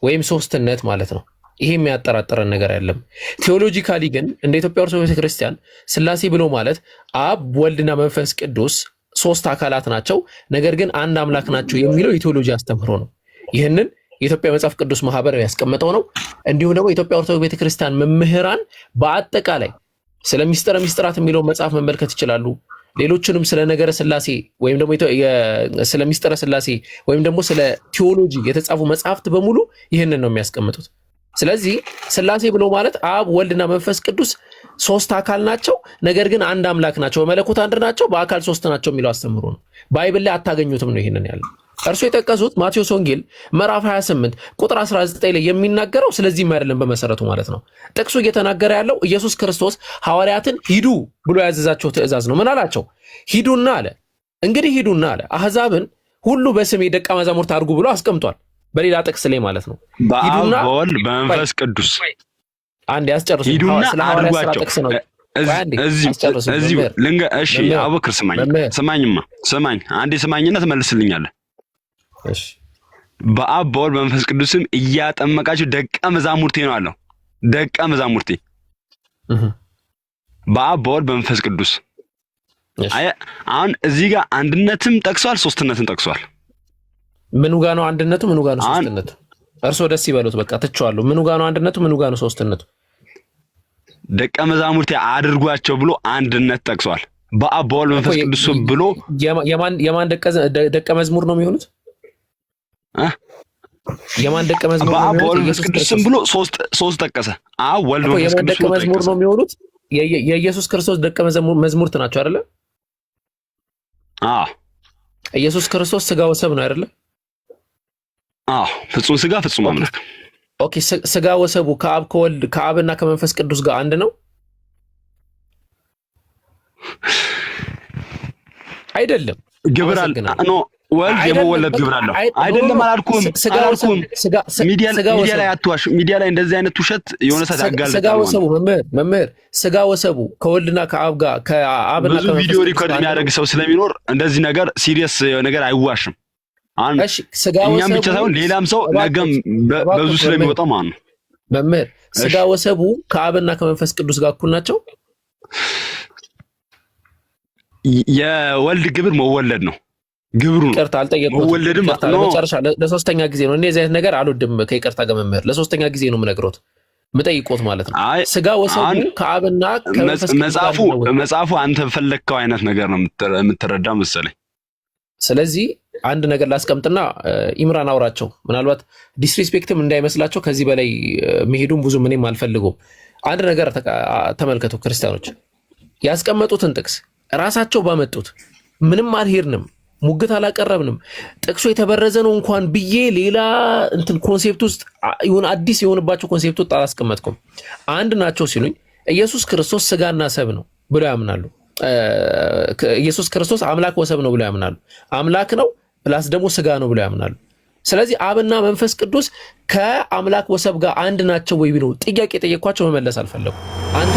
ወይም ሶስትነት ማለት ነው። ይሄ የሚያጠራጥረን ነገር አይደለም። ቴዎሎጂካሊ ግን እንደ ኢትዮጵያ ኦርቶዶክስ ቤተክርስቲያን ስላሴ ብሎ ማለት አብ ወልድና መንፈስ ቅዱስ ሶስት አካላት ናቸው፣ ነገር ግን አንድ አምላክ ናቸው የሚለው የቴዎሎጂ አስተምህሮ ነው። ይህንን የኢትዮጵያ መጽሐፍ ቅዱስ ማህበር ያስቀመጠው ነው። እንዲሁም ደግሞ የኢትዮጵያ ኦርቶዶክስ ቤተክርስቲያን መምህራን በአጠቃላይ ስለ ሚስጥረ ሚስጥራት የሚለው መጽሐፍ መመልከት ይችላሉ። ሌሎችንም ስለ ነገረ ስላሴ ወይም ደግሞ ስለ ሚስጥረ ስላሴ ወይም ደግሞ ስለ ቴዎሎጂ የተጻፉ መጽሐፍት በሙሉ ይህንን ነው የሚያስቀምጡት። ስለዚህ ስላሴ ብሎ ማለት አብ ወልድና መንፈስ ቅዱስ ሶስት አካል ናቸው፣ ነገር ግን አንድ አምላክ ናቸው፣ በመለኮት አንድ ናቸው፣ በአካል ሶስት ናቸው የሚለው አስተምሮ ነው። ባይብል ላይ አታገኙትም ነው ይሄንን ያለው። እርሱ የጠቀሱት ማቴዎስ ወንጌል ምዕራፍ 28 ቁጥር 19 ላይ የሚናገረው ስለዚህ አይደለም በመሰረቱ ማለት ነው። ጥቅሱ እየተናገረ ያለው ኢየሱስ ክርስቶስ ሐዋርያትን ሂዱ ብሎ ያዘዛቸው ትእዛዝ ነው። ምን አላቸው? ሂዱና አለ። እንግዲህ ሂዱና አለ አሕዛብን ሁሉ በስሜ ደቀ መዛሙርት አድርጉ ብሎ አስቀምጧል። በሌላ ጥቅስ ላይ ማለት ነው። በአብ በወልድ በመንፈስ ቅዱስ አንድ ያስጨርሱ። ሂዱና አድርጓቸው። ጥቅስ ነው። እዚህ እሺ፣ አቡበክር ስማኝ አንዴ ስማኝና ትመልስልኛለህ። እሺ። በአብ በወልድ በመንፈስ ቅዱስም እያጠመቃችሁ ደቀ መዛሙርቴ ነው አለው። ደቀ መዛሙርቴ በአብ በወልድ በመንፈስ ቅዱስ። አሁን እዚህ ጋር አንድነትም ጠቅሷል፣ ሶስትነትም ጠቅሷል። ምኑ ጋር ነው አንድነቱ? ምኑ ጋር ነው ሶስትነቱ? እርሶ ደስ ይበሉት፣ በቃ ትቼዋለሁ። ምኑ ጋር ነው አንድነቱ? ምኑ ጋር ነው ሶስትነቱ? ደቀ መዛሙርቴ አድርጓቸው ብሎ አንድነት ጠቅሷል። በአብ በወልድ በመንፈስ ቅዱስ ብሎ የማን ደቀ መዝሙር ነው የሚሆኑት? የማን ደቀ መዝሙር ነው? በአብ በወልድ በመንፈስ ቅዱስም ብሎ ሶስት ጠቀሰ። አብ ወልድ በመንፈስ ቅዱስ ደቀ መዝሙር ነው የሚሆኑት። የኢየሱስ ክርስቶስ ደቀ መዝሙርት ናቸው አይደለ? ኢየሱስ ክርስቶስ ስጋ ወሰብ ነው አይደለ? ፍጹም ስጋ ፍጹም አምላክ። ኦኬ፣ ስጋ ወሰቡ ከአብ ከወልድ ከአብና ከመንፈስ ቅዱስ ጋር አንድ ነው አይደለም? ግብር አለ ነው ወልድ የመወለድ ግብር አለው አይደለም? አላልኩም። ሚዲያ ላይ አትዋሽ። ሚዲያ ላይ እንደዚህ አይነት ውሸት የሆነ ሰዓት ያጋልጣል። ስጋ ወሰቡ መምህር ስጋ ወሰቡ ከወልድና ከአብ ጋር ከአብና ብዙ ቪዲዮ ሪኮርድ የሚያደርግ ሰው ስለሚኖር እንደዚህ ነገር ሲሪየስ ነገር አይዋሽም። እኛም ብቻ ሳይሆን ሌላም ሰው ነገም በብዙ ስለሚወጣው ማለት ነው። መምህር ስጋ ወሰቡ ከአብና ከመንፈስ ቅዱስ ጋር እኩል ናቸው? የወልድ ግብር መወለድ ነው። ግብሩ ነው። ይቅርታ አልጠየቅኩትም። መወለድም ለመጨረሻ ለሶስተኛ ጊዜ ነው። እኔ እዚህ ነገር አልወድም። ከይቅርታ ጋር መምህር ለሶስተኛ ጊዜ ነው የምነግሮት ምጠይቆት ማለት ነው። ስጋ ወሰቡ ከአብና ከመንፈስ ቅዱስ መጽሐፉ አንተ ፈለግከው አይነት ነገር ነው የምትረዳ መሰለኝ። ስለዚህ አንድ ነገር ላስቀምጥና ኢምራን አውራቸው፣ ምናልባት ዲስሪስፔክትም እንዳይመስላቸው ከዚህ በላይ መሄዱን ብዙ ምንም አልፈልገውም። አንድ ነገር ተመልከቱ። ክርስቲያኖች ያስቀመጡትን ጥቅስ ራሳቸው ባመጡት ምንም አልሄድንም፣ ሙግት አላቀረብንም። ጥቅሱ የተበረዘ ነው እንኳን ብዬ ሌላ እንትን ኮንሴፕት ውስጥ ይሁን አዲስ የሆነባቸው ኮንሴፕት ውስጥ አላስቀመጥኩም። አንድ ናቸው ሲሉኝ ኢየሱስ ክርስቶስ ስጋና ሰብ ነው ብለው ያምናሉ። ኢየሱስ ክርስቶስ አምላክ ወሰብ ነው ብለው ያምናሉ። አምላክ ነው ፕላስ ደግሞ ስጋ ነው ብለው ያምናሉ። ስለዚህ አብና መንፈስ ቅዱስ ከአምላክ ወሰብ ጋር አንድ ናቸው ወይ ብለው ጥያቄ ጠየኳቸው፣ መመለስ አልፈለጉም። አንተ